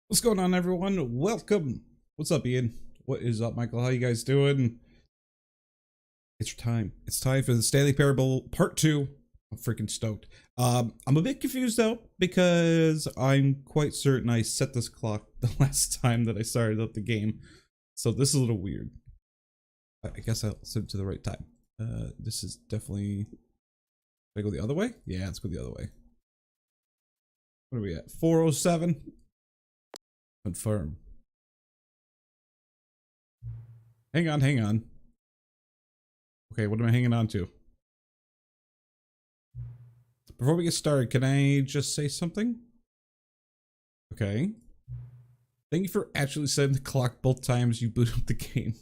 What's going on, everyone? Welcome. What's up, Ian? What is up, Michael? How you guys doing? It's time. It's time for the Stanley Parable Part 2. I'm freaking stoked. I'm a bit confused though, because I'm quite certain I set this clock the last time that I started up the game. So this is a little weird. I guess I'll set it to the right time. This is definitely... Did I go the other way? Yeah, let's go the other way. What are we at? 407? Confirm. Hang on. Okay, what am I hanging on to? Before we get started, can I just say something? Okay. Thank you for actually setting the clock both times you boot up the game.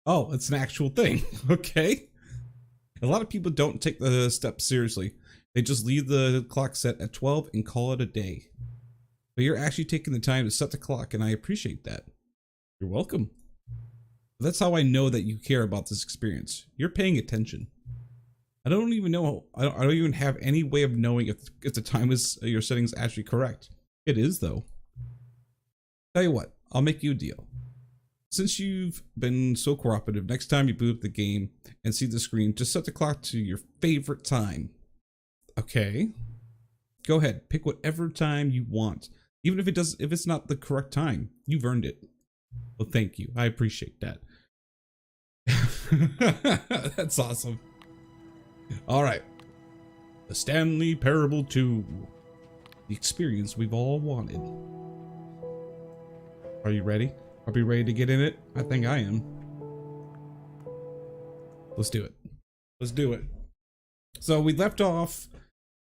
Oh, it's an actual thing. Okay. A lot of people don't take the step seriously. They just leave the clock set at 12 and call it a day. But you're actually taking the time to set the clock, and I appreciate that. You're welcome. That's how I know that you care about this experience. You're paying attention. I don't even know. I don't even have any way of knowing if the time is your settings actually correct. It is though. Tell you what, I'll make you a deal. Since you've been so cooperative, next time you boot up the game and see the screen, just set the clock to your favorite time. Okay. Go ahead, pick whatever time you want. Even if it's not the correct time, you've earned it. Well, thank you. I appreciate that. That's awesome. All right. The Stanley Parable 2. The experience we've all wanted. Are you ready? Are we ready to get in it? I think I am. Let's do it. Let's do it. So we left off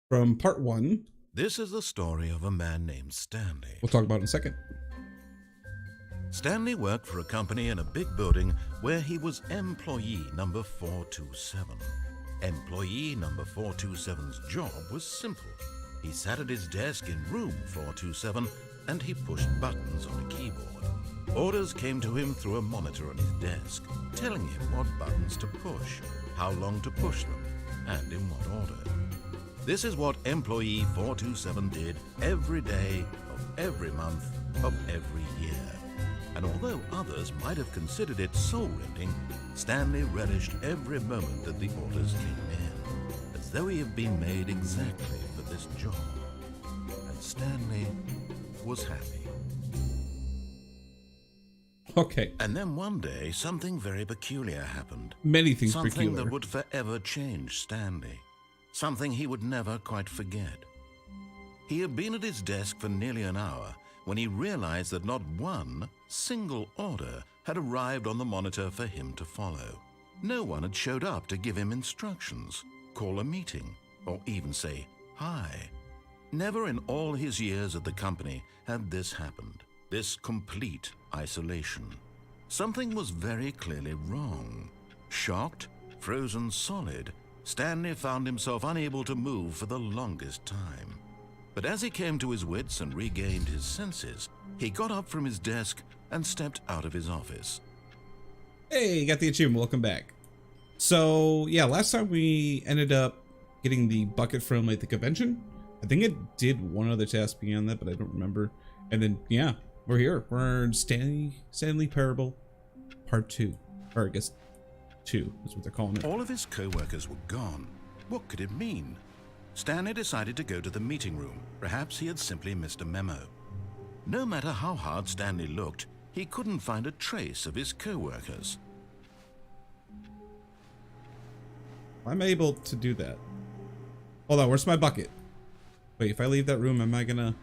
from part 1. This is the story of a man named Stanley. We'll talk about it in a second. Stanley worked for a company in a big building where he was employee number 427. Employee number 427's job was simple. He sat at his desk in room 427 and he pushed buttons on a keyboard. Orders came to him through a monitor on his desk, telling him what buttons to push, how long to push them, and in what order. This is what employee 427 did every day of every month of every year. And although others might have considered it soul-rending, Stanley relished every moment that the orders came in, as though he had been made exactly for this job. And Stanley was happy. Okay. And then one day, something very peculiar happened. Many things Something peculiar. that would forever change Stanley. Something he would never quite forget. He had been at his desk for nearly an hour when he realized that not one single order had arrived on the monitor for him to follow. No one had showed up to give him instructions, call a meeting, or even say hi. Never in all his years at the company had this happened, this complete isolation. Something was very clearly wrong. Shocked, frozen solid, Stanley found himself unable to move for the longest time. But as he came to his wits and regained his senses, he got up from his desk and stepped out of his office. Hey, got the achievement. Welcome back. So, yeah, last time we ended up getting the bucket from like the convention. I think it did one other task beyond that, but I don't remember. And then, yeah, we're here. We're in Stanley Parable Part 2. Or I guess 2 is what they're calling it. All of his co-workers were gone. What could it mean? Stanley decided to go to the meeting room. Perhaps he had simply missed a memo. No matter how hard Stanley looked, he couldn't find a trace of his co-workers. I'm able to do that. Hold on, where's my bucket? Wait, if I leave that room, am I gonna...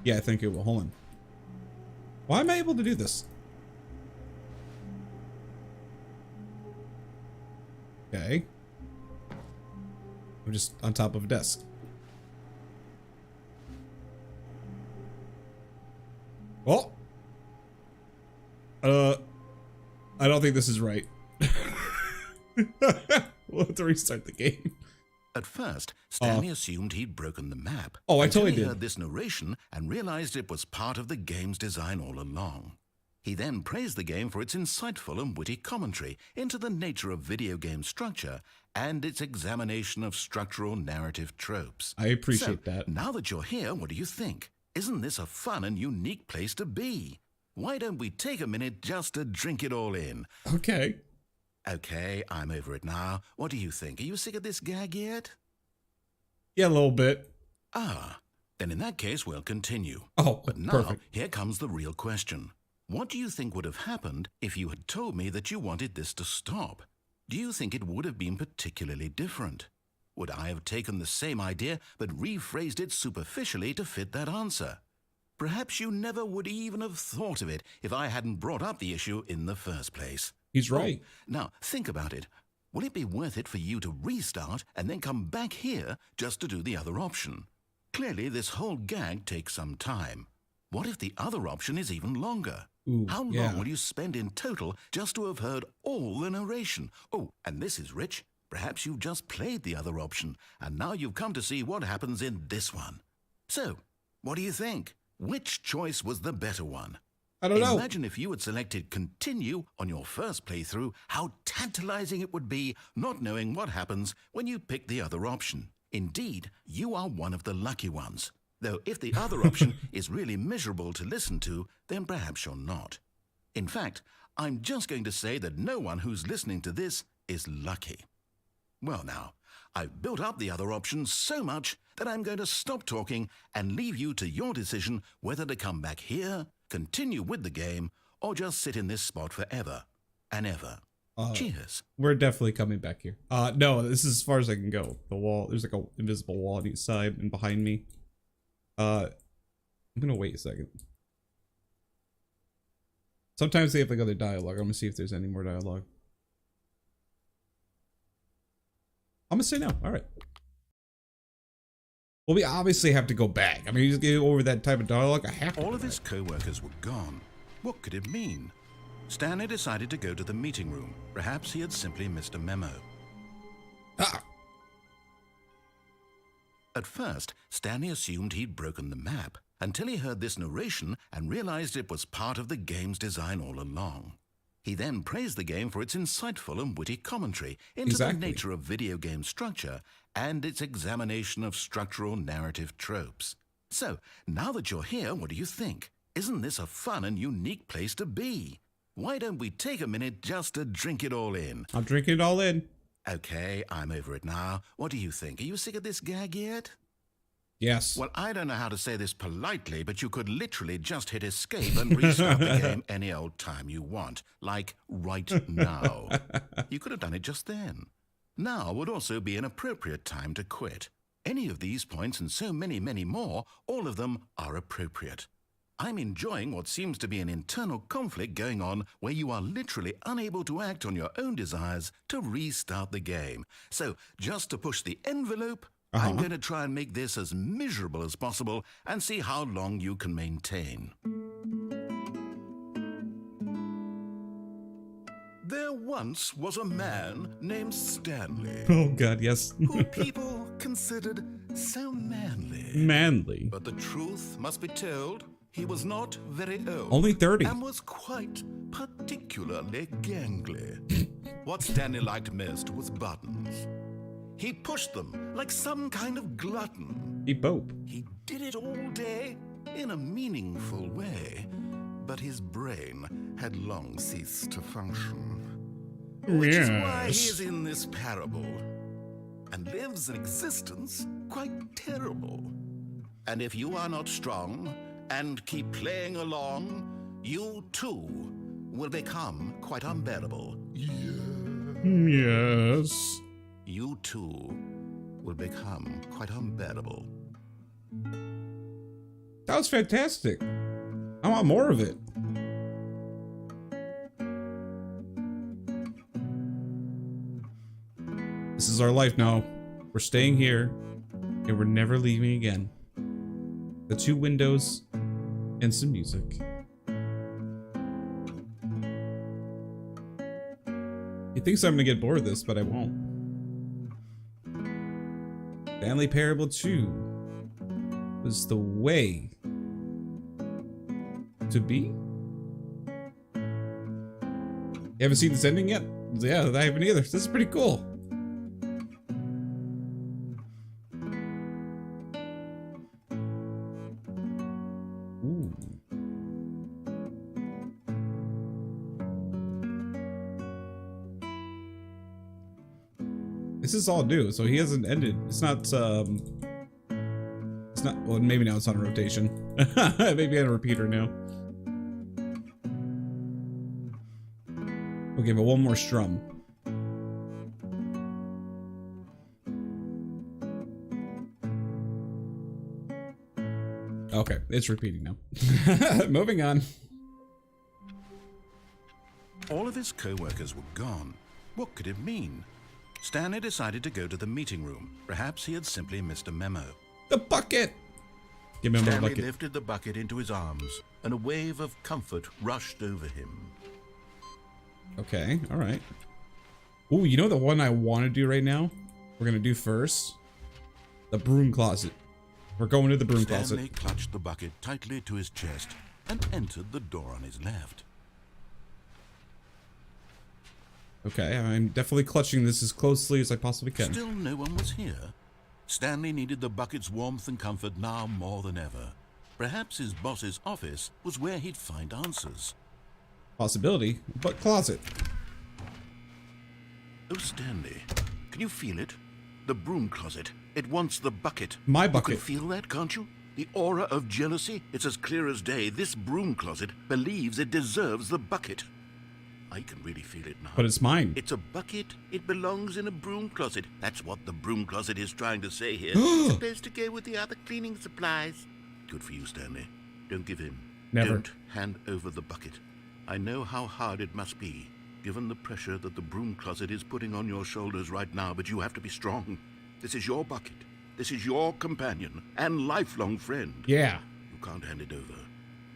Yeah, I think it will. Hold on. Why am I able to do this? Okay. I'm just on top of a desk. Oh! I don't think this is right. We'll have to restart the game. At first, Stanley assumed he'd broken the map. Oh, I until totally he did. heard this narration and realized it was part of the game's design all along. He then praised the game for its insightful and witty commentary into the nature of video game structure and its examination of structural narrative tropes. I appreciate that. Now that you're here, what do you think? Isn't this a fun and unique place to be? Why don't we take a minute just to drink it all in? Okay. Okay, I'm over it now. What do you think? Are you sick of this gag yet? Yeah, a little bit. Ah, then in that case, we'll continue. Oh, But now, perfect. here comes the real question. What do you think would have happened if you had told me that you wanted this to stop? Do you think it would have been particularly different? Would I have taken the same idea but rephrased it superficially to fit that answer? Perhaps you never would even have thought of it if I hadn't brought up the issue in the first place. He's right. Now, think about it. Will it be worth it for you to restart and then come back here just to do the other option? Clearly, this whole gag takes some time. What if the other option is even longer? Ooh, How long yeah. will you spend in total just to have heard all the narration? Oh, and this is rich. Perhaps you've just played the other option, and now you've come to see what happens in this one. So, what do you think? Which choice was the better one? I don't know. Imagine if you had selected continue on your first playthrough, how tantalizing it would be not knowing what happens when you pick the other option. Indeed, you are one of the lucky ones. Though if the other option is really miserable to listen to, then perhaps you're not. In fact, I'm just going to say that no one who's listening to this is lucky. Well now, I've built up the other option so much that I'm going to stop talking and leave you to your decision whether to come back here, continue with the game, or just sit in this spot forever and ever. Cheers. We're definitely coming back here. No, this is as far as I can go. The wall, there's like a invisible wall on each side and behind me. I'm gonna wait a second. Sometimes they have like other dialogue. I'm gonna see if there's any more dialogue. I'm gonna say no. All right. Well, we obviously have to go back. I mean, you just get over that type of dialogue. I have to. All go of his back. co-workers were gone. What could it mean? Stanley decided to go to the meeting room. Perhaps he had simply missed a memo. Ah. At first, Stanley assumed he'd broken the map until he heard this narration and realized it was part of the game's design all along. He then praised the game for its insightful and witty commentary into the nature of video game structure and its examination of structural narrative tropes. So, now that you're here, what do you think? Isn't this a fun and unique place to be? Why don't we take a minute just to drink it all in? I'm drinking it all in. Okay, I'm over it now. What do you think? Are you sick of this gag yet? Yes. Well, I don't know how to say this politely, but you could literally just hit escape and restart the game any old time you want. Like right now. You could have done it just then. Now would also be an appropriate time to quit. Any of these points and so many, many more, all of them are appropriate. I'm enjoying what seems to be an internal conflict going on where you are literally unable to act on your own desires to restart the game. So, just to push the envelope, I'm going to try and make this as miserable as possible and see how long you can maintain. There once was a man named Stanley. Oh god, yes. Who people considered so manly. Manly. But the truth must be told, he was not very old. Only 30. And was quite particularly gangly. What Stanley liked most was buttons. He pushed them like some kind of glutton. He bope. He did it all day in a meaningful way, but his brain had long ceased to function. Which is why he is in this parable and lives an existence quite terrible. And if you are not strong and keep playing along, you too will become quite unbearable. Yes. You too will become quite unbearable. That was fantastic. I want more of it. This is our life now. We're staying here, and we're never leaving again. The 2 windows and some music. He thinks I'm gonna get bored of this, but I won't. Stanley Parable 2 was the way to be. You haven't seen this ending yet? Yeah, I haven't either. This is pretty cool. Ooh. This is all new, so he hasn't ended. It's not, well, maybe now it's on a rotation. Maybe on a repeater now. We'll give it one more strum. Okay, it's repeating now. Moving on. All of his co-workers were gone. What could it mean? Stanley decided to go to the meeting room. Perhaps he had simply missed a memo. The bucket! Give me Stanley my bucket. lifted the bucket into his arms, and a wave of comfort rushed over him. Okay, alright. Ooh, you know the one I want to do right now? We're gonna do first? The broom closet. We're going to the broom closet. Stanley clutched the bucket tightly to his chest and entered the door on his left. Okay, I'm definitely clutching this as closely as I possibly can. Still no one was here. Stanley needed the bucket's warmth and comfort now more than ever. Perhaps his boss's office was where he'd find answers. Possibility, but closet. Oh, Stanley, can you feel it? The broom closet. It wants the bucket. My bucket. You can feel that, can't you? The aura of jealousy? It's as clear as day. This broom closet believes it deserves the bucket. I can really feel it now. But it's mine. It's a bucket. It belongs in a broom closet. That's what the broom closet is trying to say here. It's supposed to go with the other cleaning supplies. Good for you, Stanley. Don't give in. Never. Don't hand over the bucket. I know how hard it must be, given the pressure that the broom closet is putting on your shoulders right now, but you have to be strong. This is your bucket. This is your companion and lifelong friend. Yeah. You can't hand it over.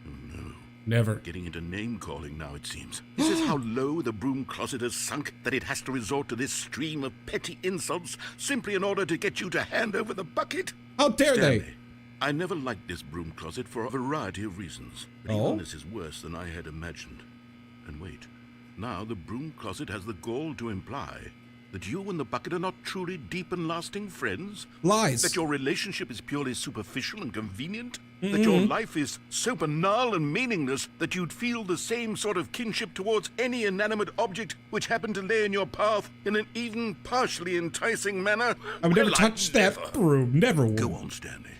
Oh, no. Never. Getting into name-calling now, it seems. Is this how low the broom closet has sunk that it has to resort to this stream of petty insults simply in order to get you to hand over the bucket? How dare Stanley, they? I never liked this broom closet for a variety of reasons. But even this is worse than I had imagined. And wait, now the broom closet has the gall to imply that you and the bucket are not truly deep and lasting friends? Lies. That your relationship is purely superficial and convenient? That your life is so banal and meaningless that you'd feel the same sort of kinship towards any inanimate object which happened to lay in your path in an even partially enticing manner? I would never touch that broom. Never would. Go on, Stanley.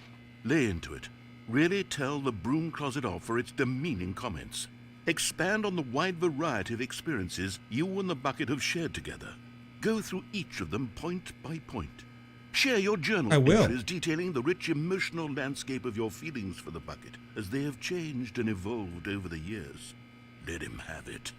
Lay into it. Really tell the broom closet off for its demeaning comments. Expand on the wide variety of experiences you and the bucket have shared together. Go through each of them point by point. Share your journal I will. entries detailing the rich emotional landscape of your feelings for the bucket, as they have changed and evolved over the years. Let him have it.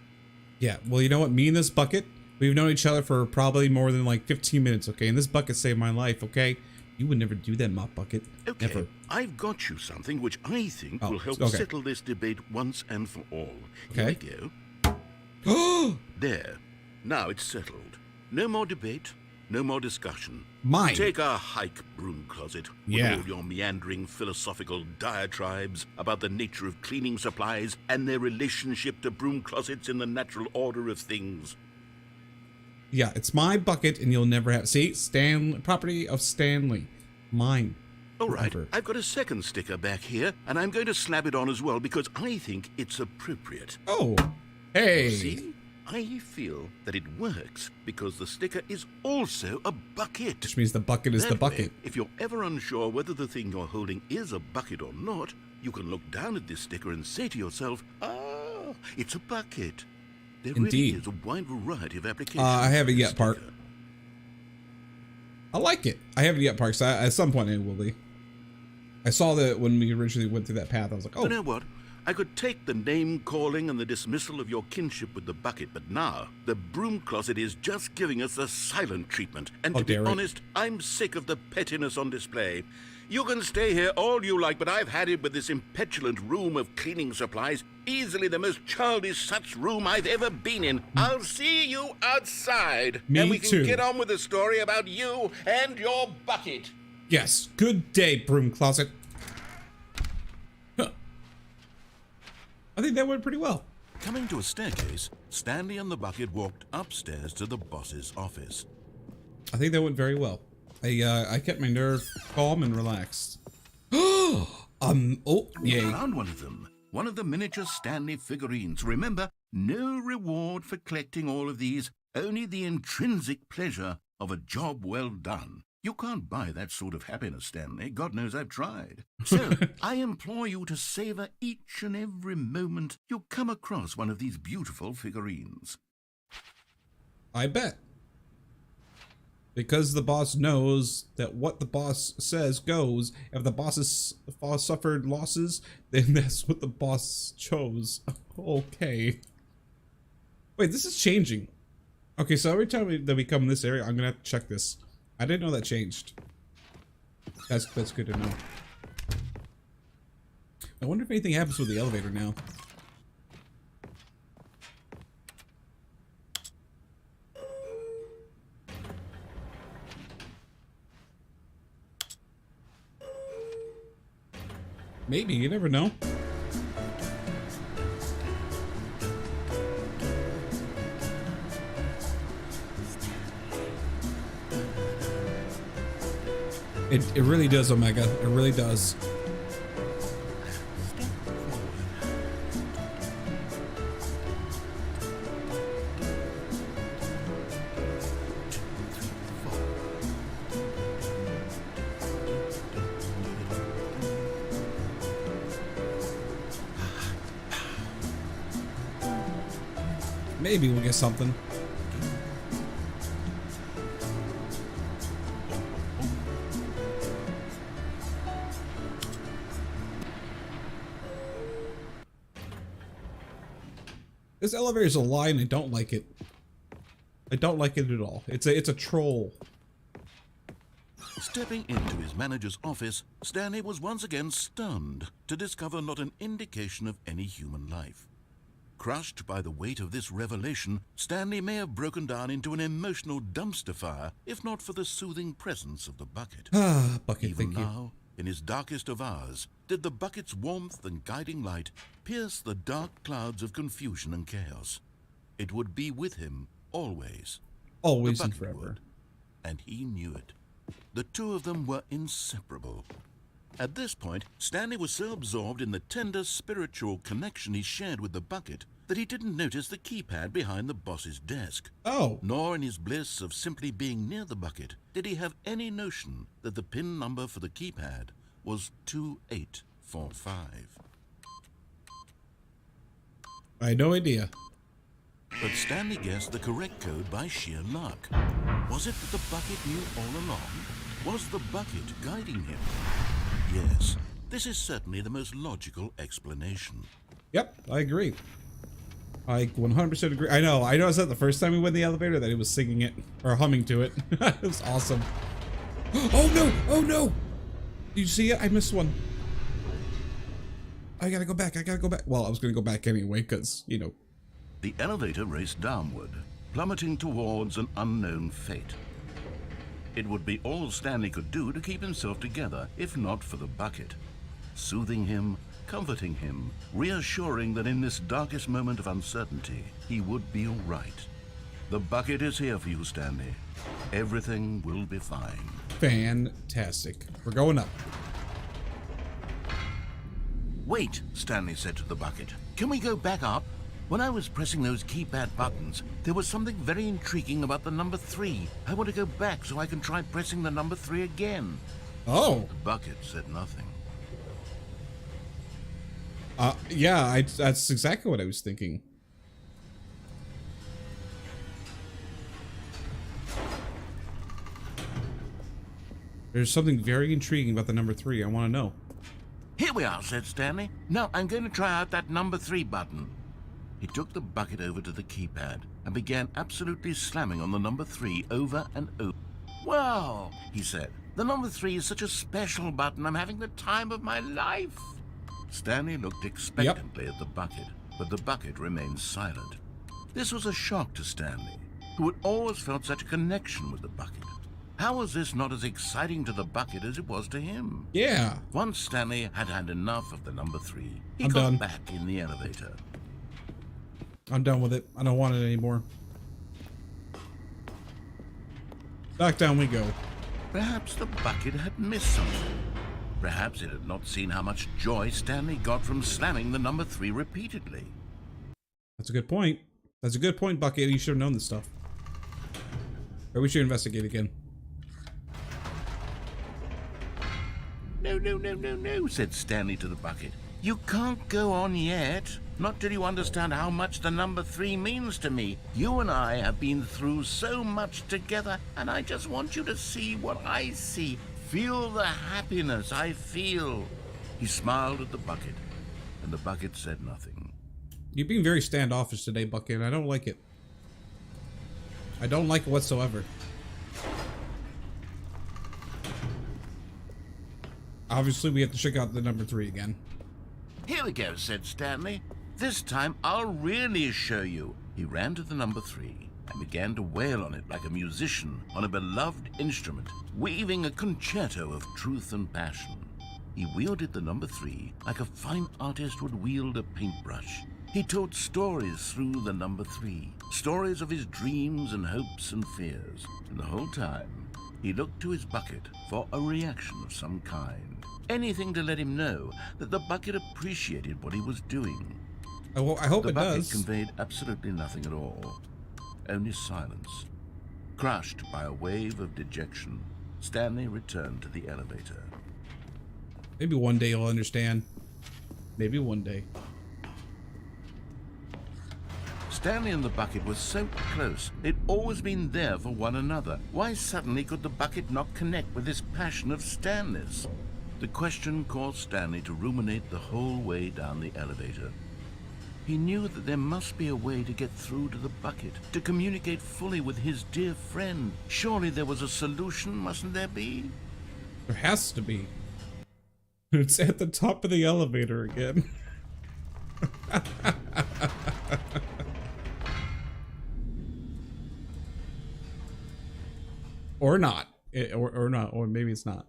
Yeah, well, you know what? Me and this bucket, we've known each other for probably more than like 15 minutes, okay? And this bucket saved my life, okay? You would never do that, mop bucket. Okay, Never. I've got you something which I think will help okay. settle this debate once and for all. Okay. Here we go. There. Now it's settled. No more debate, no more discussion. Mine. Take a hike, broom closet, with Yeah. all your meandering philosophical diatribes about the nature of cleaning supplies and their relationship to broom closets in the natural order of things. Yeah, it's my bucket and you'll never have... See? Property of Stanley. Mine. All right, Forever. I've got a second sticker back here, and I'm going to slap it on as well because I think it's appropriate. Oh. Hey. See? I feel that it works because the sticker is also a bucket. Which means the bucket is the That way, bucket. if you're ever unsure whether the thing you're holding is a bucket or not, you can look down at this sticker and say to yourself, ah, it's a bucket. There Indeed. really is a wide variety of applications. I haven't for yet, this Park. sticker. I like it. I haven't yet, Park, so at some point it will be. I saw that when we originally went through that path. I was like, oh. You know what? I could take the name-calling and the dismissal of your kinship with the bucket, but now the broom closet is just giving us the silent treatment. And to be dare it. honest, I'm sick of the pettiness on display. You can stay here all you like, but I've had it with this impetulant room of cleaning supplies. Easily the most childish such room I've ever been in. I'll see you outside. Me and we can too. get on with the story about you and your bucket. Yes. Good day, broom closet. Huh. I think that went pretty well. Coming to a staircase, Stanley and the bucket walked upstairs to the boss's office. I think that went very well. I kept my nerve calm and relaxed. Oh, yay. Found one of them. One of the miniature Stanley figurines. Remember, no reward for collecting all of these, only the intrinsic pleasure of a job well done. You can't buy that sort of happiness, Stanley. God knows I've tried. So, I implore you to savor each and every moment you come across one of these beautiful figurines. I bet. Because the boss knows that what the boss says goes. If the boss has suffered losses, then that's what the boss chose. Okay. Wait, this is changing. Okay, so every time that we come in this area, I'm gonna have to check this. I didn't know that changed. That's good to know. I wonder if anything happens with the elevator now. Maybe, you never know. It really does, Omega. It really does. Maybe we'll get something. This elevator is a lie and I don't like it. I don't like it at all. It's a troll. Stepping into his manager's office, Stanley was once again stunned to discover not an indication of any human life. Crushed by the weight of this revelation, Stanley may have broken down into an emotional dumpster fire if not for the soothing presence of the bucket. Ah, bucket, Even thank you. now, in his darkest of hours, did the bucket's warmth and guiding light pierce the dark clouds of confusion and chaos. It would be with him always. Always The and bucket forever. would, and he knew it. The two of them were inseparable. At this point, Stanley was so absorbed in the tender spiritual connection he shared with the bucket that he didn't notice the keypad behind the boss's desk. Oh, Nor in his bliss of simply being near the bucket did he have any notion that the PIN number for the keypad was 2845. I had no idea. But Stanley guessed the correct code by sheer luck. Was it that the bucket knew all along? Was the bucket guiding him? Yes, this is certainly the most logical explanation. Yep, I agree. I 100% agree. I know. I noticed that the first time we went in the elevator that he was singing it or humming to it. It was awesome. Oh no! Oh no! Did you see it? I missed one. I gotta go back. I gotta go back. Well, I was gonna go back anyway because, you know. The elevator raced downward, plummeting towards an unknown fate. It would be all Stanley could do to keep himself together, if not for the bucket. Soothing him, comforting him, reassuring that in this darkest moment of uncertainty, he would be all right. The bucket is here for you, Stanley. Everything will be fine. Fantastic. We're going up. Wait, Stanley said to the bucket. Can we go back up? When I was pressing those keypad buttons, there was something very intriguing about the number 3. I want to go back so I can try pressing the number 3 again. Oh. The bucket said nothing. Yeah, that's exactly what I was thinking. There's something very intriguing about the number 3. I want to know. Here we are, said Stanley. Now I'm going to try out that number 3 button. He took the bucket over to the keypad and began absolutely slamming on the number 3 over and over. Wow, he said. The number 3 is such a special button. I'm having the time of my life. Stanley looked expectantly at the bucket, but the bucket remained silent. This was a shock to Stanley, who had always felt such a connection with the bucket. How was this not as exciting to the bucket as it was to him? Yeah. Once Stanley had had enough of the number 3, he I'm got done. back in the elevator. I'm done with it. I don't want it anymore. Back down we go. Perhaps the bucket had missed something. Perhaps it had not seen how much joy Stanley got from slamming the number 3 repeatedly. That's a good point. That's a good point, Bucket. You should have known this stuff. Or we should investigate again. No, said Stanley to the bucket. You can't go on yet. Not till you understand how much the number 3 means to me. You and I have been through so much together, and I just want you to see what I see. Feel the happiness I feel. He smiled at the bucket, and the bucket said nothing. You're being very standoffish today, Bucket, and I don't like it. I don't like it whatsoever. Obviously, we have to check out the number 3 again. Here we go, said Stanley. This time I'll really show you. He ran to the number 3 and began to wail on it like a musician on a beloved instrument, weaving a concerto of truth and passion. He wielded the number 3 like a fine artist would wield a paintbrush. He told stories through the number 3, stories of his dreams and hopes and fears. And the whole time, he looked to his bucket for a reaction of some kind. Anything to let him know that the bucket appreciated what he was doing. I hope The it bucket does. conveyed absolutely nothing at all. Only silence. Crushed by a wave of dejection, Stanley returned to the elevator. Maybe one day you'll understand. Maybe one day. Stanley and the bucket were so close. They'd always been there for one another. Why suddenly could the bucket not connect with this passion of Stanley's? The question caused Stanley to ruminate the whole way down the elevator. He knew that there must be a way to get through to the bucket, to communicate fully with his dear friend. Surely there was a solution, mustn't there be? There has to be. It's at the top of the elevator again. Or not. Or not. Or maybe it's not.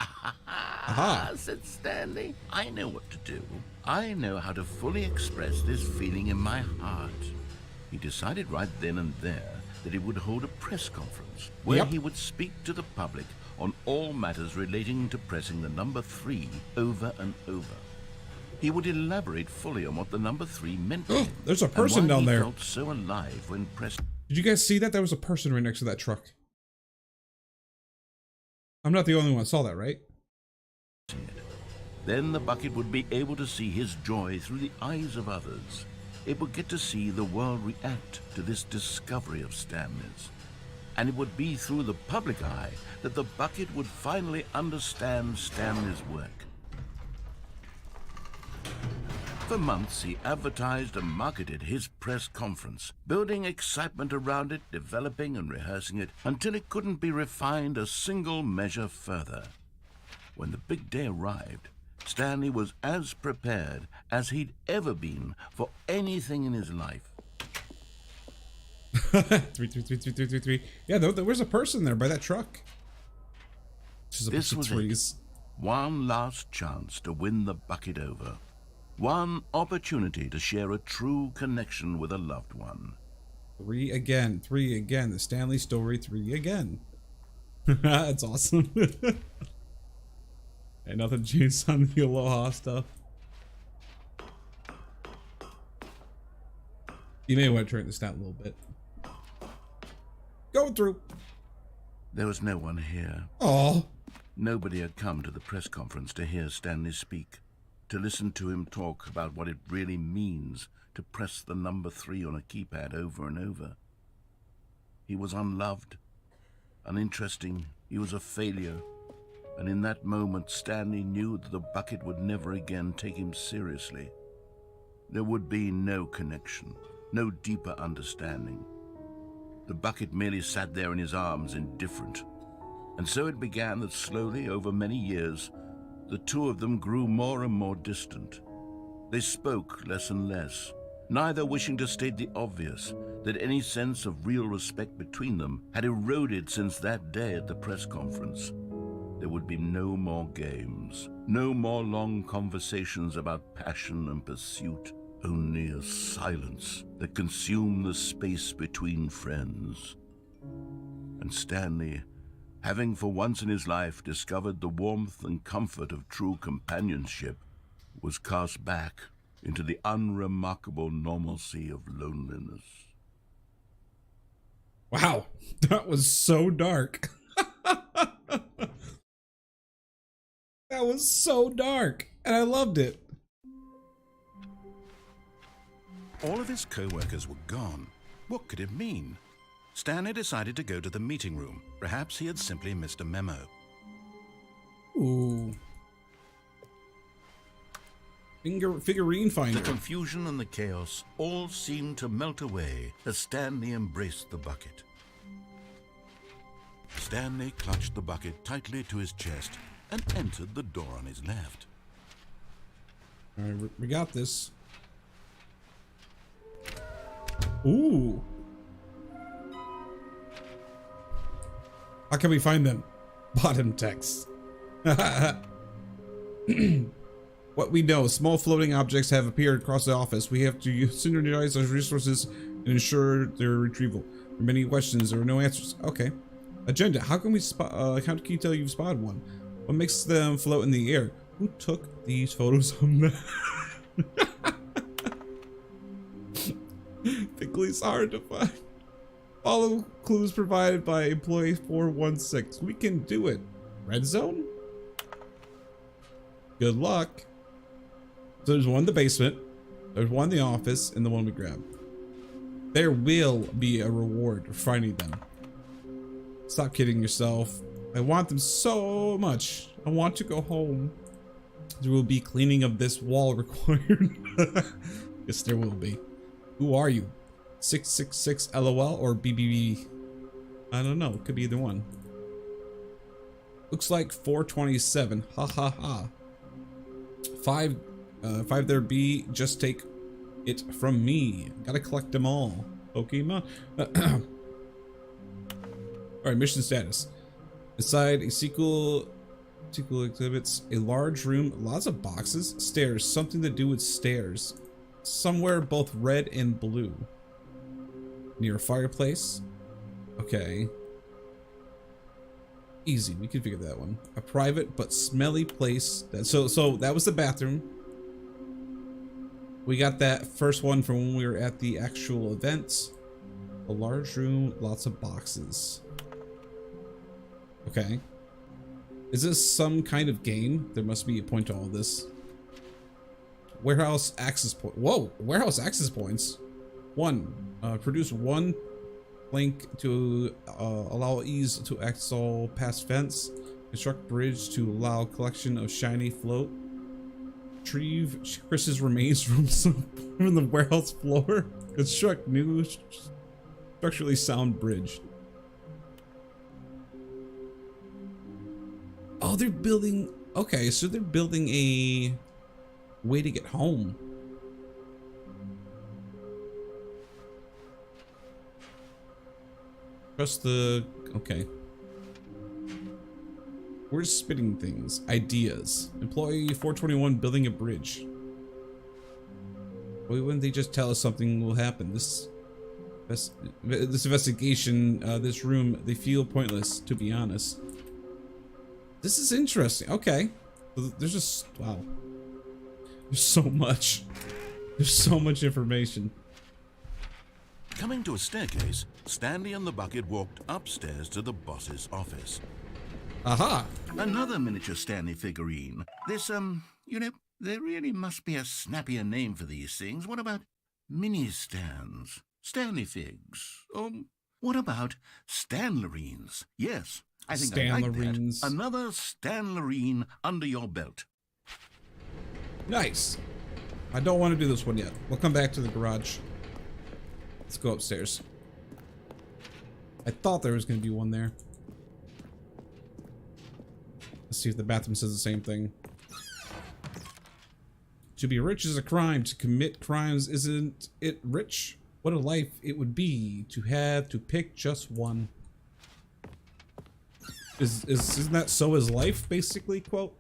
Aha, said Stanley. I know what to do. I know how to fully express this feeling in my heart. He decided right then and there that he would hold a press conference where he would speak to the public on all matters relating to pressing the number 3 over and over. He would elaborate fully on what the number 3 meant to him. There's a person down there. He felt so alive when pressed. Did you guys see that? There was a person right next to that truck. I'm not the only one that saw that, right? Then the bucket would be able to see his joy through the eyes of others. It would get to see the world react to this discovery of Stanley's. and it would be through the public eye that the bucket would finally understand Stanley's work. For months, he advertised and marketed his press conference, building excitement around it, developing and rehearsing it, until it couldn't be refined a single measure further. When the big day arrived, Stanley was as prepared as he'd ever been for anything in his life. 3333333. Yeah, there was a person there by that truck. This was it. One last chance to win the bucket over. One opportunity to share a true connection with a loved one. 3 again. The Stanley story 3 again. That's awesome. Ain't nothing changed on the Aloha stuff. You may want to turn this down a little bit. Going through. There was no one here. Oh. Nobody had come to the press conference to hear Stanley speak, to listen to him talk about what it really means to press the number 3 on a keypad over and over. He was unloved, uninteresting, he was a failure, and in that moment Stanley knew that the bucket would never again take him seriously. There would be no connection, no deeper understanding. The bucket merely sat there in his arms, indifferent. And so it began that slowly, over many years, the two of them grew more and more distant. They spoke less and less, neither wishing to state the obvious, that any sense of real respect between them had eroded since that day at the press conference. There would be no more games, no more long conversations about passion and pursuit, only a silence that consumed the space between friends. And Stanley, having for once in his life discovered the warmth and comfort of true companionship, was cast back into the unremarkable normalcy of loneliness. Wow, that was so dark. That was so dark, and I loved it. All of his co-workers were gone. What could it mean? Stanley decided to go to the meeting room. Perhaps he had simply missed a memo. Ooh. Figurine finder. The confusion and the chaos all seemed to melt away as Stanley embraced the bucket. Stanley clutched the bucket tightly to his chest and entered the door on his left. All right, we got this. Ooh. How can we find them? Bottom text. What we know, small floating objects have appeared across the office. We have to synergize our resources and ensure their retrieval. There are many questions, there are no answers. Okay. Agenda. How can we spot? How can you tell you've spotted one? What makes them float in the air? Who took these photos of them? The clues hard to find. Follow clues provided by employee 416. We can do it. Red zone? Good luck. So there's one in the basement, there's one in the office, and the one we grabbed. There will be a reward for finding them. Stop kidding yourself. I want them so much. I want to go home. There will be cleaning of this wall required. Yes, there will be. Who are you? 666 LOL or BBB? I don't know. It could be either one. Looks like 427. Ha ha ha. 5 there be. Just take it from me. Gotta collect them all. Pokemon. Alright, mission status. Inside a sequel exhibits a large room, lots of boxes, stairs, something to do with stairs. Somewhere both red and blue. Near a fireplace. Okay. Easy, we can figure that one. A private but smelly place. So that was the bathroom. We got that first one from when we were at the actual event. A large room, lots of boxes. Okay. Is this some kind of game? There must be a point to all this. Warehouse access point. Whoa, warehouse access points. 1. Produce 1 Plank to allow ease to axle past fence. Construct bridge to allow collection of shiny float. Retrieve Chris's remains from the warehouse floor. Construct new structurally sound bridge. Oh, they're building. Okay, so they're building a way to get home. Trust the. Okay. We're spitting things. Ideas. Employee 421 building a bridge. Why wouldn't they just tell us something will happen? This investigation, this room, they feel pointless, to be honest. This is interesting. Okay. There's just, wow. There's so much. There's so much information. Coming to a staircase, Stanley and the bucket walked upstairs to the boss's office. Aha! Another miniature Stanley figurine. This, you know, there really must be a snappier name for these things. What about mini-stands? Stanley figs? Or what about Stanlerines? Yes, I think I like that. Another Stanlerine under your belt. Nice. I don't want to do this one yet. We'll come back to the garage. Let's go upstairs. I thought there was going to be one there. Let's see if the bathroom says the same thing. To be rich is a crime. To commit crimes isn't it rich? What a life it would be to have to pick just one. Isn't that so is life, basically, quote?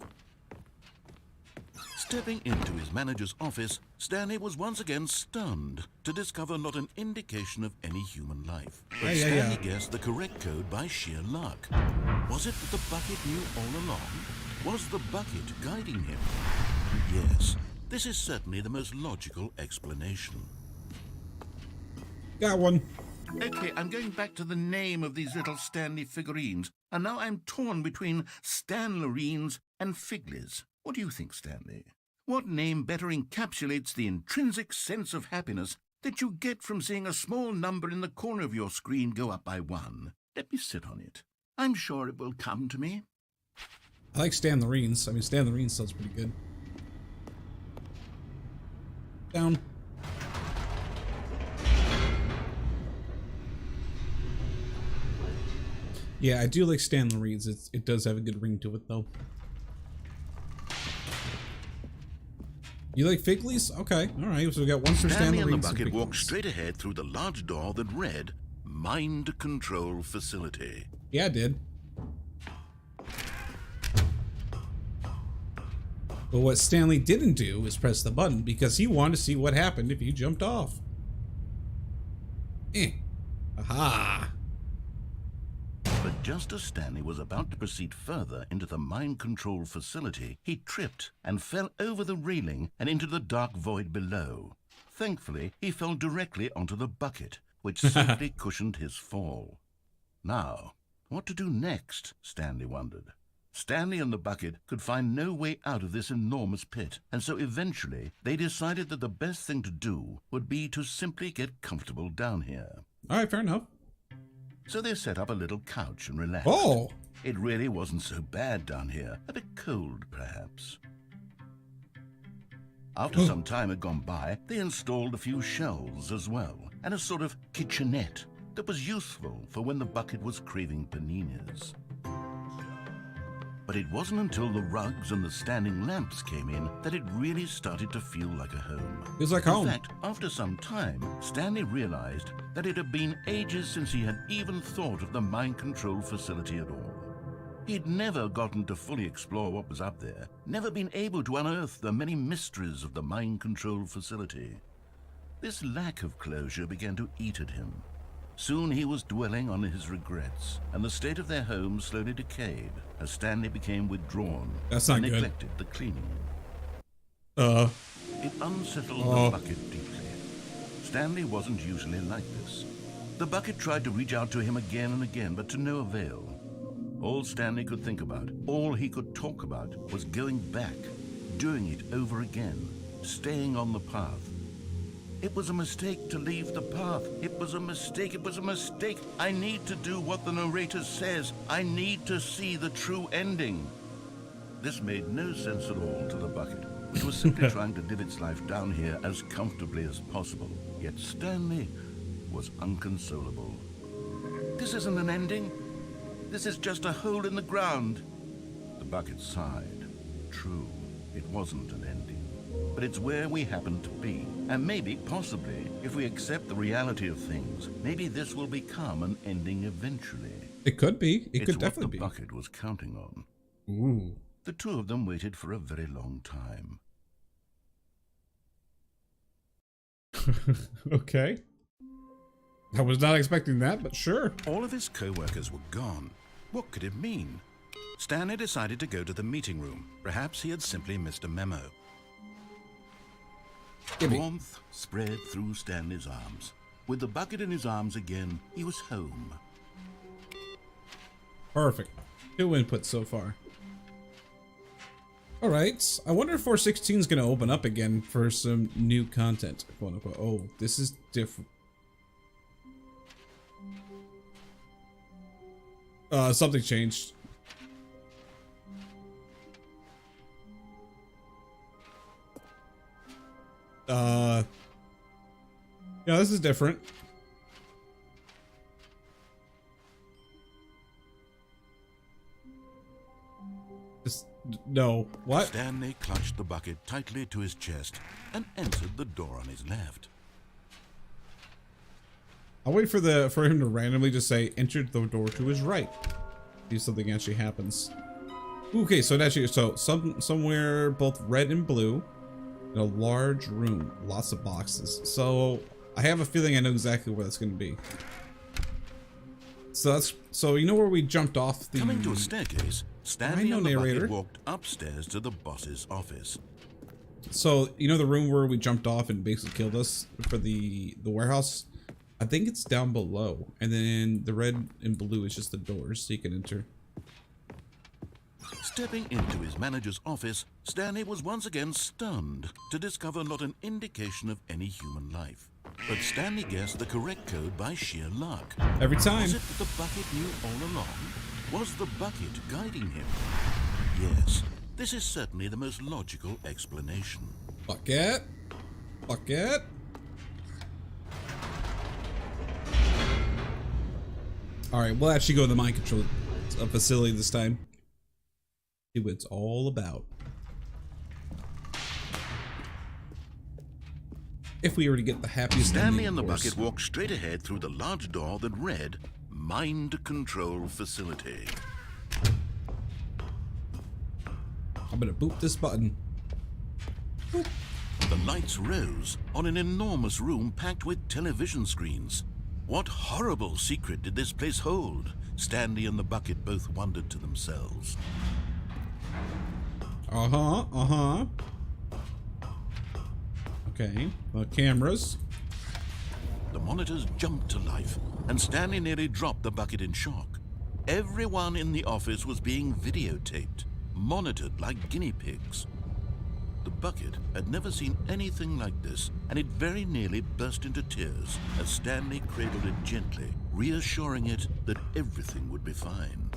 Stepping into his manager's office, Stanley was once again stunned to discover not an indication of any human life. But Stanley guessed the correct code by sheer luck. Was it that the bucket knew all along? Was the bucket guiding him? Yes, this is certainly the most logical explanation. Got one. Okay, I'm going back to the name of these little Stanley figurines, and now I'm torn between Stanlerines and Figlies. What do you think, Stanley? What name better encapsulates the intrinsic sense of happiness that you get from seeing a small number in the corner of your screen go up by 1? Let me sit on it. I'm sure it will come to me. I like Stanlerines. I mean, Stanlerines sounds pretty good. Down. Yeah, I do like Stanlerines. It does have a good ring to it, though. You like Figlies? Okay, all right. So we got one for Stanley. Stanley and the bucket walked straight ahead through the large door that read "Mind Control Facility." Yeah, I did. But what Stanley didn't do is press the button because he wanted to see what happened if you jumped off. Aha. But just as Stanley was about to proceed further into the mind control facility, he tripped and fell over the railing and into the dark void below. Thankfully, he fell directly onto the bucket, which safely cushioned his fall. Now, what to do next, Stanley wondered. Stanley and the bucket could find no way out of this enormous pit, and so eventually they decided that the best thing to do would be to simply get comfortable down here. All right, fair enough. So they set up a little couch and relaxed. Oh! It really wasn't so bad down here. A bit cold, perhaps. After some time had gone by, they installed a few shelves as well, and a sort of kitchenette that was useful for when the bucket was craving paninis. But it wasn't until the rugs and the standing lamps came in that it really started to feel like a home. Feels like home. In fact, after some time, Stanley realized that it had been ages since he had even thought of the mind control facility at all. He'd never gotten to fully explore what was up there, never been able to unearth the many mysteries of the mind control facility. This lack of closure began to eat at him. Soon he was dwelling on his regrets, and the state of their home slowly decayed as Stanley became withdrawn and neglected the cleaning. It unsettled the bucket deeply. Stanley wasn't usually like this. The bucket tried to reach out to him again and again, but to no avail. All Stanley could think about, all he could talk about, was going back, doing it over again, staying on the path. It was a mistake to leave the path. It was a mistake. It was a mistake. I need to do what the narrator says. I need to see the true ending. This made no sense at all to the bucket. It was simply trying to live its life down here as comfortably as possible. Yet Stanley was unconsolable. This isn't an ending. This is just a hole in the ground. The bucket sighed. True, it wasn't an ending. But it's where we happen to be. And maybe, possibly, if we accept the reality of things, maybe this will become an ending eventually. It could be. It could definitely be. It's what the bucket was counting on. Ooh. The two of them waited for a very long time. Okay. I was not expecting that, but sure. All of his co-workers were gone. What could it mean? Stanley decided to go to the meeting room. Perhaps he had simply missed a memo. Warmth spread through Stanley's arms. With the bucket in his arms again, he was home. Perfect. 2 inputs so far. Alright, I wonder if 416 is going to open up again for some new content, quote unquote. Oh, this is different. Something changed. Yeah, this is different. No. What? Stanley clutched the bucket tightly to his chest and entered the door on his left. I'll wait for him to randomly just say entered the door to his right. See if something actually happens. Okay, so it actually somewhere both red and blue in a large room, lots of boxes. So I have a feeling I know exactly where that's going to be. So you know where we jumped off the Coming to a staircase, Stanley and the bucket walked upstairs to the boss's office. So you know the room where we jumped off and basically killed us for the warehouse? I think it's down below, and then the red and blue is just the doors so you can enter. Stepping into his manager's office, Stanley was once again stunned to discover not an indication of any human life. But Stanley guessed the correct code by sheer luck. Every time. Was it that the bucket knew all along? Was the bucket guiding him? Yes, this is certainly the most logical explanation. Bucket. Bucket. Alright, we'll actually go to the mind control facility this time. See what it's all about. If we were to get the happiest Stanley and the bucket walked straight ahead through the large door that read, Mind Control Facility. I'm gonna boop this button. Boop. The lights rose on an enormous room packed with television screens. What horrible secret did this place hold? Stanley and the bucket both wondered to themselves. Okay, well, cameras. The monitors jumped to life, and Stanley nearly dropped the bucket in shock. Everyone in the office was being videotaped, monitored like guinea pigs. The bucket had never seen anything like this, and it very nearly burst into tears as Stanley cradled it gently, reassuring it that everything would be fine.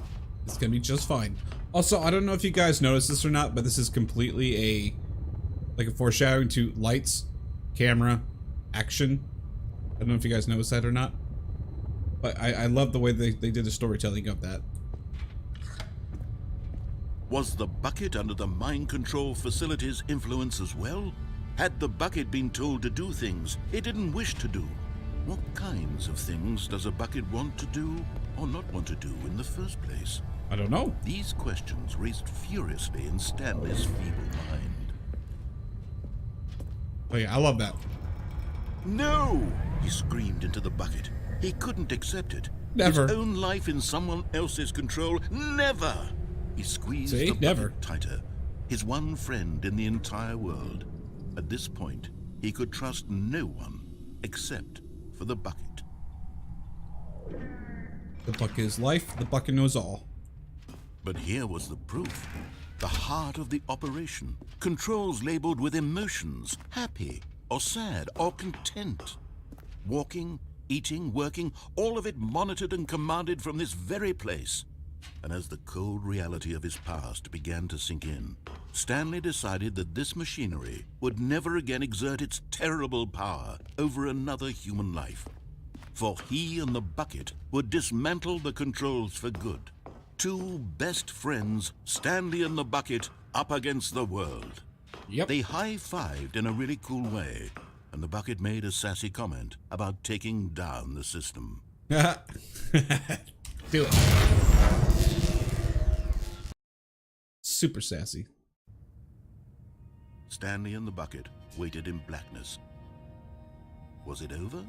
It's gonna be just fine. Also, I don't know if you guys noticed this or not, but this is completely like a foreshadowing to lights, camera, action. I don't know if you guys noticed that or not, but I love the way they did the storytelling of that. Was the bucket under the mind control facility's influence as well? Had the bucket been told to do things it didn't wish to do? What kinds of things does a bucket want to do or not want to do in the first place? I don't know. These questions raced furiously in Stanley's feeble mind. Oh yeah, I love that. No! He screamed into the bucket. He couldn't accept it. Never. His own life in someone else's control. Never! He squeezed the bucket tighter. His one friend in the entire world. At this point, he could trust no one except for the bucket. The bucket is life. The bucket knows all. But here was the proof. The heart of the operation. Controls labeled with emotions. Happy, or sad or content. Walking, eating, working, all of it monitored and commanded from this very place. And as the cold reality of his past began to sink in, Stanley decided that this machinery would never again exert its terrible power over another human life. For he and the bucket would dismantle the controls for good. Two best friends, Stanley and the bucket, up against the world. Yep. They high-fived in a really cool way, and the bucket made a sassy comment about taking down the system. Do it. Super sassy. Stanley and the bucket waited in blackness. Was it over?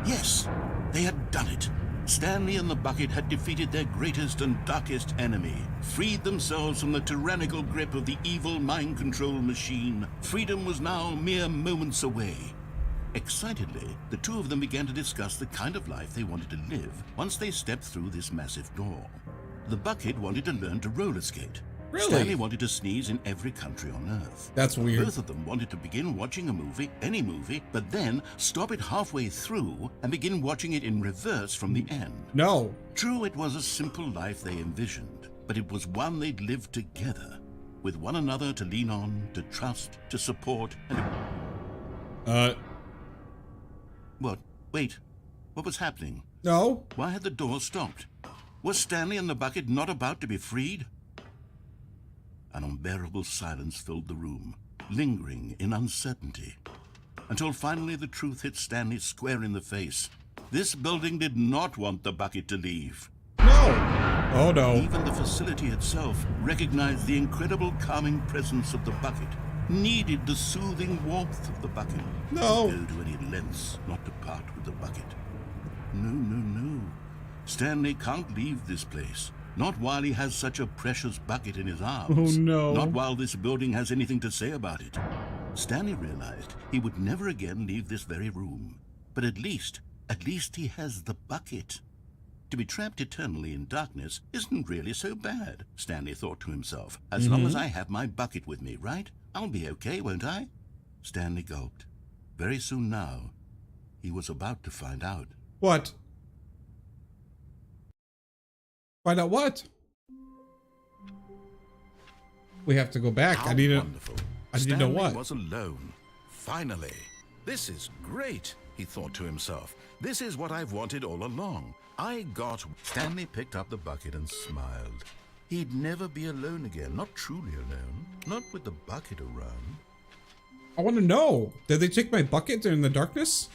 Yes, they had done it. Stanley and the bucket had defeated their greatest and darkest enemy, freed themselves from the tyrannical grip of the evil mind control machine. Freedom was now mere moments away. Excitedly, the two of them began to discuss the kind of life they wanted to live once they stepped through this massive door. The bucket wanted to learn to roller skate. Really? Stanley wanted to sneeze in every country on Earth. That's weird. Both of them wanted to begin watching a movie, any movie, but then stop it halfway through and begin watching it in reverse from the end. No. True, it was a simple life they envisioned, but it was one they'd lived together, with one another to lean on, to trust, to support, and... What? Wait. What was happening? No. Why had the door stopped? Was Stanley and the bucket not about to be freed? An unbearable silence filled the room, lingering in uncertainty, until finally the truth hit Stanley square in the face. This building did not want the bucket to leave. No. Oh no. Even the facility itself recognized the incredible calming presence of the bucket, needed the soothing warmth of the bucket. No. Go to any lengths not to part with the bucket. No. Stanley can't leave this place. Not while he has such a precious bucket in his arms. Oh no. Not while this building has anything to say about it. Stanley realized he would never again leave this very room. But at least he has the bucket. To be trapped eternally in darkness isn't really so bad, Stanley thought to himself. As long as I have my bucket with me, right? I'll be okay, won't I? Stanley gulped. Very soon now, he was about to find out. What? Find out what? We have to go back. How I need to. wonderful. I need to know what. Stanley was alone. Finally. This is great, he thought to himself. This is what I've wanted all along. Stanley picked up the bucket and smiled. He'd never be alone again. Not truly alone. Not with the bucket around. I want to know. Did they take my bucket during the darkness?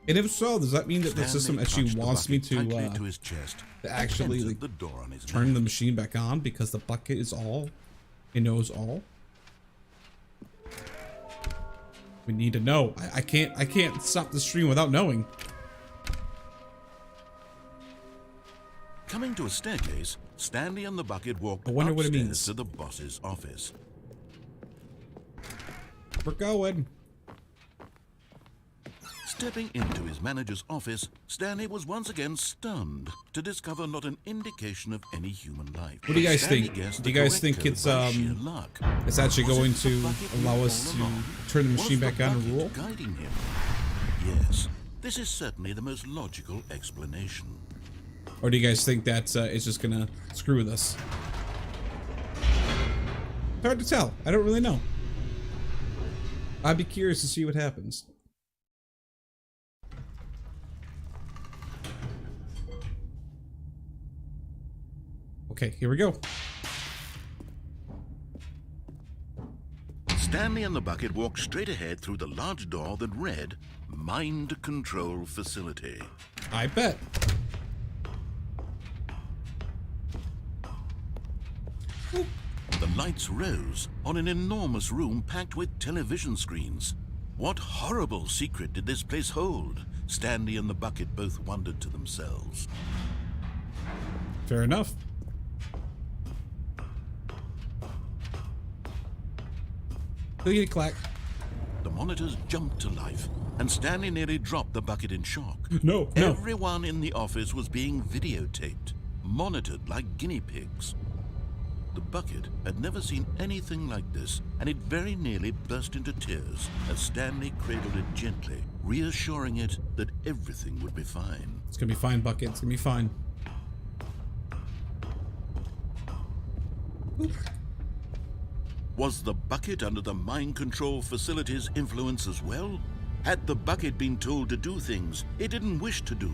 And if so, does that mean that the system actually wants me to his chest, actually like, the door on his turn neck. the machine back on because the bucket is all? It knows all? We need to know. I can't stop the stream without knowing. Coming to a staircase, Stanley and the bucket walked I wonder what it upstairs means. to the boss's office. We're going. Stepping into his manager's office, Stanley was once again stunned to discover not an indication of any human life. What do you guys Stanley think? guessed Do you the guys correct think code it's by sheer luck. it's actually Was going it the to bucket allow knew us all to along? turn the Was machine the back on and bucket rule? guiding him? Yes, this is certainly the most logical explanation. Or do you guys think that it's just gonna screw with us? It's hard to tell. I don't really know. I'd be curious to see what happens. Okay, here we go. Stanley and the bucket walked straight ahead through the large door that read, Mind Control Facility. I bet. The lights rose on an enormous room packed with television screens. What horrible secret did this place hold? Stanley and the bucket both wondered to themselves. Fair enough. Clickety clack. The monitors jumped to life, and Stanley nearly dropped the bucket in shock. No. Everyone in the office was being videotaped, monitored like guinea pigs. The bucket had never seen anything like this, and it very nearly burst into tears as Stanley cradled it gently, reassuring it that everything would be fine. It's gonna be fine, Bucket. It's gonna be fine. Oop. Was the bucket under the mind control facility's influence as well? Had the bucket been told to do things it didn't wish to do?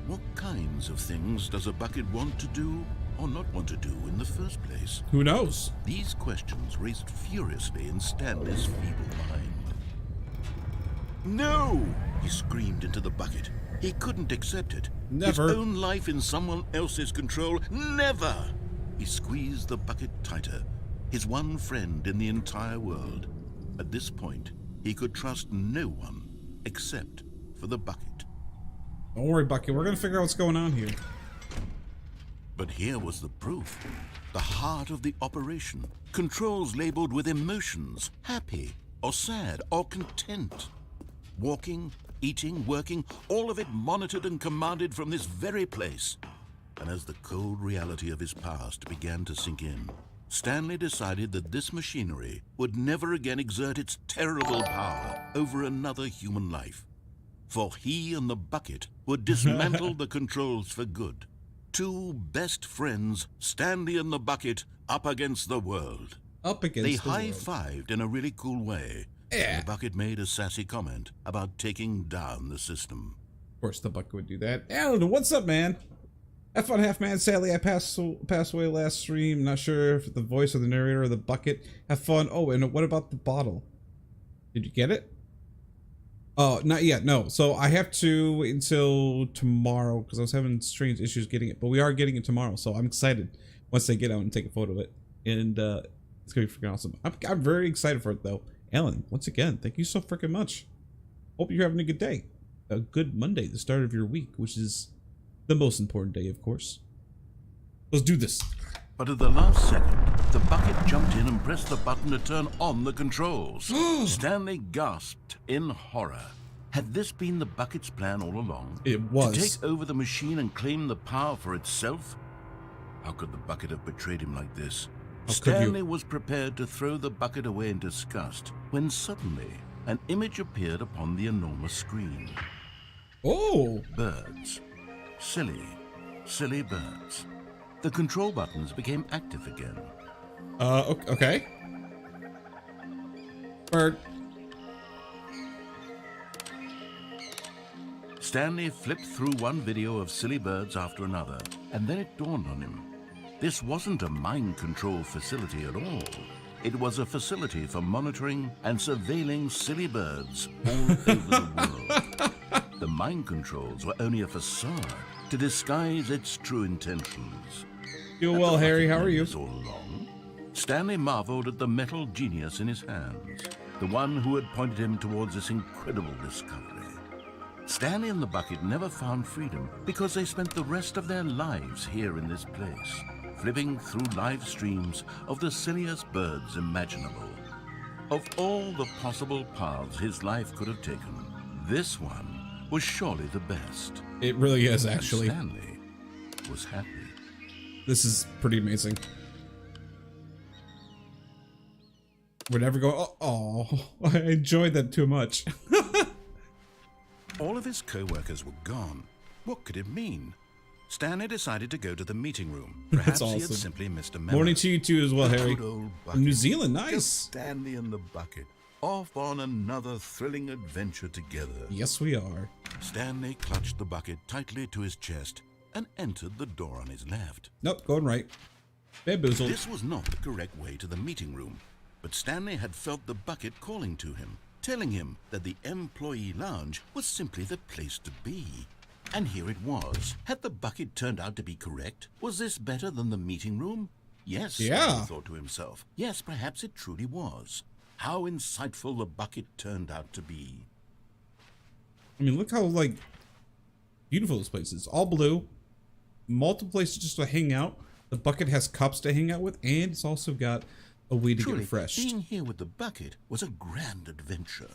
What kinds of things does a bucket want to do or not want to do in the first place? Who knows? These questions raced furiously in Stanley's feeble mind. No! He screamed into the bucket. He couldn't accept it. Never. His own life in someone else's control. Never! He squeezed the bucket tighter. His one friend in the entire world. At this point, he could trust no one except for the bucket. Don't worry, Bucket. We're gonna figure out what's going on here. But here was the proof. The heart of the operation. Controls labeled with emotions. Happy, or sad, or content. Walking, eating, working, all of it monitored and commanded from this very place. And as the cold reality of his past began to sink in, Stanley decided that this machinery would never again exert its terrible power over another human life. For he and the bucket would dismantle the controls for good. Two best friends, Stanley and the bucket, up against the world. Up against They the world. high-fived in a really cool way. Yeah. The bucket made a sassy comment about taking down the system. Of course, the Bucket would do that. Alan, what's up, man? Have fun, Halfman. Sadly, I passed away last stream. Not sure if the voice of the narrator or the Bucket. Have fun. Oh, and what about the bottle? Did you get it? Oh, not yet. No. So I have to wait until tomorrow because I was having strange issues getting it. But we are getting it tomorrow, so I'm excited once I get out and take a photo of it. And it's gonna be freaking awesome. I'm very excited for it though. Alan, once again, thank you so freaking much. Hope you're having a good day. A good Monday, the start of your week, which is the most important day, of course. Let's do this. But at the last second, the bucket jumped in and pressed the button to turn on the controls. Stanley gasped in horror. Had this been the bucket's plan all along? It was. To take over the machine and claim the power for itself? How could the bucket have betrayed him like this? How could you? Stanley was prepared to throw the bucket away in disgust when suddenly an image appeared upon the enormous screen. Oh! Birds. Silly, silly birds. The control buttons became active again. Okay. Bird. Stanley flipped through one video of silly birds after another, and then it dawned on him. This wasn't a mind control facility at all. It was a facility for monitoring and surveilling silly birds all over the world. The mind controls were only a facade to disguise its true intentions. Doing well, Harry. How are you? All along, Stanley marveled at the metal genius in his hands, the one who had pointed him towards this incredible discovery. Stanley and the bucket never found freedom because they spent the rest of their lives here in this place, flipping through live streams of the silliest birds imaginable. Of all the possible paths his life could have taken, this one was surely the best. It really is, actually. And Stanley was happy. This is pretty amazing. We're never going. Oh, I enjoyed that too much. All of his co-workers were gone. What could it mean? Stanley decided to go to the meeting room. Perhaps That's he had awesome. simply missed a memo. Morning to you too as well, The Harry. good old bucket. New Zealand, nice. Just Stanley and the bucket, off on another thrilling adventure together. Yes, we are. Stanley clutched the bucket tightly to his chest and entered the door on his left. Nope, going right. Bamboozled. This was not the correct way to the meeting room, but Stanley had felt the bucket calling to him, telling him that the employee lounge was simply the place to be. And here it was. Had the bucket turned out to be correct? Was this better than the meeting room? Yes, Yeah. Stanley thought to himself. Yes, perhaps it truly was. How insightful the bucket turned out to be. I mean, look how, like, beautiful this place is. All blue. Multiple places just to hang out. The bucket has cups to hang out with, and it's also got a way to get Truly, refreshed. being here with the bucket was a grand adventure.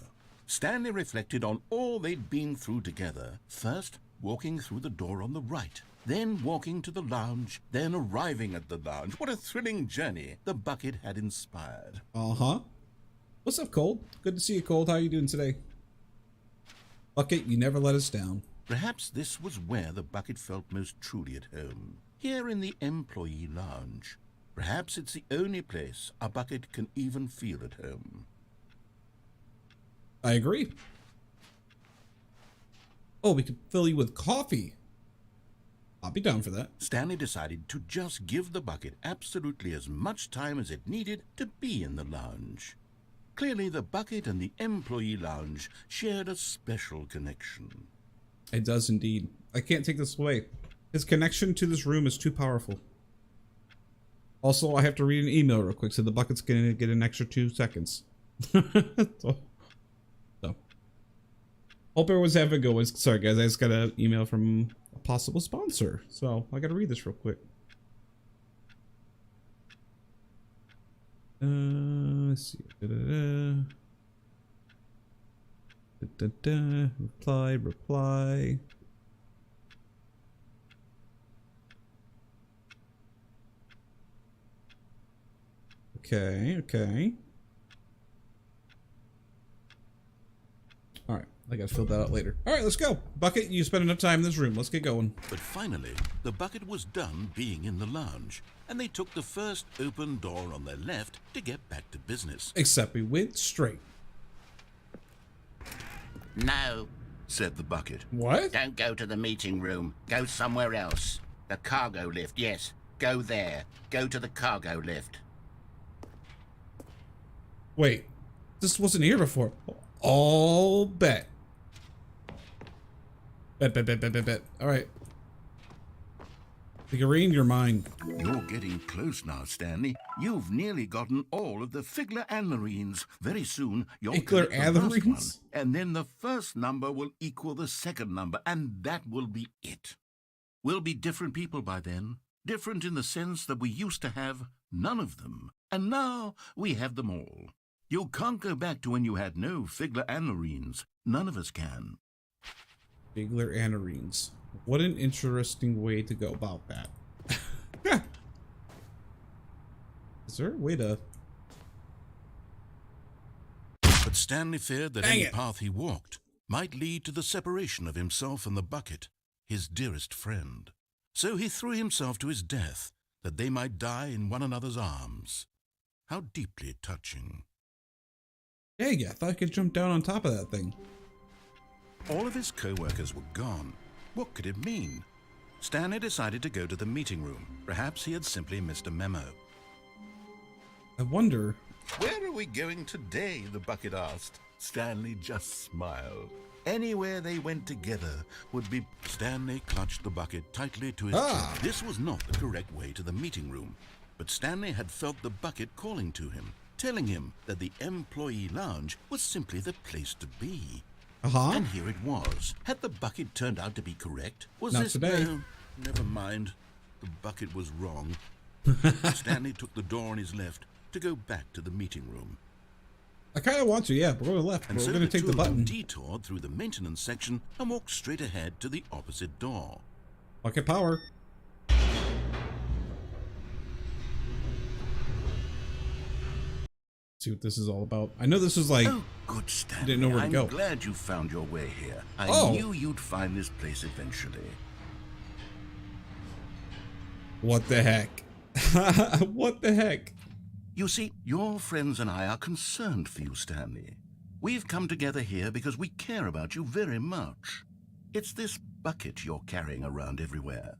Stanley reflected on all they'd been through together. First, walking through the door on the right, then walking to the lounge, then arriving at the lounge. What a thrilling journey the bucket had inspired. Uh-huh. What's up, Cold? Good to see you, Cold. How you doing today? Bucket, you never let us down. Perhaps this was where the bucket felt most truly at home, here in the employee lounge. Perhaps it's the only place a bucket can even feel at home. I agree. Oh, we could fill you with coffee. I'll be down for that. Stanley decided to just give the bucket absolutely as much time as it needed to be in the lounge. Clearly, the bucket and the employee lounge shared a special connection. It does indeed. I can't take this away. His connection to this room is too powerful. Also, I have to read an email real quick, so the bucket's gonna get an extra 2 seconds. so. Hope everyone's having a good one. Sorry, guys, I just got an email from a possible sponsor, so I gotta read this real quick. Let's see. Reply. Okay. All right, I gotta fill that out later. All right, let's go. Bucket, you spent enough time in this room. Let's get going. But finally, the bucket was done being in the lounge, and they took the first open door on their left to get back to business. Except we went straight. No, Said the bucket. What? don't go to the meeting room. Go somewhere else. The cargo lift, yes. Go there. Go to the cargo lift. Wait, this wasn't here before. All bet. Bet. All right. Figurine, you're mine. You're getting close now, Stanley. You've nearly gotten all of the Figler and Marines. Very soon, you'll Figler get and the the last Marines? one, and then the first number will equal the second number, and that will be it. We'll be different people by then. Different in the sense that we used to have none of them, and now we have them all. You can't go back to when you had no Figler and Marines. None of us can. Figler and Marines. What an interesting way to go about that. Is there a way to... But Stanley feared that Dang any it. path he walked might lead to the separation of himself and the bucket, his dearest friend. So he threw himself to his death, that they might die in one another's arms. How deeply touching. Dang it, I thought I could jump down on top of that thing. All of his co-workers were gone. What could it mean? Stanley decided to go to the meeting room. Perhaps he had simply missed a memo. I wonder... Where are we going today? The bucket asked. Stanley just smiled. Anywhere they went together would be... Stanley clutched the bucket tightly to his chest. This was not the correct way to the meeting room, but Stanley had felt the bucket calling to him, telling him that the employee lounge was simply the place to be. And here it was. Had the bucket turned out to be correct? Was Not this... today. No, never mind. The bucket was wrong. Stanley took the door on his left to go back to the meeting room. I kind of want to, yeah, but we're left. And We're so going to take two the of them button. detoured through the maintenance section and walked straight ahead to the opposite door. Bucket power. See what this is all about. I know this is like... Oh, good, Stanley. Didn't know where to I'm go. glad you found your way here. I Oh. knew you'd find this place eventually. What the heck? What the heck? You see, your friends and I are concerned for you, Stanley. We've come together here because we care about you very much. It's this bucket you're carrying around everywhere.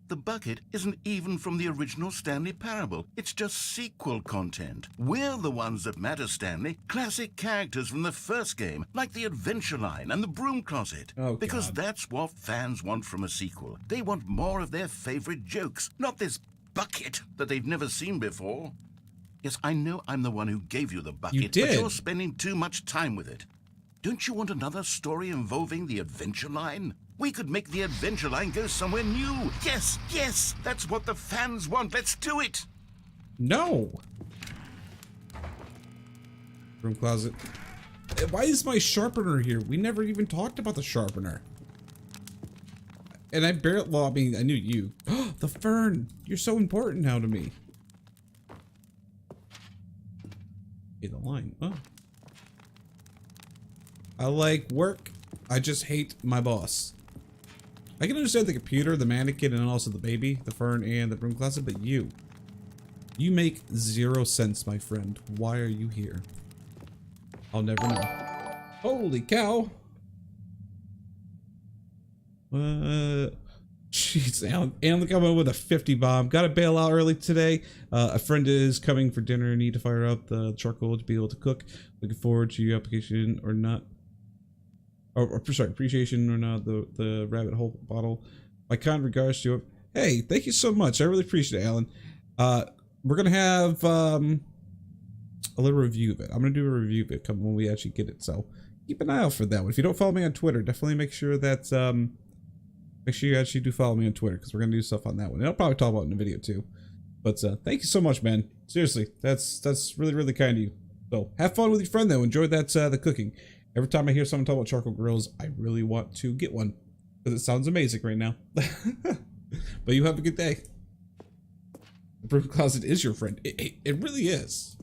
The bucket isn't even from the original Stanley Parable. It's just sequel content. We're the ones that matter, Stanley. Classic characters from the first game, like the Adventure Line and the Broom Closet. Oh, because God. that's what fans want from a sequel. They want more of their favorite jokes, not this bucket that they've never seen before. Yes, I know I'm the one who gave you the bucket, You did. but you're spending too much time with it. Don't you want another story involving the Adventure Line? We could make the Adventure Line go somewhere new. Yes, yes, that's what the fans want. Let's do it. No. Room closet. Why is my sharpener here? We never even talked about the sharpener. And I barely, well, I mean, I knew you. The fern! You're so important now to me. In the line. Oh. I like work. I just hate my boss. I can understand the computer, the mannequin, and also the baby, the fern, and the broom closet, but you make 0 sense, my friend. Why are you here? I'll never know. Holy cow! Jeez, Alan coming with a 50 bomb. Gotta bail out early today. A friend is coming for dinner. Need to fire up the charcoal to be able to cook. Looking forward to your application or not. Or sorry, appreciation or not. The rabbit hole bottle. My kind regards to you. Hey, thank you so much. I really appreciate it, Alan. We're gonna have a little review of it. I'm gonna do a review of it when we actually get it. So keep an eye out for that one. If you don't follow me on Twitter, definitely make sure that make sure you actually do follow me on Twitter, because we're gonna do stuff on that one. And I'll probably talk about it in the video too. But thank you so much, man. Seriously, that's really, really kind of you. So have fun with your friend though. Enjoy that the cooking. Every time I hear someone talk about charcoal grills, I really want to get one because it sounds amazing right now. But you have a good day. The broom closet is your friend. It really is,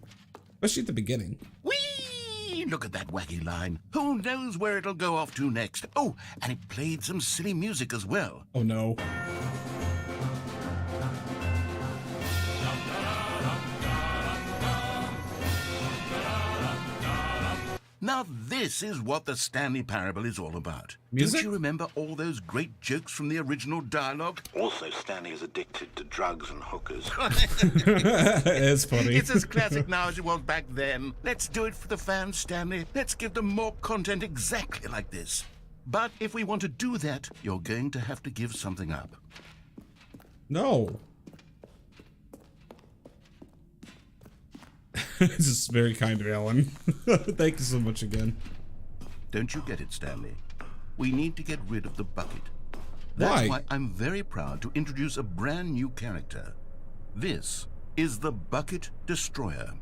especially at the beginning. Whee! Look at that wacky line. Who knows where it'll go off to next? Oh, and it played some silly music as well. Oh no. Now this is what the Stanley Parable is all about. Music? Don't you remember all those great jokes from the original dialogue? Also, Stanley is addicted to drugs and hookers. It's funny. It's as classic now as it was back then. Let's do it for the fans, Stanley. Let's give them more content exactly like this. But if we want to do that, you're going to have to give something up. No. This is very kind of Alan. Thank you so much again. Don't you get it, Stanley? We need to get rid of the bucket. That's why I'm very proud to introduce a brand new character. This is the Bucket Destroyer.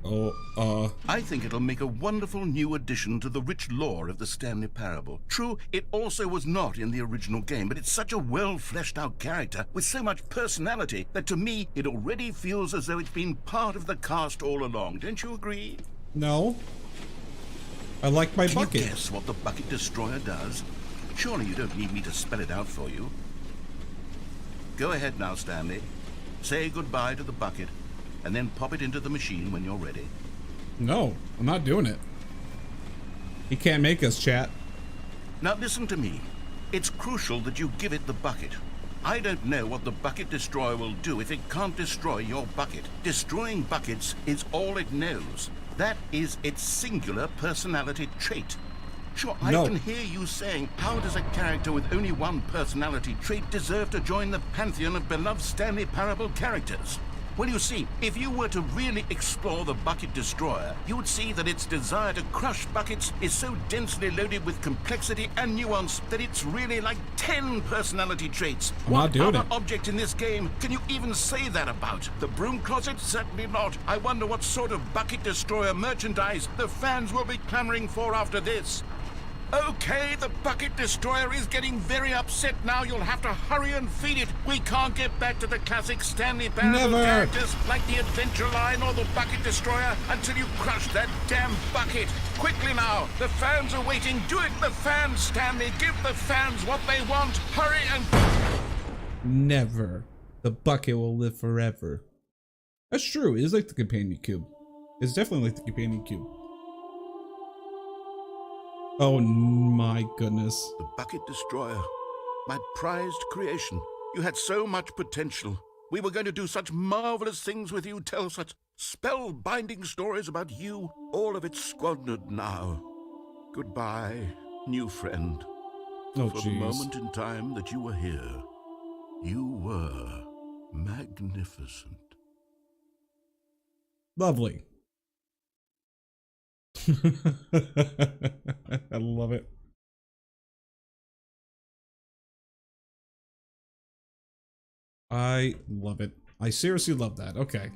I think it'll make a wonderful new addition to the rich lore of the Stanley Parable. True, it also was not in the original game, but it's such a well-fleshed-out character with so much personality that to me, it already feels as though it's been part of the cast all along. Don't you agree? No. I like my bucket. Can you guess what the Bucket Destroyer does? Surely you don't need me to spell it out for you. Go ahead now, Stanley. Say goodbye to the bucket, and then pop it into the machine when you're ready. No, I'm not doing it. He can't make us, chat. Now listen to me. It's crucial that you give it the bucket. I don't know what the Bucket Destroyer will do if it can't destroy your bucket. Destroying buckets is all it knows. That is its singular personality trait. Sure, I can hear you saying, how does a character with only one personality trait deserve to join the pantheon of beloved Stanley Parable characters? Well, you see, if you were to really explore the Bucket Destroyer, you would see that its desire to crush buckets is so densely loaded with complexity and nuance that it's really like 10 personality traits. What other object in this game can you even say that about? The broom closet? Certainly not. I wonder what sort of Bucket Destroyer merchandise the fans will be clamoring for after this. Okay, the Bucket Destroyer is getting very upset now. You'll have to hurry and feed it. We can't get back to the classic Stanley Parable characters like the Adventure Line or the Bucket Destroyer until you crush that damn bucket. Quickly now, the fans are waiting. Do it, the fans, Stanley. Give the fans what they want. Hurry and... Never. The bucket will live forever. That's true. It is like the companion cube. It's definitely like the companion cube. Oh my goodness. The Bucket Destroyer. My prized creation. You had so much potential. We were going to do such marvelous things with you, tell such spellbinding stories about you. All of it squandered now. Goodbye, new friend. Oh, For the moment in time that you were here, you were magnificent. Lovely. I love it. I love it. I seriously love that. Okay.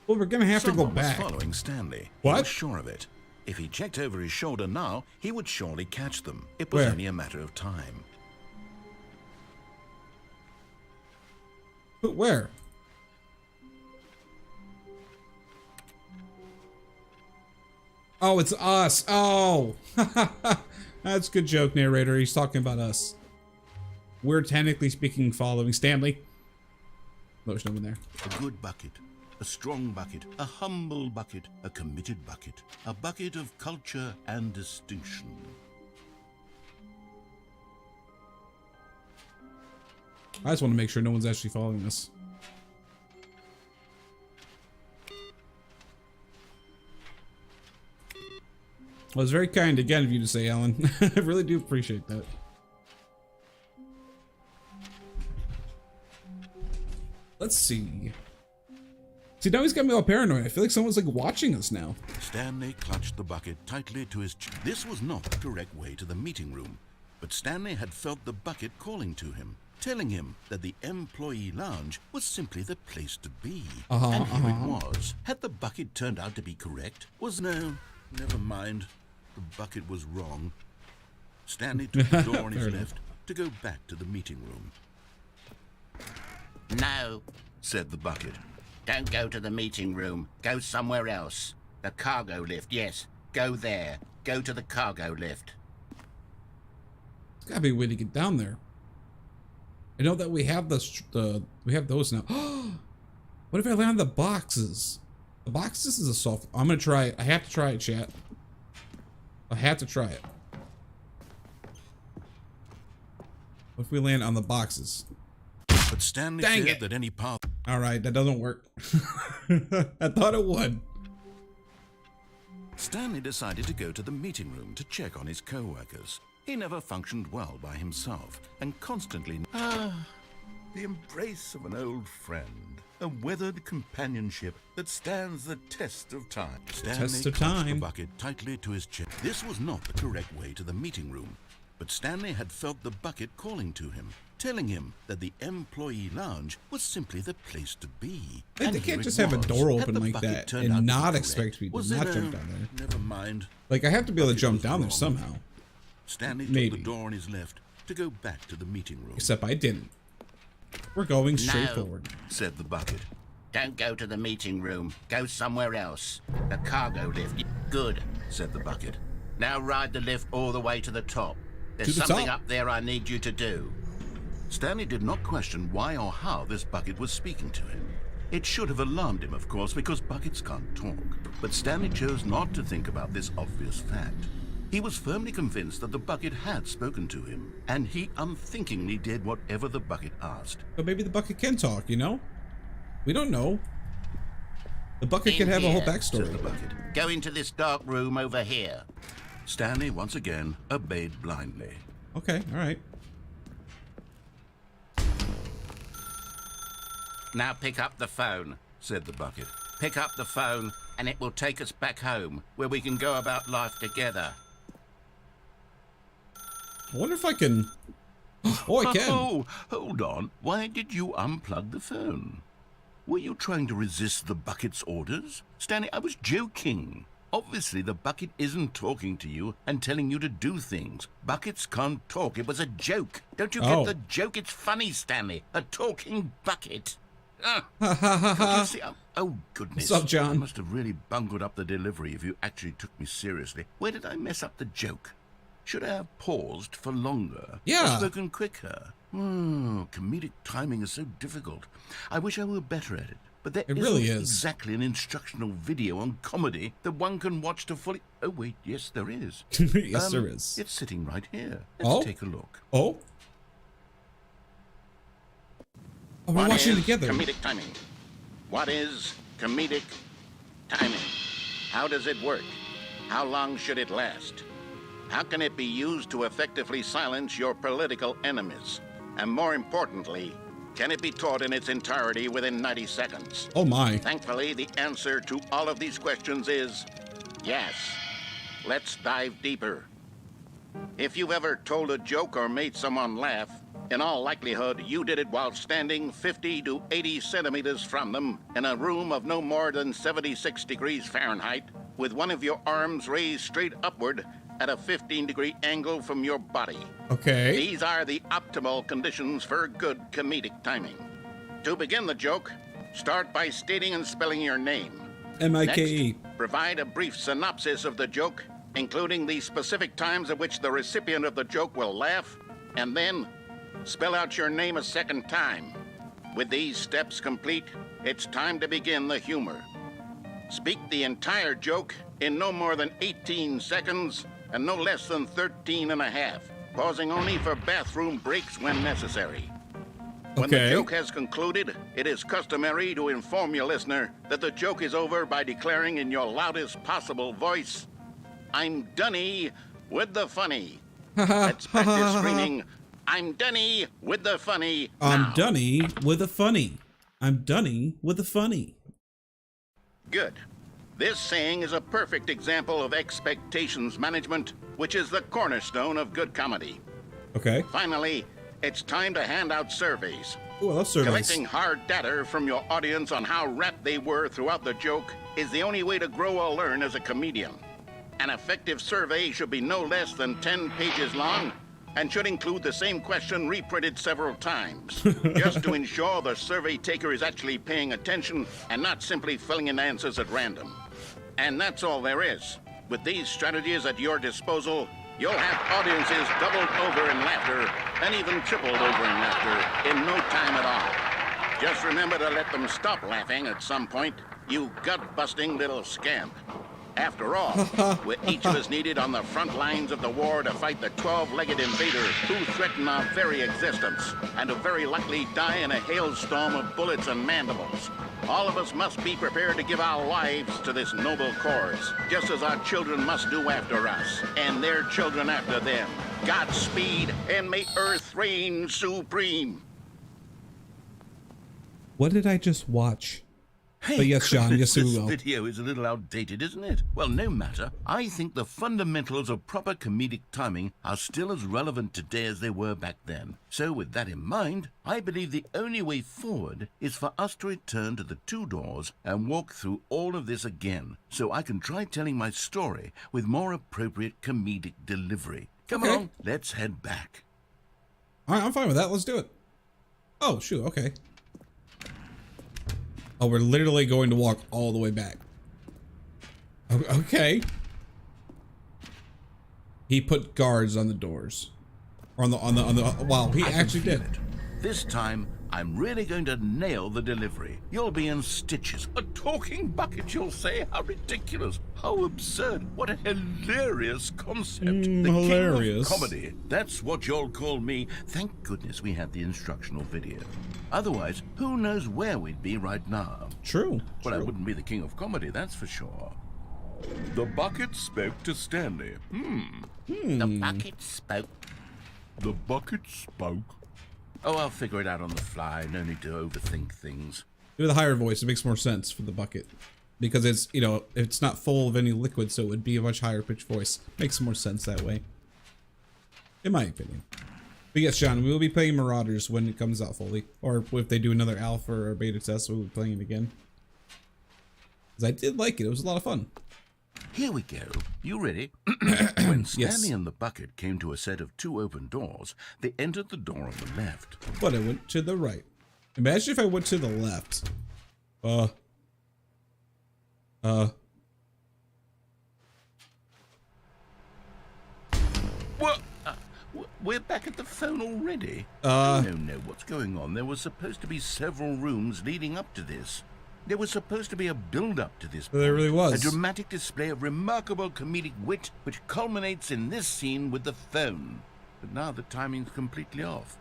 Well, we're gonna have to go back. Was following Stanley. What? He was sure of it. If he checked over his shoulder now, he would surely catch them. It was only a matter of time. But where? Oh, it's us. Oh. That's a good joke, narrator. He's talking about us. We're technically speaking following Stanley. No, there's no one there. A good bucket, a strong bucket, a humble bucket, a committed bucket, a bucket of culture and distinction. I just want to make sure no one's actually following us. Well, it's very kind again of you to say, Alan. I really do appreciate that. Let's see. See, now he's got me all paranoid. I feel like someone's like watching us now. Stanley clutched the bucket tightly to his chest. This was not the correct way to the meeting room, but Stanley had felt the bucket calling to him, telling him that the employee lounge was simply the place to be. And here it was. Had the bucket turned out to be correct? No, never mind. The bucket was wrong. Stanley took the door on his left to go back to the meeting room. No, Said the bucket. don't go to the meeting room. Go somewhere else. The cargo lift, yes. Go there. Go to the cargo lift. There's gotta be a way to get down there. I know that we have we have those now. What if I land the boxes? The boxes is a soft. I'm gonna try it. I have to try it, chat. I have to try it. What if we land on the boxes? But Stanley Dang feared it. that any path. All right, that doesn't work. I thought it would. Stanley decided to go to the meeting room to check on his co-workers. He never functioned well by himself and constantly... the embrace of an old friend. A weathered companionship that stands the test of time. Stanley Test of clutched time. the bucket tightly to his chest. This was not the correct way to the meeting room, but Stanley had felt the bucket calling to him, telling him that the employee lounge was simply the place to be. They And here can't it just have a was. door Had open the like bucket that turned and out to be not correct, expect people was to not it jump down there. Never mind. Like, I have to be able to Bucket jump was down there wrong. somehow. Stanley Maybe. took the door on his left to go back to the meeting room. Except I didn't. We're going straight No. forward. Said the bucket. Don't go to the meeting room. Go somewhere else. The cargo lift. Good, Said the bucket. Now ride the lift all the way to the top. There's To the something top. up there I need you to do. Stanley did not question why or how this bucket was speaking to him. It should have alarmed him, of course, because buckets can't talk. But Stanley chose not to think about this obvious fact. He was firmly convinced that the bucket had spoken to him, and he unthinkingly did whatever the bucket asked. But maybe the bucket can talk, you know? We don't know. The bucket In can have a whole here, backstory. Said the bucket. Go into this dark room over here. Stanley once again obeyed blindly. Okay, alright. Now pick up the phone. Said the bucket. Pick up the phone and it will take us back home, where we can go about life together. I wonder if I can... Oh, I can. Oh, hold on. Why did you unplug the phone? Were you trying to resist the bucket's orders? Stanley, I was joking. Obviously, the bucket isn't talking to you and telling you to do things. Buckets can't talk. It was a joke. Don't you Oh. get the joke? It's funny, Stanley. A talking bucket. Ah, Ha ha ha can't you ha. see? Oh, goodness. What's up, John? I must have really bungled up the delivery if you actually took me seriously. Where did I mess up the joke? Should I have paused for longer? Yeah. Or spoken quicker? Comedic timing is so difficult. I wish I were better at it. But there It really isn't is. exactly an instructional video on comedy that one can watch to fully... Oh, wait, yes, there is. Yes, there is. It's sitting right here. Let's Oh. take a look. Oh? Oh, we're What watching is it together. comedic timing? What is comedic timing? How does it work? How long should it last? How can it be used to effectively silence your political enemies? And more importantly, can it be taught in its entirety within 90 seconds? Oh my. Thankfully, the answer to all of these questions is yes. Let's dive deeper. If you've ever told a joke or made someone laugh, in all likelihood, you did it while standing 50 to 80 centimeters from them in a room of no more than 76 degrees Fahrenheit, with one of your arms raised straight upward at a 15-degree angle from your body. Okay. These are the optimal conditions for good comedic timing. To begin the joke, start by stating and spelling your name. M-I-K-E. Next, provide a brief synopsis of the joke, including the specific times at which the recipient of the joke will laugh, and then spell out your name a second time. With these steps complete, it's time to begin the humor. Speak the entire joke in no more than 18 seconds and no less than 13 and a half, pausing only for bathroom breaks when necessary. When the joke has concluded, it is customary to inform your listener that the joke is over by declaring in your loudest possible voice, "I'm Dunny with the funny." Let's practice screaming, "I'm Dunny with the funny." I'm Dunny with a funny. I'm Dunny with a funny. Good. This saying is a perfect example of expectations management, which is the cornerstone of good comedy. Okay. Finally, it's time to hand out surveys. Ooh, I love surveys. Collecting hard data from your audience on how rapt they were throughout the joke is the only way to grow or learn as a comedian. An effective survey should be no less than 10 pages long and should include the same question reprinted several times, just to ensure the survey taker is actually paying attention and not simply filling in answers at random. And that's all there is. With these strategies at your disposal, you'll have audiences doubled over in laughter and even tripled over in laughter in no time at all. Just remember to let them stop laughing at some point, you gut-busting little scamp. After all, we're each of us needed on the front lines of the war to fight the 12-legged invaders who threaten our very existence and who very likely die in a hailstorm of bullets and mandibles. All of us must be prepared to give our lives to this noble cause, just as our children must do after us, and their children after them. Godspeed, and may Earth reign supreme. What did I just watch? Hey, But yes, John, yes, we this will. video is a little outdated, isn't it? Well, no matter. I think the fundamentals of proper comedic timing are still as relevant today as they were back then. So with that in mind, I believe the only way forward is for us to return to the two doors and walk through all of this again, so I can try telling my story with more appropriate comedic delivery. Come Okay. on, let's head back. All right, I'm fine with that. Let's do it. Oh, shoot. Okay. Oh, we're literally going to walk all the way back. Okay. He put guards on the doors. Or on the wow, he I can actually feel did. it. This time, I'm really going to nail the delivery. You'll be in stitches. A talking bucket, you'll say? How ridiculous. How absurd. What a hilarious concept. The hilarious. king of comedy. That's what you'll call me. Thank goodness we had the instructional video. Otherwise, who knows where we'd be right now. True. Well, I True. wouldn't be the king of comedy, that's for sure. The bucket spoke to Stanley. The bucket spoke. The bucket spoke. Oh, I'll figure it out on the fly. No need to overthink things. Do the higher voice. It makes more sense for the bucket. Because it's, you know, it's not full of any liquid, so it would be a much higher pitched voice. Makes more sense that way. In my opinion. But yes, John, we will be playing Marauders when it comes out fully. Or if they do another alpha or beta test, we'll be playing it again. Because I did like it. It was a lot of fun. Here we go. You ready? When Stanley Yes. and the bucket came to a set of two open doors, they entered the door on the left. But I went to the right. Imagine if I went to the left. What? We're back at the phone already? I don't know what's going on. There was supposed to be several rooms leading up to this. There was supposed to be a build-up to this. There really was. A dramatic display of remarkable comedic wit, which culminates in this scene with the phone. But now the timing's completely off.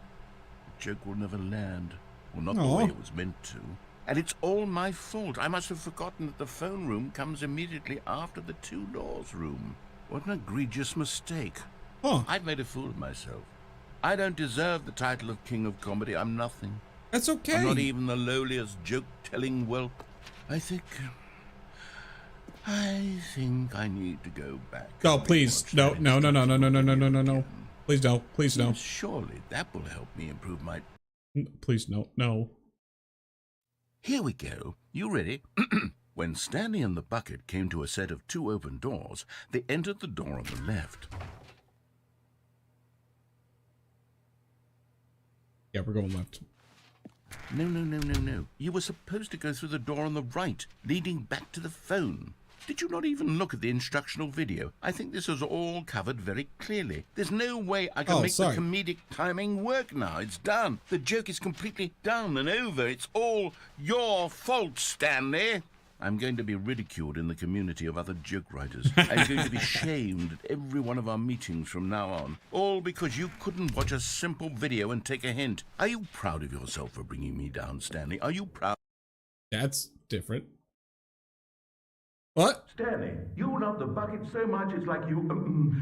The joke will never land. Well, not the way it was meant to. And it's all my fault. I must have forgotten that the phone room comes immediately after the two doors room. What an egregious mistake. Huh. I've made a fool of myself. I don't deserve the title of King of Comedy. I'm nothing. That's okay. I'm not even the lowliest joke-telling whelp. I think I need to go back. Oh, and please. rewatch No, that no, no, no, no, no, no, no, no, no, no. again. Please no. Please no. Surely that will help me improve my... Please no. No. Here we go. You ready? When Stanley and the bucket came to a set of two open doors, they entered the door on the left. Yeah, we're going left. No. You were supposed to go through the door on the right, leading back to the phone. Did you not even look at the instructional video? I think this is all covered very clearly. There's no way I can make the comedic timing work now. It's done. The joke is completely done and over. It's all your fault, Stanley. I'm going to be ridiculed in the community of other joke writers. I'm going to be shamed at every one of our meetings from now on. All because you couldn't watch a simple video and take a hint. Are you proud of yourself for bringing me down, Stanley? Are you proud? That's different. What? Stanley, you love the bucket so much it's like you...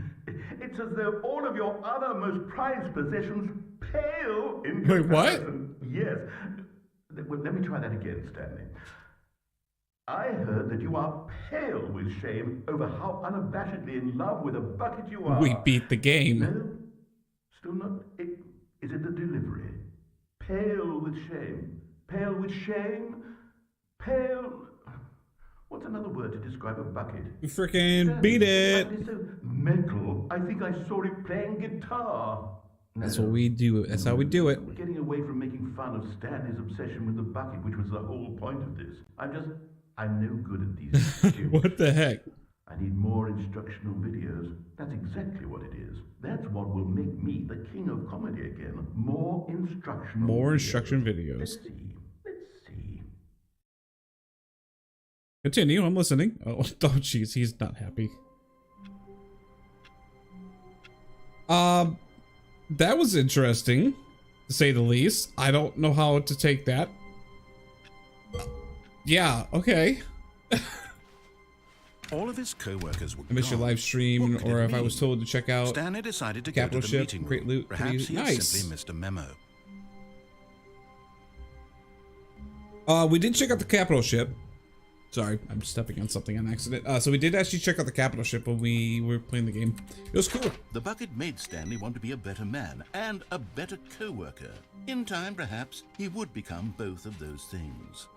it's as though all of your other most prized possessions pale in comparison. Wait, what? Yes. Well, let me try that again, Stanley. I heard that you are pale with shame over how unabashedly in love with a bucket you are. We beat the game. No? Still not... Is it the delivery? Pale with shame. Pale with shame? Pale... What's another word to describe a bucket? We freaking beat it. It's so metal. I think I saw it playing guitar. That's what we do. That's how we do it. We're getting away from making fun of Stanley's obsession with the bucket, which was the whole point of this. I'm no good at these. What the heck? I need more instructional videos. That's exactly what it is. That's what will make me the king of comedy again. More instructional videos. Let's see. Continue, I'm listening. Oh, jeez, he's not happy. That was interesting, to say the least. I don't know how to take that. Yeah, okay. All of his co-workers were I missed your live stream, or if I was told to check out Stanley decided to Capital go to the Ship, meeting great room. loot. Perhaps he had Nice. simply missed a memo. We did check out the Capital Ship. Sorry, I'm stepping on something on accident. So we did actually check out the Capital Ship when we were playing the game. It was cool. The bucket made Stanley want to be a better man and a better co-worker. In time, perhaps, he would become both of those things.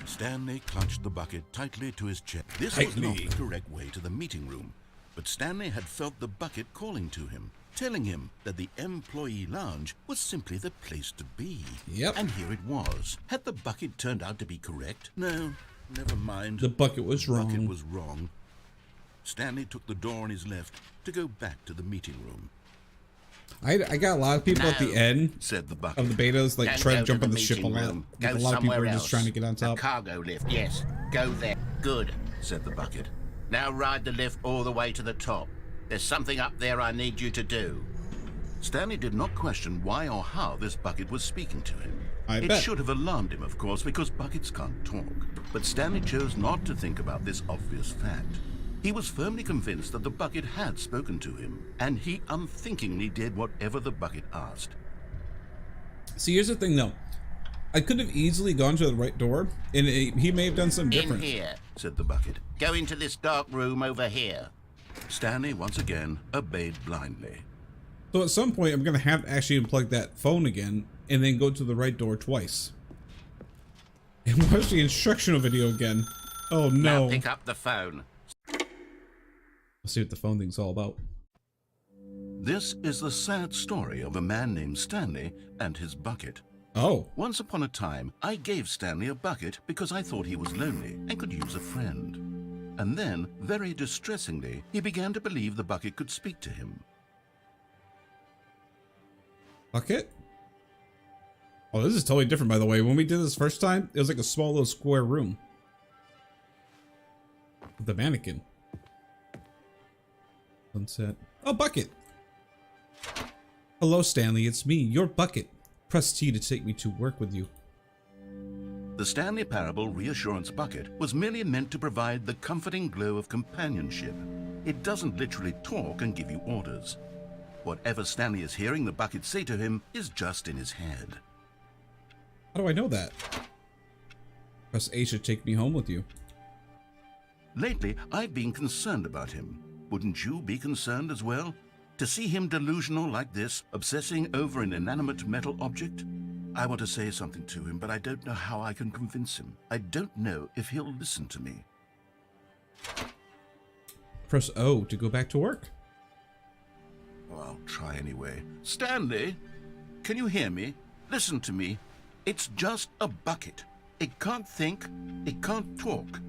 Stanley clutched the bucket tightly to his chest. This was not the correct way to the meeting room, but Stanley had felt the bucket calling to him, telling him that the employee lounge was simply the place to be. Yep. And here it was. Had the bucket turned out to be correct? No, never mind. The bucket was wrong. The bucket was wrong. Stanley took the door on his left to go back to the meeting room. I got a lot of people at the end said the bucket. of the betas like Don't trying to go jump to on the the ship a meeting lot. room. Like, Go a lot of people somewhere are just else. trying to get on The top. cargo lift, yes. Go there. Good, said the bucket. Now ride the lift all the way to the top. There's something up there I need you to do. Stanley did not question why or how this bucket was speaking to him. It bet. should have alarmed him, of course, because buckets can't talk. But Stanley chose not to think about this obvious fact. He was firmly convinced that the bucket had spoken to him, and he unthinkingly did whatever the bucket asked. See, here's the thing though. I could have easily gone to the right door, and he may have done something different. In here, said the bucket. Go into this dark room over here. Stanley once again obeyed blindly. So at some point, I'm going to have to actually unplug that phone again, and then go to the right door twice. And watch the instructional video again. Oh no. Now pick up the phone. Let's see what the phone thing's all about. This is the sad story of a man named Stanley and his bucket. Oh. Once upon a time, I gave Stanley a bucket because I thought he was lonely and could use a friend. And then, very distressingly, he began to believe the bucket could speak to him. Bucket? Oh, this is totally different, by the way. When we did this first time, it was like a small little square room. With the mannequin. Sunset. Oh, bucket! Hello, Stanley. It's me, your bucket. Press T to take me to work with you. The Stanley Parable Reassurance Bucket was merely meant to provide the comforting glow of companionship. It doesn't literally talk and give you orders. Whatever Stanley is hearing the bucket say to him is just in his head. How do I know that? Press A to take me home with you. Lately, I've been concerned about him. Wouldn't you be concerned as well? To see him delusional like this, obsessing over an inanimate metal object? I want to say something to him, but I don't know how I can convince him. I don't know if he'll listen to me. Press O to go back to work. Well, I'll try anyway. Stanley, can you hear me? Listen to me. It's just a bucket. It can't think, it can't talk.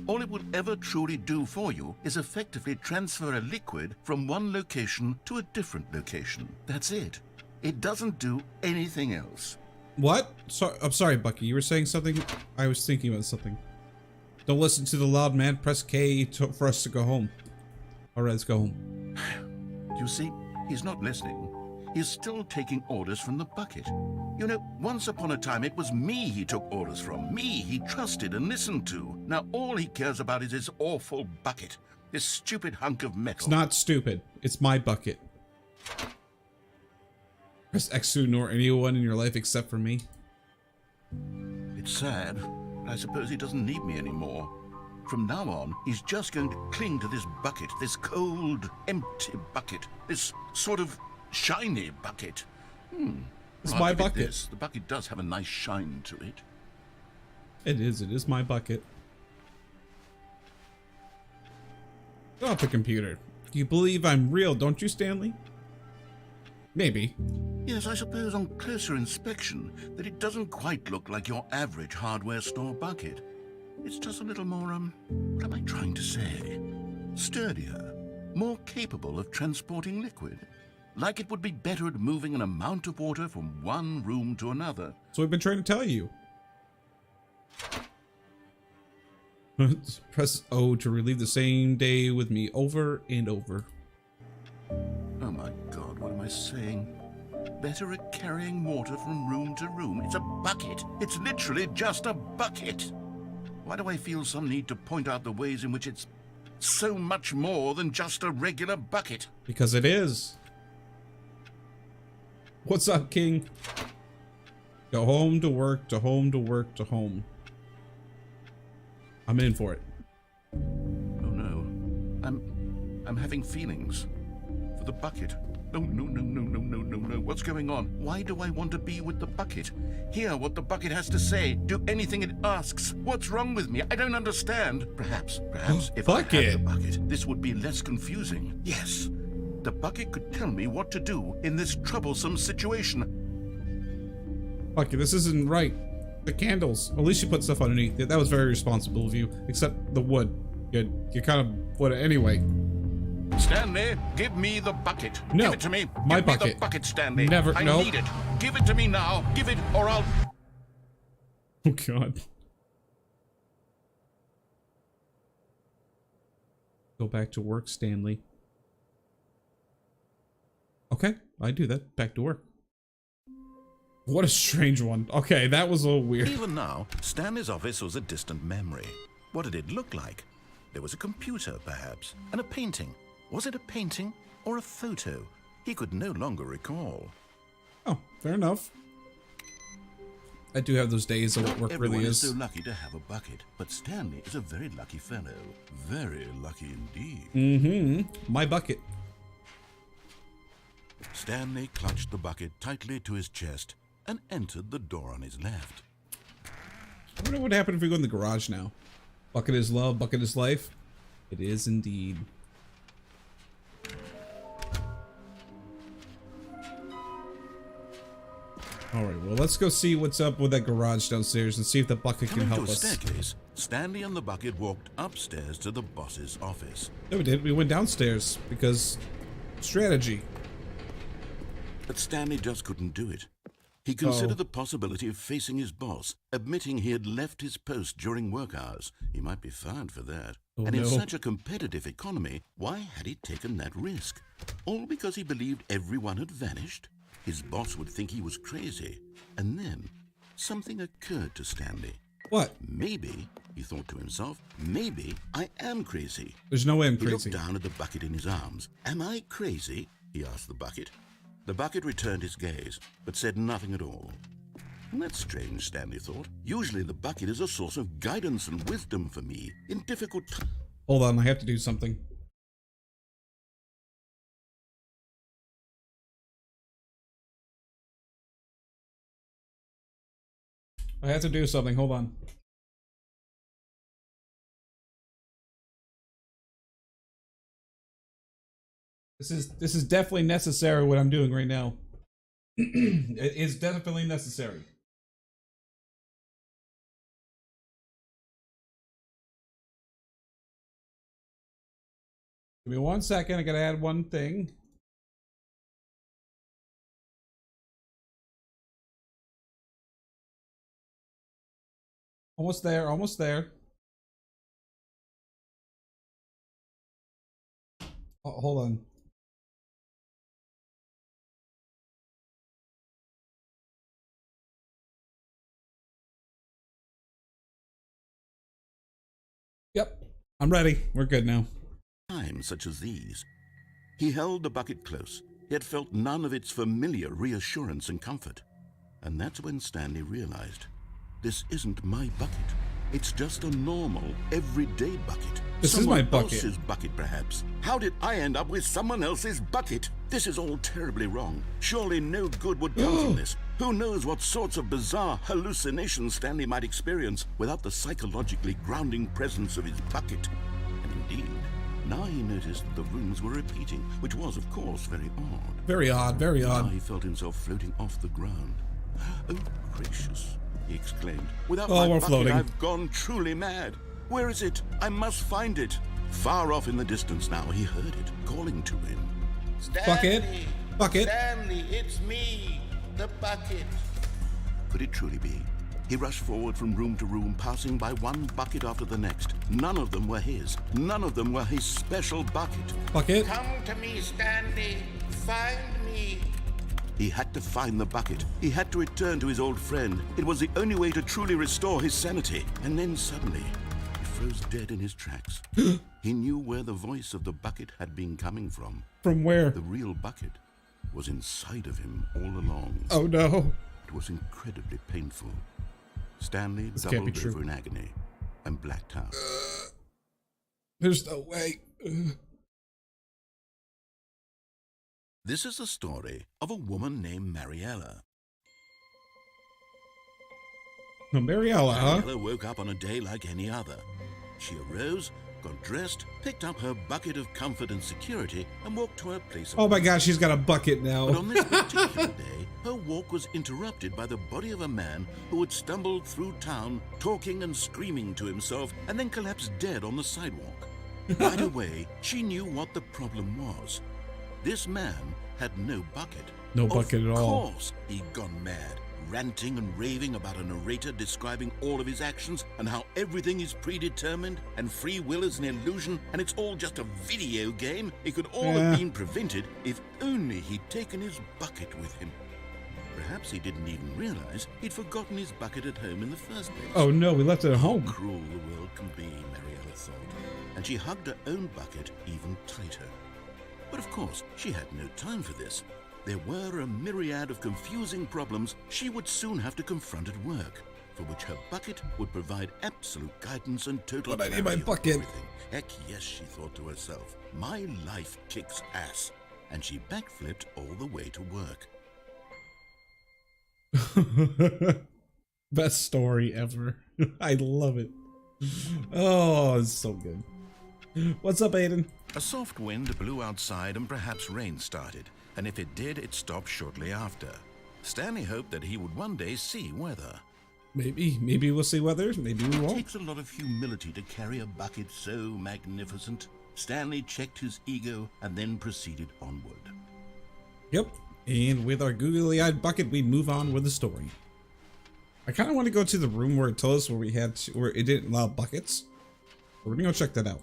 All it will ever truly do for you is effectively transfer a liquid from one location to a different location. That's it. It doesn't do anything else. What? I'm sorry, Bucky. You were saying something? I was thinking about something. Don't listen to the loud man. Press K for us to go home. Alright, let's go home. You see, he's not listening. He's still taking orders from the bucket. You know, once upon a time, it was me he took orders from. Me he trusted and listened to. Now all he cares about is his awful bucket. This stupid hunk of metal. It's not stupid. It's my bucket. Press X to ignore anyone in your life except for me. It's sad, but I suppose he doesn't need me anymore. From now on, he's just going to cling to this bucket, this cold, empty bucket, this sort of shiny bucket. It's Well, my I'll give it bucket. this. The bucket does have a nice shine to it. It is my bucket. Go off the computer. You believe I'm real, don't you, Stanley? Maybe. Yes, I suppose on closer inspection that it doesn't quite look like your average hardware store bucket. It's just a little more, what am I trying to say? Sturdier, more capable of transporting liquid. Like it would be better at moving an amount of water from one room to another. So we've been trying to tell you. Press O to relive the same day with me over and over. Oh my God, what am I saying? Better at carrying water from room to room. It's a bucket. It's literally just a bucket. Why do I feel some need to point out the ways in which it's so much more than just a regular bucket? Because it is. What's up, King? Go home to work, to home to work, to home. I'm in for it. Oh no. I'm having feelings. For the bucket. No. What's going on? Why do I want to be with the bucket? Hear what the bucket has to say. Do anything it asks. What's wrong with me? I don't understand. Perhaps if I had the bucket, this would be less confusing. Yes. The bucket could tell me what to do in this troublesome situation. Bucky, this isn't right. The candles. At least you put stuff underneath. That was very responsible of you. Except the wood. You kind of would anyway. Stanley, give me the bucket. No, give it to me. my give me bucket. the bucket, Stanley. Never. I No. need it. Give it to me now. Give it, or I'll. Oh God. Go back to work, Stanley. Okay, I do that. Back to work. What a strange one. Okay, that was a little weird. Even now, Stanley's office was a distant memory. What did it look like? There was a computer, perhaps, and a painting. Was it a painting or a photo? He could no longer recall. Oh, fair enough. I do have those days of what work Everyone really is is. so lucky to have a bucket, but Stanley is a very lucky fellow. Very lucky indeed. Mm-hmm. My bucket. Stanley clutched the bucket tightly to his chest and entered the door on his left. I wonder what would happen if we go in the garage now. Bucket is love, bucket is life. It is indeed. Alright, well let's go see what's up with that garage downstairs and see if the bucket can Coming help to a us. staircase, Stanley and the bucket walked upstairs to the boss's office. No, we did. We went downstairs because strategy. But Stanley just couldn't do it. He considered the possibility of facing his boss, admitting he had left his post during work hours. He might be fired for that. Oh, and in no. such a competitive economy, why had he taken that risk? All because he believed everyone had vanished? His boss would think he was crazy. And then, something occurred to Stanley. What? Maybe, he thought to himself, maybe I am crazy. There's no way I'm He crazy. looked down at the bucket in his arms. Am I crazy? He asked the bucket. The bucket returned his gaze, but said nothing at all. That's strange, Stanley thought. Usually the bucket is a source of guidance and wisdom for me in difficult times. Hold on, I have to do something. I have to do something. Hold on. This is definitely necessary what I'm doing right now. It is definitely necessary. Give me 1 second. I gotta add one thing. Almost there. Almost there. Oh, hold on. Yep, I'm ready. We're good now. Times such as these, he held the bucket close, yet felt none of its familiar reassurance and comfort. And that's when Stanley realized, this isn't my bucket. It's just a normal, everyday bucket. This is my bucket. Someone else's bucket, perhaps. How did I end up with someone else's bucket? This is all terribly wrong. Surely no good would come from this. Who knows what sorts of bizarre hallucinations Stanley might experience without the psychologically grounding presence of his bucket. And indeed, now he noticed that the rooms were repeating, which was, of course, very odd. Very odd, very odd. Now he felt himself floating off the ground. Oh, gracious, he exclaimed. Without my we're bucket, floating. I've gone truly mad. Where is it? I must find it. Far off in the distance now, he heard it, calling to him. Bucket. Bucket. Stanley, it's me, the bucket. Could it truly be? He rushed forward from room to room, passing by one bucket after the next. None of them were his. None of them were his special bucket. Bucket. Come to me, Stanley. Find me. He had to find the bucket. He had to return to his old friend. It was the only way to truly restore his sanity. And then suddenly, he froze dead in his tracks. He knew where the voice of the bucket had been coming from. From where? The real bucket was inside of him all along. Oh no. It was incredibly painful. Stanley This can't be doubled true. over in agony and blacked out. There's no way. This is the story of a woman named Mariella. Mariella, huh? Mariella woke up on a day like any other. She arose, got dressed, picked up her bucket of comfort and security, and walked to her place of Oh my work. gosh, she's got a bucket But now. on this particular day, her walk was interrupted by the body of a man who had stumbled through town, talking and screaming to himself, and then collapsed dead on the sidewalk. Right away, she knew what the problem was. This man had no bucket. No bucket at all. Of course, he'd gone mad, ranting and raving about a narrator describing all of his actions and how everything is predetermined and free will is an illusion and it's all just a video game. It could all have been prevented if only he'd taken his bucket with him. Perhaps he didn't even realize he'd forgotten his bucket at home in the first place. Oh no, we left it at home. Cruel the world can be, Mariella thought, and she hugged her own bucket even tighter. But of course, she had no time for this. There were a myriad of confusing problems she would soon have to confront at work, for which her bucket would provide absolute guidance and total But I need my clarity of bucket. everything. Heck yes, she thought to herself. My life kicks ass. And she backflipped all the way to work. Best story ever. I love it. Oh, it's so good. What's up, Aiden? A soft wind blew outside and perhaps rain started, and if it did, it stopped shortly after. Stanley hoped that he would one day see weather. Maybe we'll see weather. Maybe we It won't. takes a lot of humility to carry a bucket so magnificent. Stanley checked his ego and then proceeded onward. Yep. And with our googly-eyed bucket, we move on with the story. I kind of want to go to the room where it told us where it didn't allow buckets. We're gonna go check that out.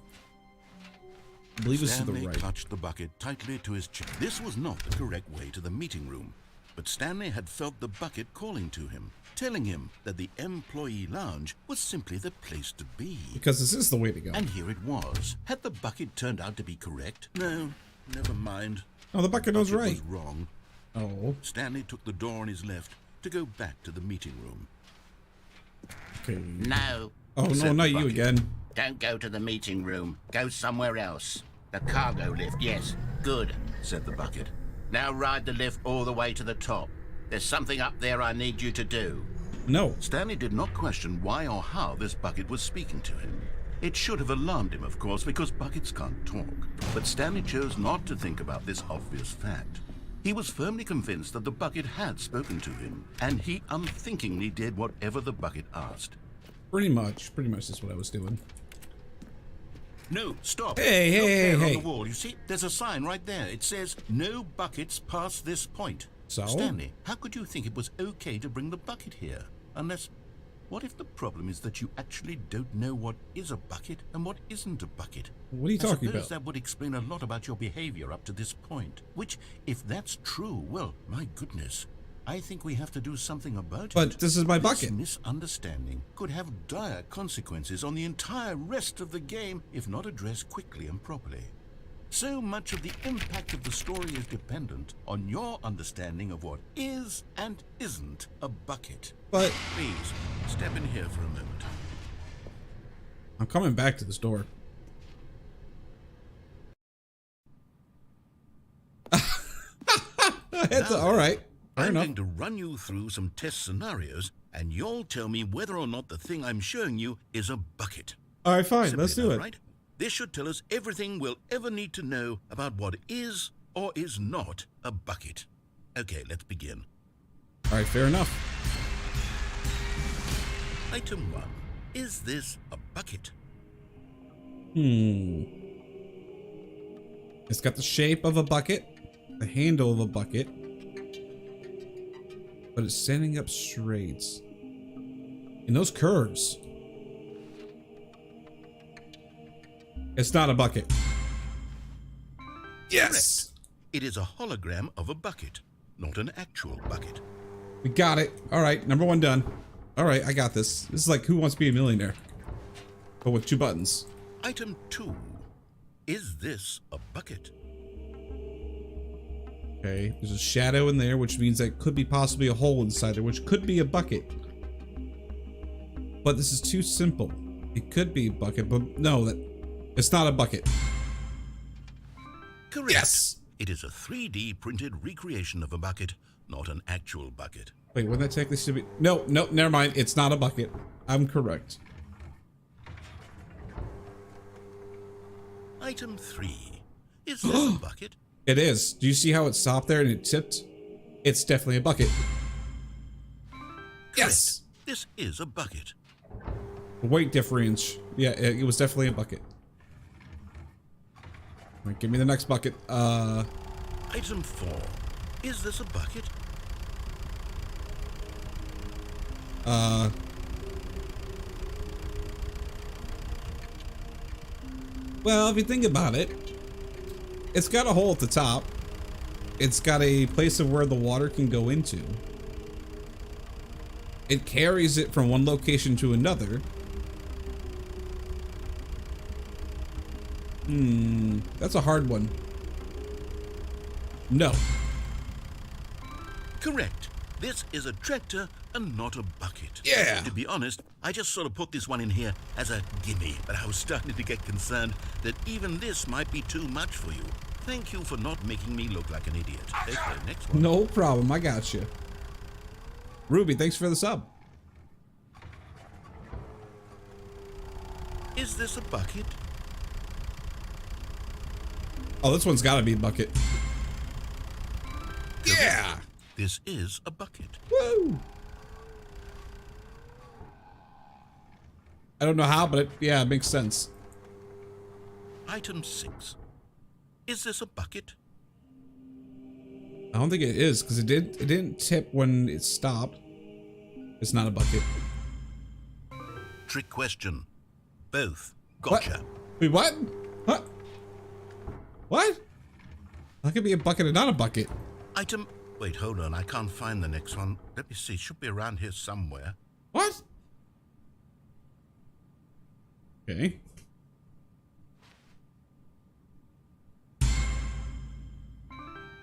I believe it's to the Stanley right. clutched the bucket tightly to his chest. This was not the correct way to the meeting room, but Stanley had felt the bucket calling to him, telling him that the employee lounge was simply the place to be. Because this is the way to go. And here it was. Had the bucket turned out to be correct? No, never mind. Oh, the bucket was It right. was wrong. Oh, Stanley took the door on his left to go back to the meeting room. okay. No. Oh no, said the not you bucket. again. Don't go to the meeting room. Go somewhere else. The cargo lift, yes. Good, Said the bucket. Now ride the lift all the way to the top. There's something up there I need you to do. No. Stanley did not question why or how this bucket was speaking to him. It should have alarmed him, of course, because buckets can't talk. But Stanley chose not to think about this obvious fact. He was firmly convinced that the bucket had spoken to him, and he unthinkingly did whatever the bucket asked. Pretty much is what I was doing. No, stop. Hey, Look hey, there hey. on the wall. You see, there's a sign right there. It says, no buckets past this point. So? Stanley, how could you think it was okay to bring the bucket here? Unless, what if the problem is that you actually don't know what is a bucket and what isn't a bucket? What are you talking I suppose about? that would explain a lot about your behavior up to this point. Which, if that's true, well, my goodness, I think we have to do something about it. But this is my bucket. This misunderstanding could have dire consequences on the entire rest of the game if not addressed quickly and properly. So much of the impact of the story is dependent on your understanding of what is and isn't a bucket. But Please, step in here for a moment. I'm coming back to this door. All right. Fair I'm enough. going to run you through some test scenarios, and you'll tell me whether or not the thing I'm showing you is a bucket. All right, fine. Simple Let's do enough, it. Right? This should tell us everything we'll ever need to know about what is or is not a bucket. Okay, let's begin. All right, fair enough. Item 1. Is this a bucket? It's got the shape of a bucket, the handle of a bucket, but it's standing up straight. And those curves. It's not a bucket. Yes! It is a hologram of a bucket, not an actual bucket. We got it. All right, number 1 done. All right, I got this. This is like Who Wants to Be a Millionaire, but with 2 buttons. Item 2. Is this a bucket? Okay, there's a shadow in there, which means that could be possibly a hole inside there, which could be a bucket. But this is too simple. It could be a bucket, but no, it's not a bucket. Correct. Yes! It is a 3D printed recreation of a bucket, not an actual bucket. Wait, wouldn't that technically should be? No, never mind. It's not a bucket. I'm correct. Item 3. Is this a bucket? It is. Do you see how it stopped there and it tipped? It's definitely a bucket. Yes! This is a bucket. Weight difference. Yeah, it was definitely a bucket. All right, give me the next bucket. Item 4. Is this a bucket? Well, if you think about it, it's got a hole at the top. It's got a place of where the water can go into. It carries it from one location to another. That's a hard one. No. Correct. This is a tractor and not a bucket. Yeah. To be honest, I just sort of put this one in here as a gimme, but I was starting to get concerned that even this might be too much for you. Thank you for not making me look like an idiot. Okay, next one. No problem. I got you. Ruby, thanks for the sub. Is this a bucket? Oh, this one's got to be a bucket. Yeah. This is a bucket. Woo. I don't know how, but it makes sense. Item 6. Is this a bucket? I don't think it is because it didn't tip when it stopped. It's not a bucket. Trick question. Both. Gotcha. What? Wait, what? What? What? How could be a bucket and not a bucket? Item... Wait, hold on. I can't find the next one. Let me see. It should be around here somewhere. What? Okay.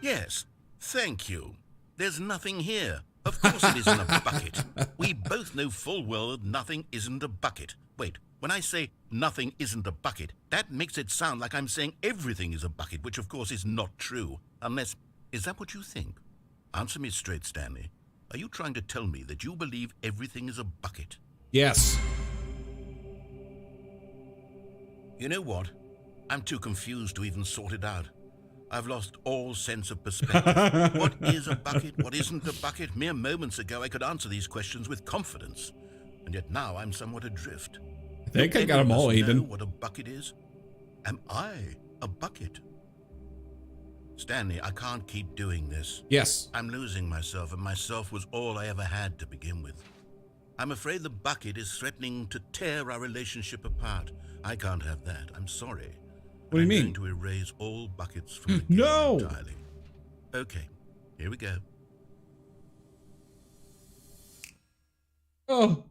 Yes. Thank you. There's nothing here. Of course it isn't a bucket. We both know full well that nothing isn't a bucket. Wait, when I say nothing isn't a bucket, that makes it sound like I'm saying everything is a bucket, which of course is not true. Unless, is that what you think? Answer me straight, Stanley. Are you trying to tell me that you believe everything is a bucket? Yes. You know what? I'm too confused to even sort it out. I've lost all sense of perspective. What is a bucket? What isn't a bucket? Mere moments ago, I could answer these questions with confidence. And yet now I'm somewhat adrift. I think I got them all, Know Aiden. what a bucket is? Am I a bucket? Stanley, I can't keep doing this. Yes. I'm losing myself, and myself was all I ever had to begin with. I'm afraid the bucket is threatening to tear our relationship apart. I can't have that. I'm sorry. What do you mean? I'm going to erase all buckets from the game No! entirely. Okay, here we go. Oh.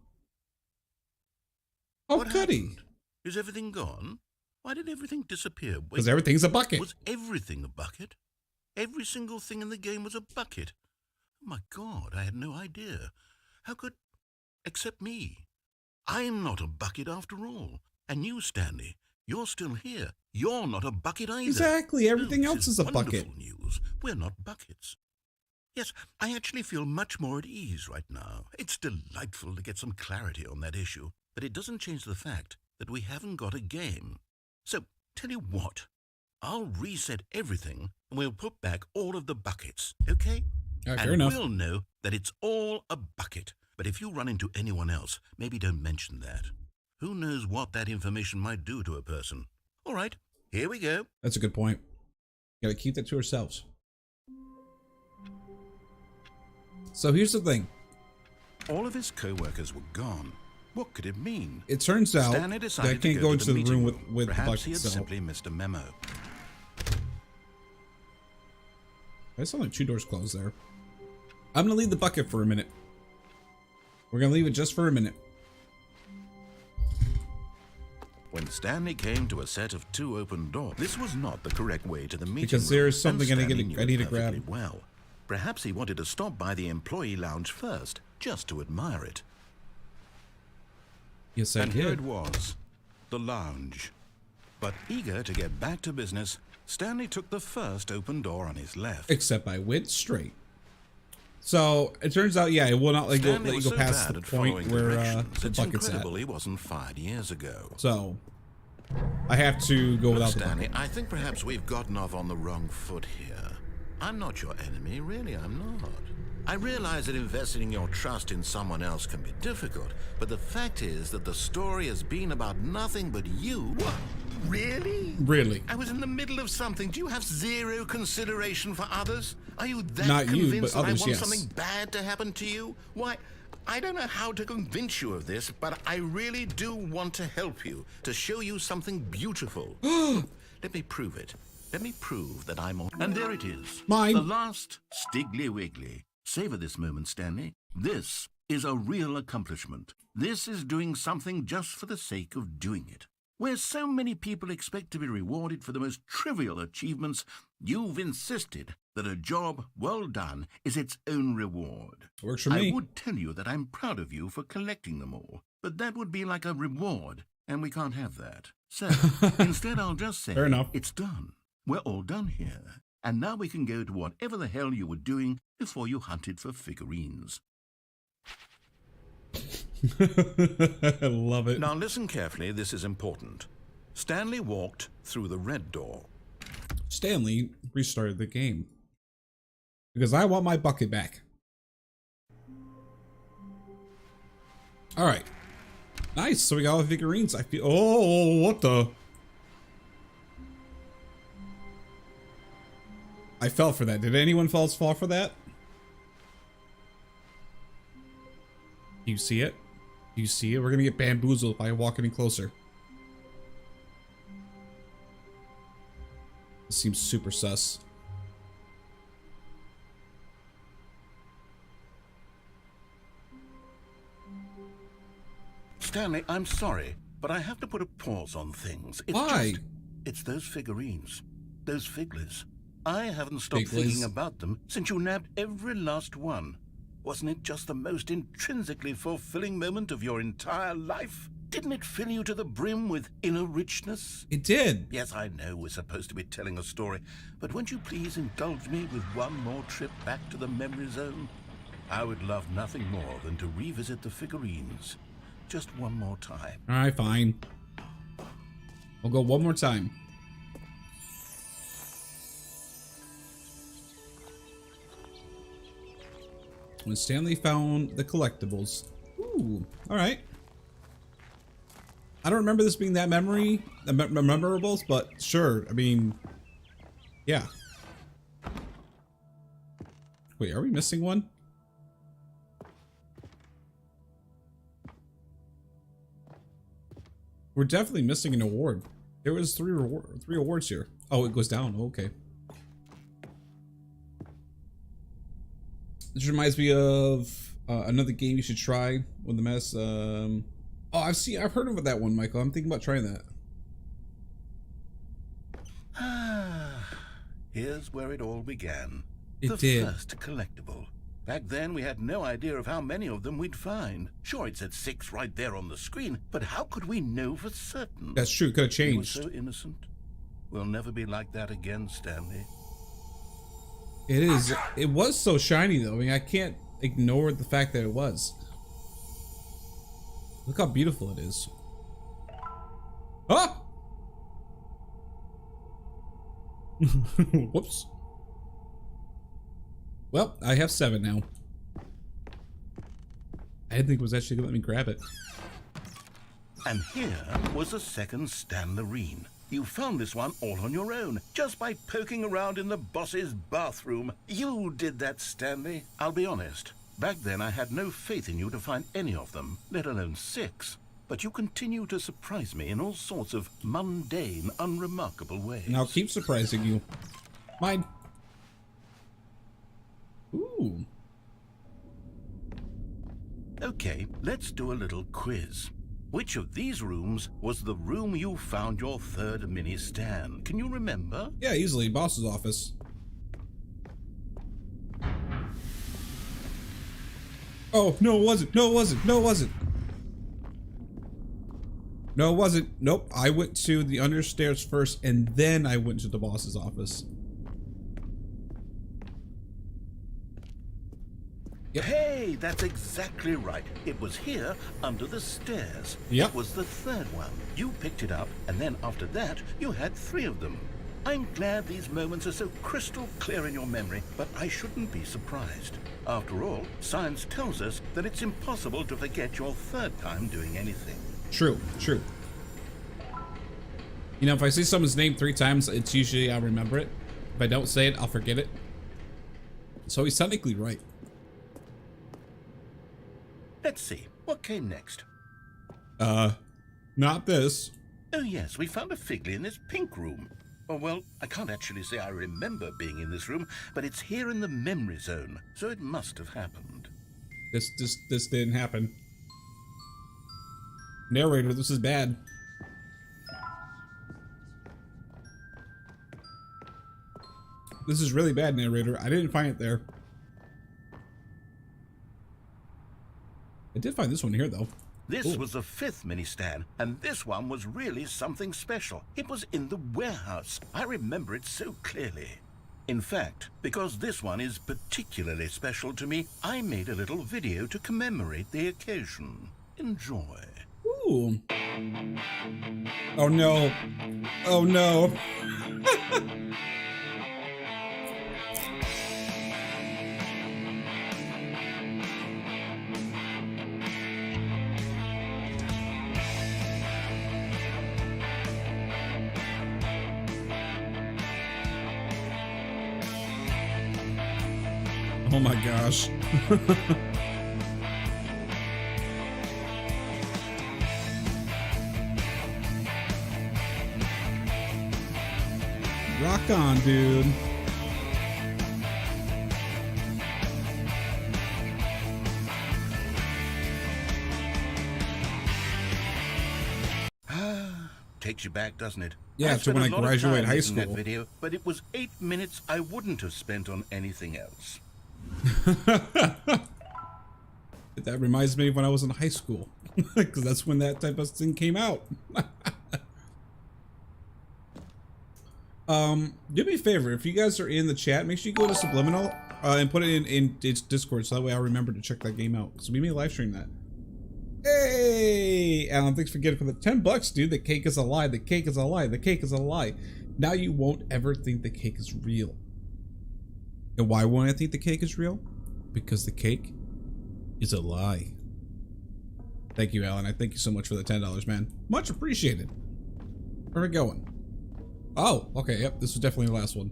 How What could he? happened? Is everything gone? Why did everything disappear? Because everything's a bucket. Was everything a bucket? Every single thing in the game was a bucket. Oh my God, I had no idea. How could... Except me. I'm not a bucket after all. And you, Stanley, you're still here. You're not a bucket either. Exactly. Everything No, else this is a bucket. Wonderful news. We're not buckets. Yes, I actually feel much more at ease right now. It's delightful to get some clarity on that issue, but it doesn't change the fact that we haven't got a game. So, tell you what, I'll reset everything and we'll put back all of the buckets, okay? All right, and fair enough. we'll know that it's all a bucket. But if you run into anyone else, maybe don't mention that. Who knows what that information might do to a person? All right, here we go. That's a good point. Gotta keep that to ourselves. So here's the thing. All of his co-workers were gone. What could it mean? It turns out Stanley that I decided can't to go to into the meeting room with the Perhaps bucket. he had So simply missed a memo. I saw like 2 doors closed there. I'm gonna leave the bucket for a minute. We're gonna leave it just for a minute. When Stanley came to a set of 2 open doors, this was not the correct way to the meeting Because room, there's something and I Stanley need knew to it perfectly grab. well. Perhaps he wanted to stop by the employee lounge first, just to admire it. Yes, I And here it did. was, the lounge. But eager to get back to business, Stanley took the first open door on his left. Except I went straight. So it turns out, yeah, it will not let Stanley you was go so past bad the at point following where directions, the it's bucket's at. incredible he wasn't fired years ago. So I have to go without the Stanley, bucket. I think perhaps we've gotten off on the wrong foot here. I'm not your enemy, really, I'm not. I realize that investing your trust in someone else can be difficult, but the fact is that the story has been about nothing but you. What? Really? Really? I was in the middle of something. Do you have zero consideration for others? Are you that Not you, convinced but that others, I want yes. something bad to happen to you? Why, I don't know how to convince you of this, but I really do want to help you, to show you something beautiful. Let me prove it. Let me prove that I'm on. And there it is. Mine. The last Stiggly Wiggly. Savor this moment, Stanley. This is a real accomplishment. This is doing something just for the sake of doing it. Where so many people expect to be rewarded for the most trivial achievements, you've insisted that a job well done is its own reward. Works for me. I would tell you that I'm proud of you for collecting them all, but that would be like a reward, and we can't have that. So, instead I'll just say, Fair enough. it's done. We're all done here. And now we can go to whatever the hell you were doing before you hunted for figurines. I love it. Now listen carefully, this is important. Stanley walked through the red door. Stanley restarted the game. Because I want my bucket back. Alright. Nice, so we got all the figurines. I feel... Oh, what the... I fell for that. Did anyone else fall for that? Do you see it? Do you see it? We're gonna get bamboozled by walking in closer. This seems super sus. Stanley, I'm sorry, but I have to put a pause on things. Why? It's those figurines. Those figlers. I haven't stopped Figlers. thinking about them since you nabbed every last one. Wasn't it just the most intrinsically fulfilling moment of your entire life? Didn't it fill you to the brim with inner richness? It did. Yes, I know we're supposed to be telling a story, but won't you please indulge me with one more trip back to the memory zone? I would love nothing more than to revisit the figurines. Just one more time. Alright, fine. We'll go one more time. When Stanley found the collectibles. Ooh, alright. I don't remember this being that memorable, but sure. I mean, yeah. Wait, are we missing one? We're definitely missing an award. There was three awards here. Oh, it goes down. Okay. This reminds me of another game you should try with the mess. Oh, I've heard of that one, Michael. I'm thinking about trying that. Here's where it all began. It the did. First collectible. Back then, we had no idea of how many of them we'd find. Sure, it said 6 right there on the screen, but how could we know for certain? That's true. Could have We were changed. so innocent. We'll never be like that again, Stanley. It is. It was so shiny, though. I mean, I can't ignore the fact that it was. Look how beautiful it is. Ah! Whoops. Well, I have 7 now. I didn't think it was actually gonna let me grab it. And here was a second Stanlerine. You found this one all on your own, just by poking around in the boss's bathroom. You did that, Stanley. I'll be honest. Back then, I had no faith in you to find any of them, let alone 6. But you continue to surprise me in all sorts of mundane, unremarkable ways. And I'll keep surprising you. Mine. Ooh. Okay, let's do a little quiz. Which of these rooms was the room you found your third mini Stan? Can you remember? Yeah, easily. Boss's office. Oh, no, it wasn't. No, it wasn't. No, it wasn't. No, it wasn't. Nope. I went to the understairs first, and then I went to the boss's office. Yep. Hey, that's exactly right. It was here, under the stairs. Yep. It was the third one. You picked it up, and then after that, you had 3 of them. I'm glad these moments are so crystal clear in your memory, but I shouldn't be surprised. After all, science tells us that it's impossible to forget your third time doing anything. True, true. You know, if I see someone's name 3 times, it's usually I'll remember it. If I don't say it, I'll forget it. So he's technically right. Let's see, what came next? Not this. Oh yes, we found a Figley in this pink room. Oh well, I can't actually say I remember being in this room, but it's here in the memory zone, so it must have happened. This didn't happen. Narrator, this is bad. This is really bad, narrator. I didn't find it there. I did find this one here, though. This Ooh. was the 5th mini Stan, and this one was really something special. It was in the warehouse. I remember it so clearly. In fact, because this one is particularly special to me, I made a little video to commemorate the occasion. Enjoy. Ooh. Oh no. Oh no. Oh my gosh. Rock on, dude. Takes you back, doesn't it? Yeah, to spent when a I lot of graduated time high making that school. video, but it was 8 minutes I wouldn't have spent on anything else. That reminds me of when I was in high school. Because that's when that type of thing came out. Do me a favor, if you guys are in the chat, make sure you go to Subliminal and put it in its Discord, so that way I'll remember to check that game out. So we may live stream that. Hey, Alan, thanks for getting for the $10, dude. The cake is a lie. The cake is a lie. The cake is a lie. Now you won't ever think the cake is real. And why won't I think the cake is real? Because the cake is a lie. Thank you, Alan. I thank you so much for the $10, man. Much appreciated. Where are we going? Oh, okay. Yep, this was definitely the last one.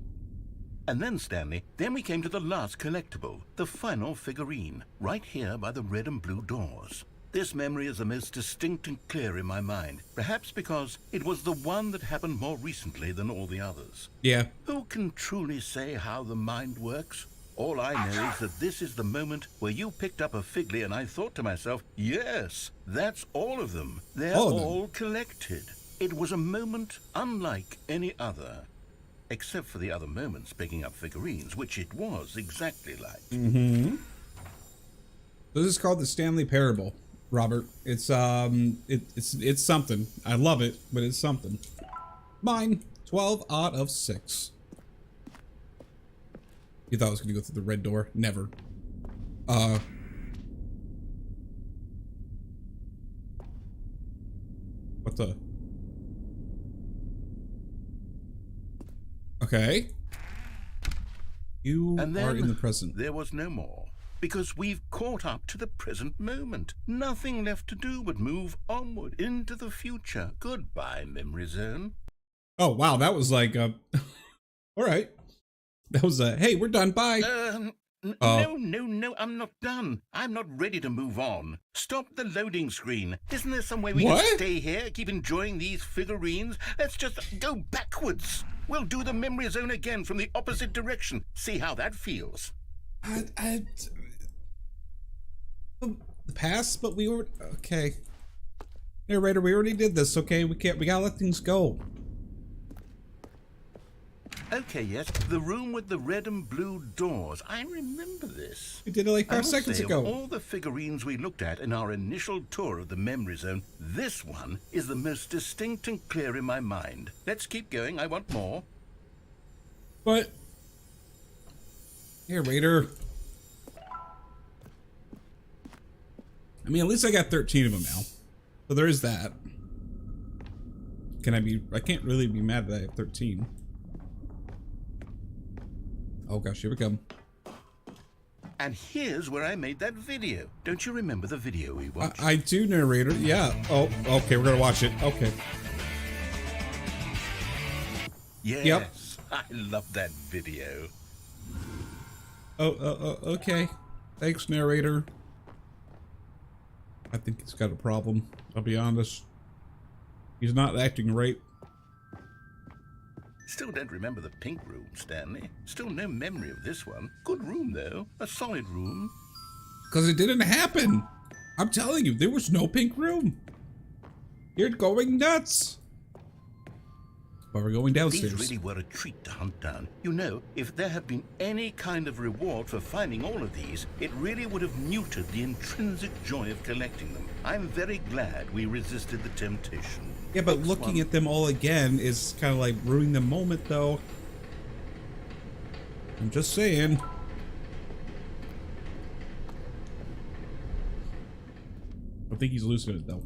And then, Stanley, then we came to the last collectible, the final figurine, right here by the red and blue doors. This memory is the most distinct and clear in my mind, perhaps because it was the one that happened more recently than all the others. Yeah. Who can truly say how the mind works? All I know is that this is the moment where you picked up a Figly and I thought to myself, yes, that's all of them. They're all collected. It was a moment unlike any other. Except for the other moments picking up figurines, which it was exactly like. Mm-hmm. This is called the Stanley Parable, Robert. It's something. I love it, but it's something. Mine, 12 out of 6. You thought I was gonna go through the red door? Never. What the? Okay. You And are then in the present. there was no more, because we've caught up to the present moment. Nothing left to do but move onward into the future. Goodbye, memory zone. Oh, wow. That was like, all right. That was hey, we're done. Bye. No, I'm not done. I'm not ready to move on. Stop the loading screen. Isn't there some way we can stay here, keep enjoying these figurines? Let's just go backwards. We'll do the memory zone again from the opposite direction. See how that feels. Pass, but we were okay. Narrator, we already did this, okay? We gotta let things go. Okay, yes, the room with the red and blue doors. I remember this. We did it like 5 seconds ago. Of all the figurines we looked at in our initial tour of the memory zone, this one is the most distinct and clear in my mind. Let's keep going. I want more. But Narrator. I mean, at least I got 13 of them now. So there is that. I can't really be mad that I have 13. Oh gosh, here we come. And here's where I made that video. Don't you remember the video we watched? I do, Narrator. Yeah. Oh, okay, we're gonna watch it. Okay. Yes, Yep. I love that video. Okay. Thanks, Narrator. I think he's got a problem. I'll be honest. He's not acting right. Still don't remember the pink room, Stanley. Still no memory of this one. Good room, though. A solid room. Because it didn't happen. I'm telling you, there was no pink room. You're going nuts. But we're going downstairs. These really were a treat to hunt down. You know, if there had been any kind of reward for finding all of these, it really would have muted the intrinsic joy of collecting them. I'm very glad we resisted the temptation. Yeah, but looking at them all again is kind of like ruining the moment, though. I'm just saying. I think he's losing it, though.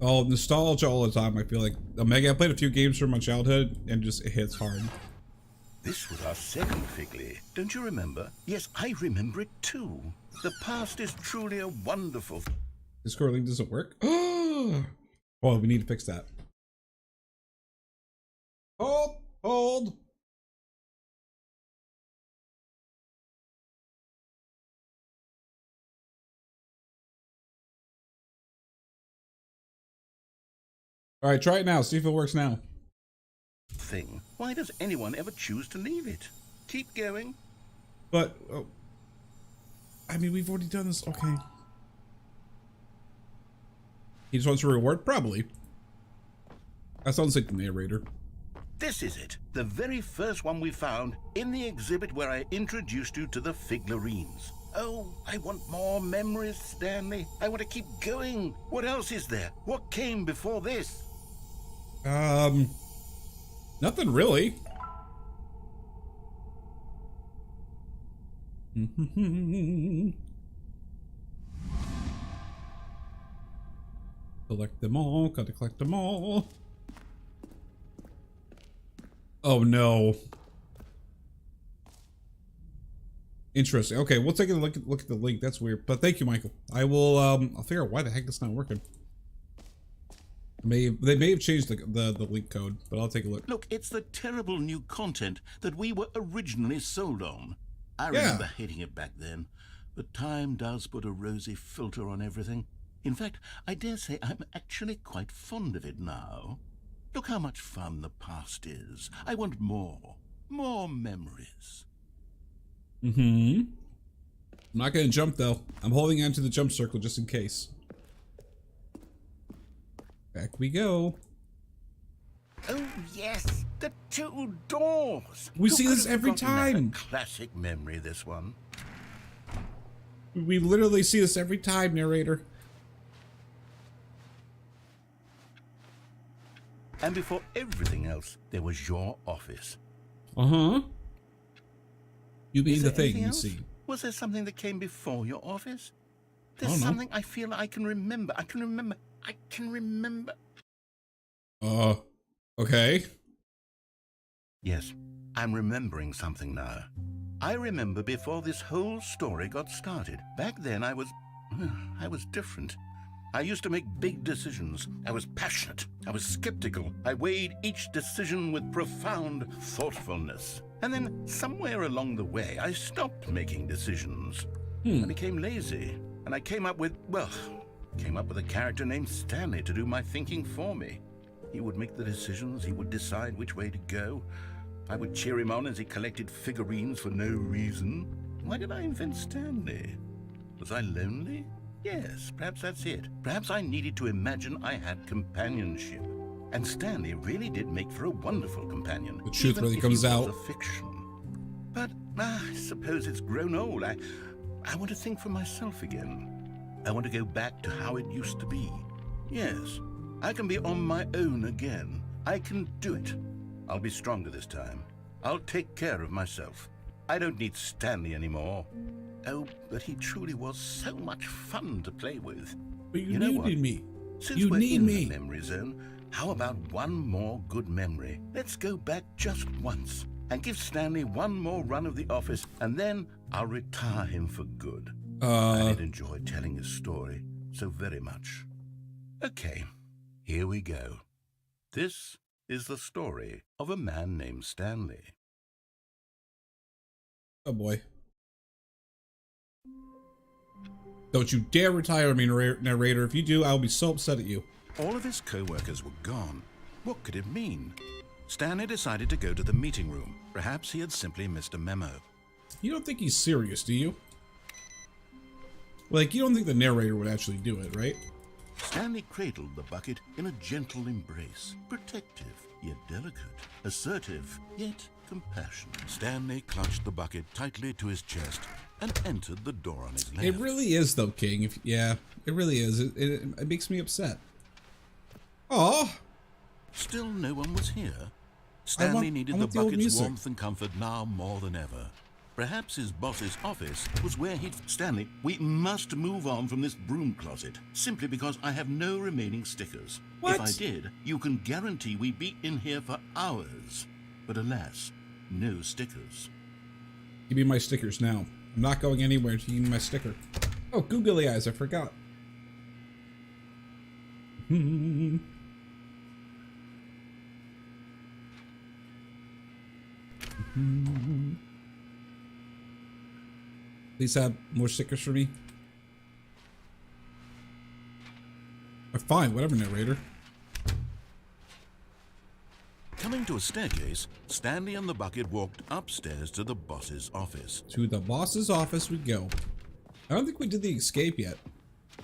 Oh, nostalgia all the time. I feel like Omega. I played a few games from my childhood, and just it hits hard. This was our second Figly. Don't you remember? Yes, I remember it too. The past is truly a wonderful... This scrolling doesn't work. Oh, we need to fix that. Hold. All right, try it now. See if it works now. thing. Why does anyone ever choose to leave it? Keep going. But, I mean, we've already done this. Okay. He just wants a reward? Probably. That sounds like the narrator. This is it. The very first one we found in the exhibit where I introduced you to the Figurines. Oh, I want more memories, Stanley. I want to keep going. What else is there? What came before this? Nothing really. Collect them all, gotta collect them all. Oh no. Interesting. Okay, we'll take a look at the link. That's weird, but thank you, Michael. I will. I'll figure out why the heck it's not working. They may have changed the link code, but I'll take a look. Look, it's the terrible new content that we were originally sold on. I remember hating it back then, but time does put a rosy filter on everything. In fact, I dare say I'm actually quite fond of it now. Look how much fun the past is. I want more memories. I'm not gonna jump though. I'm holding on to the jump circle just in case. Back we go. Oh yes, the two doors. We Who see could this have every forgotten that? time. A classic memory, this one. We literally see this every time, narrator. And before everything else, there was your office. Uh-huh. You mean Is the there thing anything you else? see. Was there something that came before your office? There's Oh, no. something I feel I can remember. I can remember. Okay. Yes, I'm remembering something now. I remember before this whole story got started. Back then I was different. I used to make big decisions. I was passionate. I was skeptical. I weighed each decision with profound thoughtfulness. And then somewhere along the way, I stopped making decisions. I became lazy. And I came up with a character named Stanley to do my thinking for me. He would make the decisions. He would decide which way to go. I would cheer him on as he collected figurines for no reason. Why did I invent Stanley? Was I lonely? Yes, perhaps that's it. Perhaps I needed to imagine I had companionship. And Stanley really did make for a wonderful companion. The truth even really if comes he was out. a fiction. But I suppose it's grown old. I want to think for myself again. I want to go back to how it used to be. Yes, I can be on my own again. I can do it. I'll be stronger this time. I'll take care of myself. I don't need Stanley anymore. Oh, but he truly was so much fun to play with. But you know needed what? me. Since You we're need in me. the memory zone, how about one more good memory? Let's go back just once and give Stanley one more run of the office, and then I'll retire him for good. I did enjoy telling his story so very much. Okay, here we go. This is the story of a man named Stanley. Oh boy. Don't you dare retire me, narrator. If you do, I'll be so upset at you. All of his co-workers were gone. What could it mean? Stanley decided to go to the meeting room. Perhaps he had simply missed a memo. You don't think he's serious, do you? Like, you don't think the narrator would actually do it, right? Stanley cradled the bucket in a gentle embrace, protective yet delicate, assertive yet compassionate. Stanley clutched the bucket tightly to his chest and entered the door on his left. It really is, though, King. Yeah, it really is. It makes me upset. Oh, Still no one was here. Stanley needed the the old bucket's music. warmth and comfort now more than ever. Perhaps his boss's office was where he'd... Stanley, we must move on from this broom closet, simply because I have no remaining stickers. What? If I did, you can guarantee we'd be in here for hours. But alas, no stickers. give me my stickers now. I'm not going anywhere to give me my sticker. Oh, googly eyes, I forgot. Please have more stickers for me. Fine, whatever, narrator. Coming to a staircase, Stanley and the bucket walked upstairs to the boss's office. To the boss's office we go. I don't think we did the escape yet.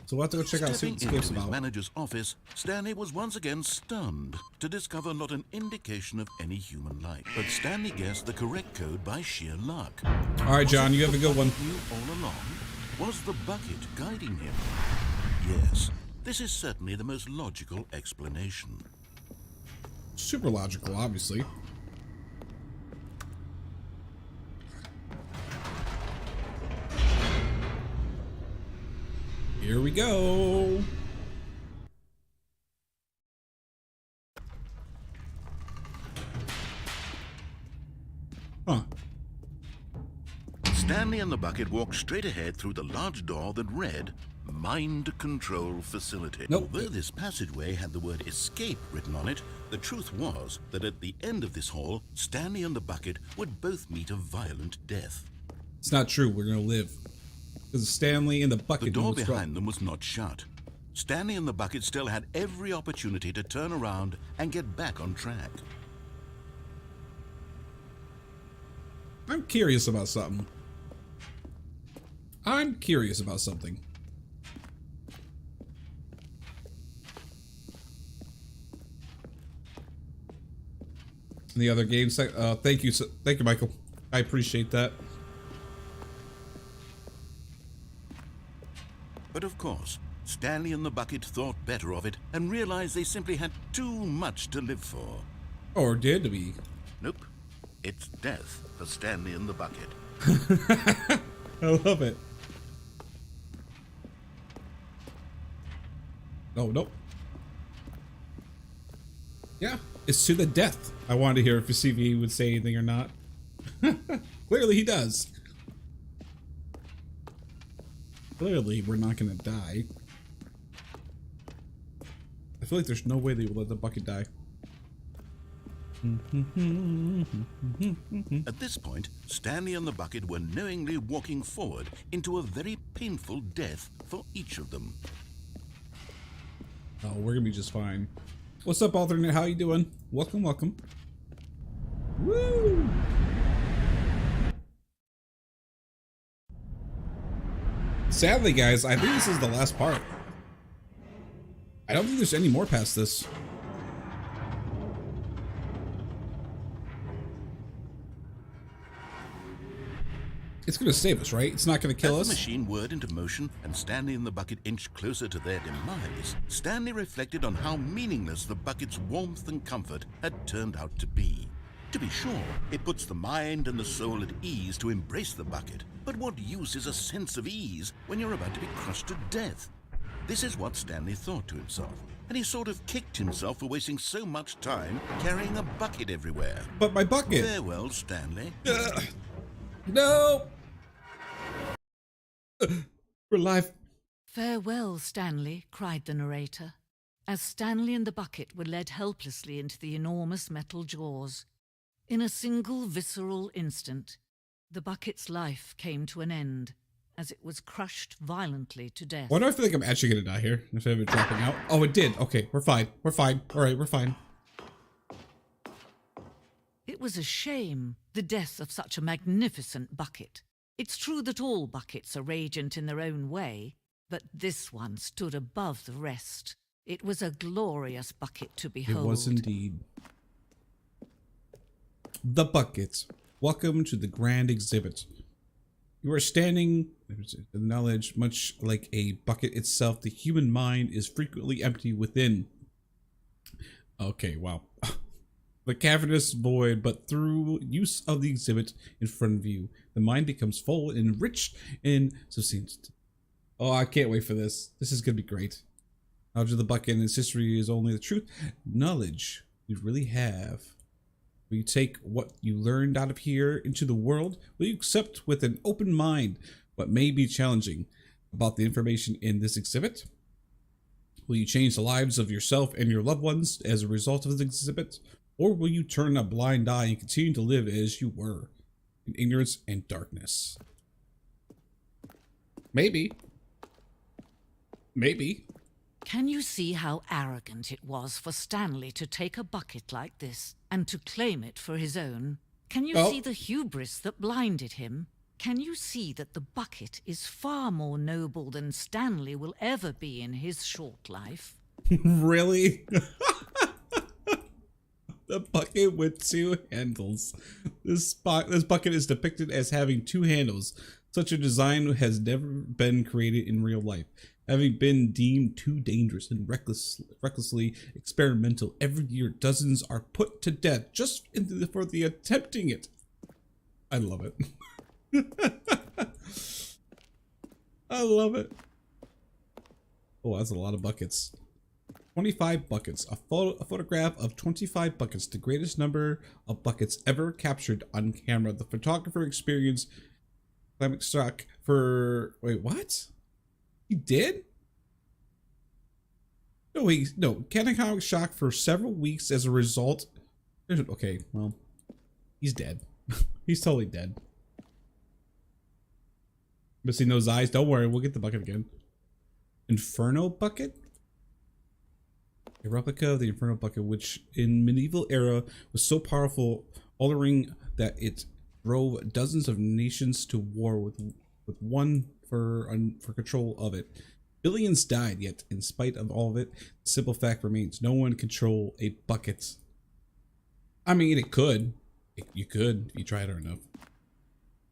So we'll have to go check out see Stepping what into the escape's his about. manager's office, Stanley was once again stunned to discover not an indication of any human life. But Stanley guessed the correct code by sheer luck. Alright, John, you have a good one. Knew all along? Was the bucket guiding him? Yes, this is certainly the most logical explanation. Super logical, obviously. Here we go. Huh. Stanley and the bucket walked straight ahead through the large door that read, Mind Control Facility. Nope. Although this passageway had the word escape written on it, the truth was that at the end of this hall, Stanley and the bucket would both meet a violent death. It's not true. We're going to live. Because Stanley and the bucket... The door behind them was not shut. Stanley and the bucket still had every opportunity to turn around and get back on track. I'm curious about something. In the other games, thank you, Michael. I appreciate that. But of course, Stanley and the bucket thought better of it and realized they simply had too much to live for. Or did we? Nope. It's death for Stanley and the bucket. I love it. Oh, nope. Yeah, it's to the death. I wanted to hear if CV would say anything or not. Clearly he does. Clearly we're not gonna die. I feel like there's no way they will let the bucket die. At this point, Stanley and the bucket were knowingly walking forward into a very painful death for each of them. Oh, we're gonna be just fine. What's up, alternate? How you doing? Welcome, welcome. Woo! Sadly, guys, I think this is the last part. I don't think there's any more past this. It's gonna save us, right? It's not gonna kill us. As the machine whirred into motion and Stanley and the bucket inched closer to their demise, Stanley reflected on how meaningless the bucket's warmth and comfort had turned out to be. To be sure, it puts the mind and the soul at ease to embrace the bucket, but what use is a sense of ease when you're about to be crushed to death? This is what Stanley thought to himself, and he sort of kicked himself for wasting so much time carrying a bucket everywhere. But my bucket. Farewell, Stanley. No. We're alive. Farewell, Stanley, cried the narrator, as Stanley and the bucket were led helplessly into the enormous metal jaws. In a single visceral instant, the bucket's life came to an end, as it was crushed violently to death. Why do I feel like I'm actually gonna die here instead of it dropping out? Oh, it did. Okay, we're fine. We're fine. All right, we're fine. It was a shame, the death of such a magnificent bucket. It's true that all buckets are radiant in their own way, but this one stood above the rest. It was a glorious bucket to behold. It was indeed. The bucket. Welcome to the grand exhibit. You are standing with knowledge, much like a bucket itself. The human mind is frequently empty within. Okay, wow. The cavernous void, but through use of the exhibit in front of you, the mind becomes full and enriched and succinct. Oh, I can't wait for this. This is gonna be great. Knowledge of the bucket and its history is only the truth. Knowledge you really have. Will you take what you learned out of here into the world? Will you accept with an open mind what may be challenging about the information in this exhibit? Will you change the lives of yourself and your loved ones as a result of this exhibit? Or will you turn a blind eye and continue to live as you were, in ignorance and darkness? Maybe. Maybe. Can you see how arrogant it was for Stanley to take a bucket like this and to claim it for his own? Can you see the hubris that blinded him? Can you see that the bucket is far more noble than Stanley will ever be in his short life? Really? The bucket with two handles. This bucket is depicted as having two handles. Such a design has never been created in real life, having been deemed too dangerous and recklessly experimental. Every year, dozens are put to death just for the attempting it. I love it. I love it. Oh, that's a lot of buckets. 25 buckets. A photograph of 25 buckets, the greatest number of buckets ever captured on camera. The photographer experienced Climate shock for... Wait, what? He did? No, catatonic shock for several weeks as a result. Okay, well, he's dead. He's totally dead. Missing those eyes. Don't worry, we'll get the bucket again. Inferno bucket? A replica of the Inferno bucket, which in medieval era was so powerful, altering that it drove dozens of nations to war with one for control of it. Billions died, yet in spite of all of it, the simple fact remains: no one can control a bucket. I mean, it could. You could if you tried hard enough.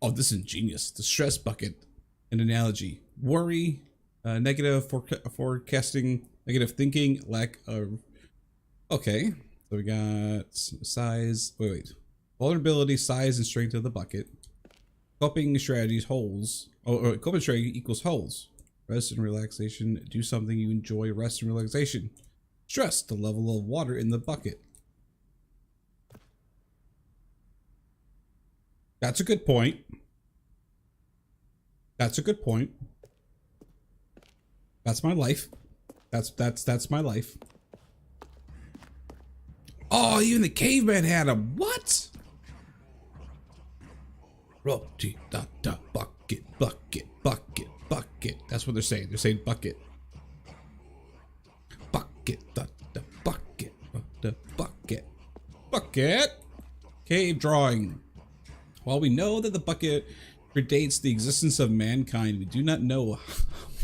Oh, this is ingenious. The stress bucket, an analogy: worry, negative forecasting, negative thinking, lack of. Okay, so we got size. Wait. Vulnerability, size, and strength of the bucket. Coping strategies, holes. Coping strategy equals holes. Rest and relaxation. Do something you enjoy. Rest and relaxation. Stress, the level of water in the bucket. That's a good point. That's a good point. That's my life. That's my life. Oh, even the caveman had them. What? Roti da da bucket, bucket, bucket, bucket. That's what they're saying. They're saying bucket. Bucket da da bucket, da bucket, bucket. Cave drawing. While we know that the bucket predates the existence of mankind, we do not know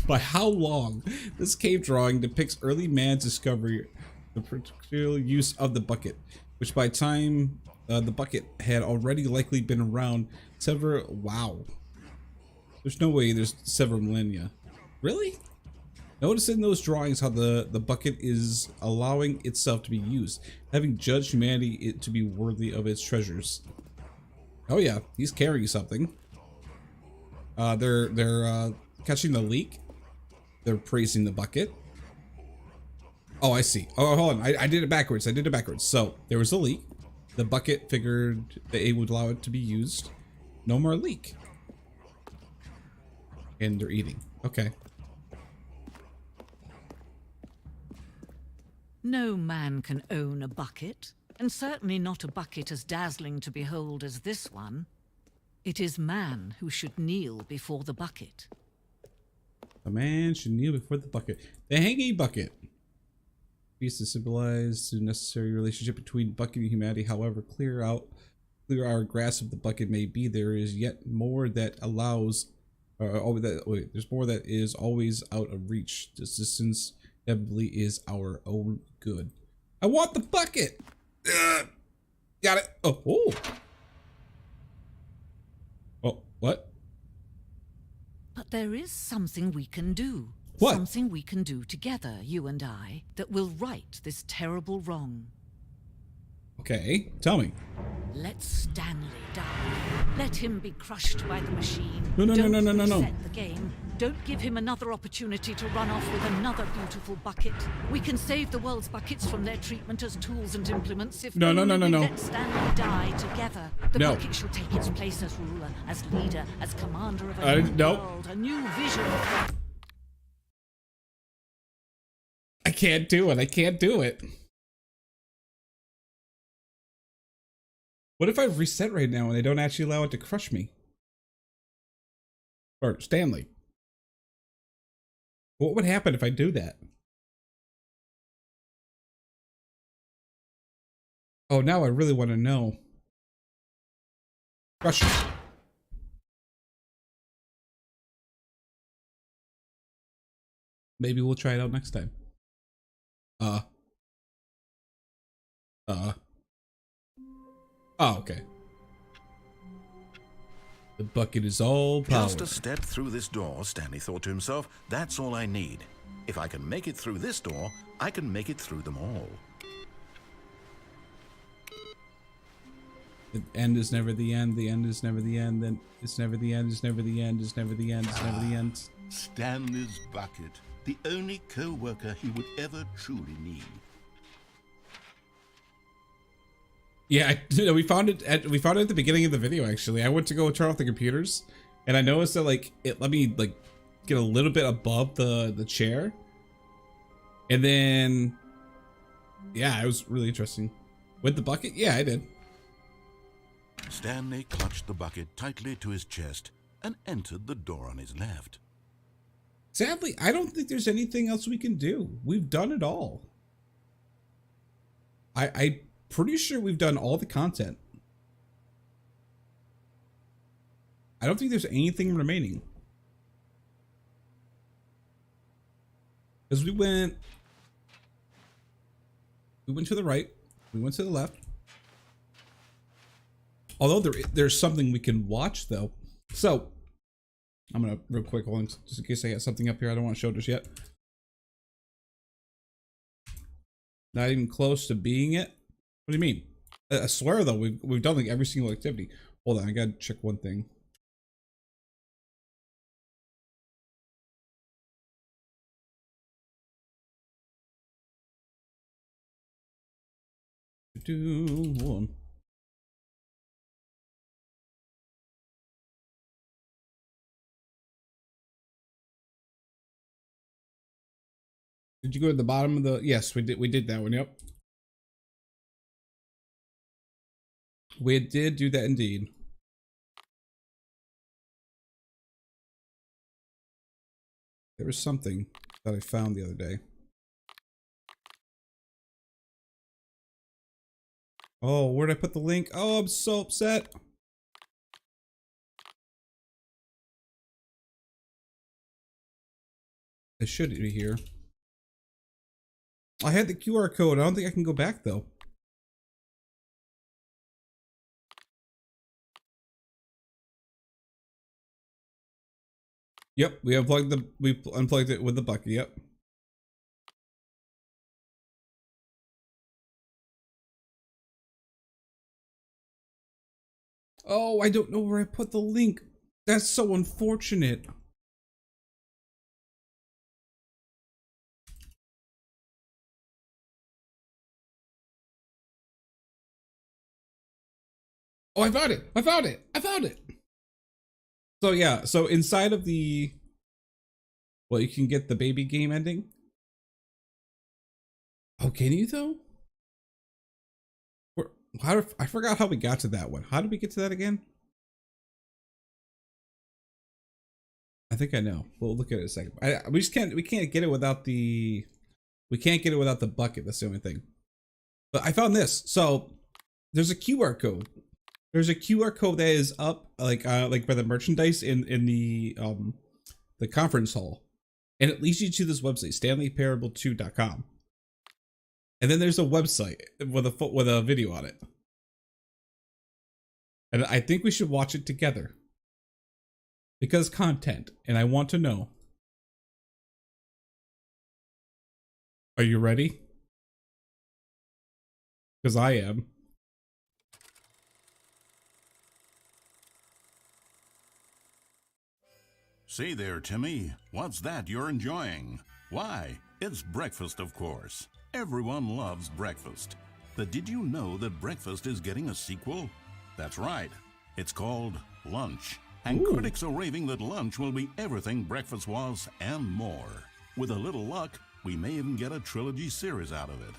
by how long. This cave drawing depicts early man's discovery, the particular use of the bucket, which by time the bucket had already likely been around several. Wow, there's no way there's several millennia. Really? Notice in those drawings how the bucket is allowing itself to be used, having judged humanity to be worthy of its treasures. Oh yeah, he's carrying something. They're catching the leak. They're praising the bucket. Oh, I see. Oh, hold on. I did it backwards. So there was a leak. The bucket figured that it would allow it to be used. No more leak. And they're eating. Okay. No man can own a bucket, and certainly not a bucket as dazzling to behold as this one. It is man who should kneel before the bucket. A man should kneel before the bucket. The hanging bucket. Piece to symbolize the necessary relationship between bucket and humanity. However, clear our grasp of the bucket may be, there is yet more that allows. There's more that is always out of reach. This distance inevitably is our own good. I want the bucket. Got it. Oh. Oh, what? But there is something we can do. What? Something we can do together, you and I, that will right this terrible wrong. Okay, tell me. Let Stanley die. Let him be crushed by the machine. No. Don't reset the game. Don't give him another opportunity to run off with another beautiful bucket. We can save the world's buckets from their treatment as tools and implements if No. let Stanley die together. The No. bucket shall take its place as ruler, as leader, as commander of a new Nope. world, a new vision. I can't do it. What if I reset right now and they don't actually allow it to crush me? Or Stanley? What would happen if I do that? Oh, now I really want to know. Crush it. Maybe we'll try it out next time. Oh, okay. The bucket is all power. Just a step through this door, Stanley thought to himself. That's all I need. If I can make it through this door, I can make it through them all. The end is never the end. The end is never the end. Then it's never the end. It's never the end. It's never the end. It's never the end. Stanley's bucket, the only co-worker he would ever truly need. Yeah, we found it at the beginning of the video. Actually, I went to go turn off the computers, And I noticed that like it let me like get a little bit above the chair. And then yeah, it was really interesting. With the bucket? Yeah, I did. Stanley clutched the bucket tightly to his chest and entered the door on his left. Sadly, I don't think there's anything else we can do. We've done it all. I'm pretty sure we've done all the content. I don't think there's anything remaining. Because we went to the right, we went to the left. Although there's something we can watch though. So I'm gonna real quick hold on, just in case I got something up here I don't want to show just yet. Not even close to being it. What do you mean? I swear though, we've done like every single activity. Hold on, I gotta check one thing. Hold on. Did you go to the bottom of the? Yes, we did that one. Yep. We did do that indeed. There was something that I found the other day. Oh, where'd I put the link? Oh, I'm so upset. It should be here. I had the QR code. I don't think I can go back though. Yep, we unplugged it with the bucket. Yep. Oh, I don't know where I put the link. That's so unfortunate. Oh, I found it. I found it. I found it. So yeah, so inside of the, well, you can get the baby game ending. Oh, can you though? I forgot how we got to that one. How did we get to that again? I think I know. We'll look at it in a second. We can't get it without the, bucket. That's the only thing. But I found this. So there's a QR code. There's a QR code that is up like by the merchandise in the conference hall. And it leads you to this website, StanleyParable2.com. And then there's a website with a video on it. And I think we should watch it together. Because content, and I want to know. Are you ready? Because I am. Say there, Timmy. What's that you're enjoying? Why, it's breakfast, of course. Everyone loves breakfast. But did you know that breakfast is getting a sequel? That's right. It's called Lunch. And Ooh. Critics are raving that Lunch will be everything breakfast was and more. With a little luck, we may even get a trilogy series out of it.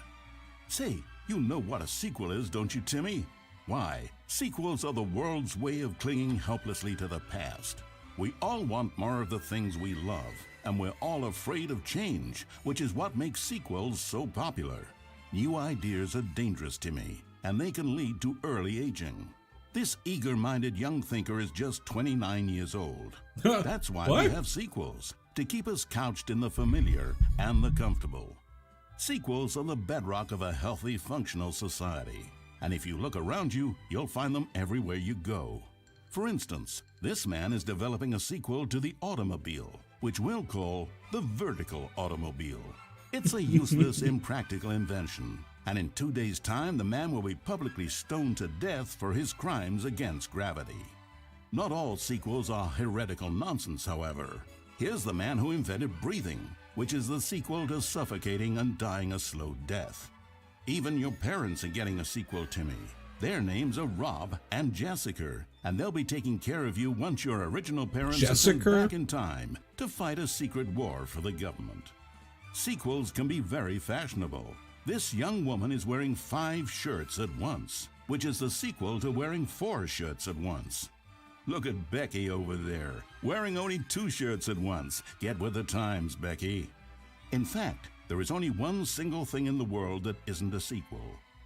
Say, you know what a sequel is, don't you, Timmy? Why, sequels are the world's way of clinging helplessly to the past. We all want more of the things we love, and we're all afraid of change, which is what makes sequels so popular. New ideas are dangerous, Timmy, and they can lead to early aging. This eager-minded young thinker is just 29 years old. That's why we have sequels, to keep us couched in the familiar and the comfortable. Sequels are the bedrock of a healthy, functional society. And if you look around you, you'll find them everywhere you go. For instance, this man is developing a sequel to the automobile, which we'll call the vertical automobile. It's a useless, impractical invention. And in 2 days' time, the man will be publicly stoned to death for his crimes against gravity. Not all sequels are heretical nonsense, however. Here's the man who invented breathing, which is the sequel to suffocating and dying a slow death. Even your parents are getting a sequel, Timmy. Their names are Rob and Jessica, and they'll be taking care of you once your original parents are Jessica? sent back in time to fight a secret war for the government. Sequels can be very fashionable. This young woman is wearing 5 shirts at once, which is the sequel to wearing 4 shirts at once. Look at Becky over there, wearing only 2 shirts at once. Get with the times, Becky. In fact, there is only one single thing in the world that isn't a sequel.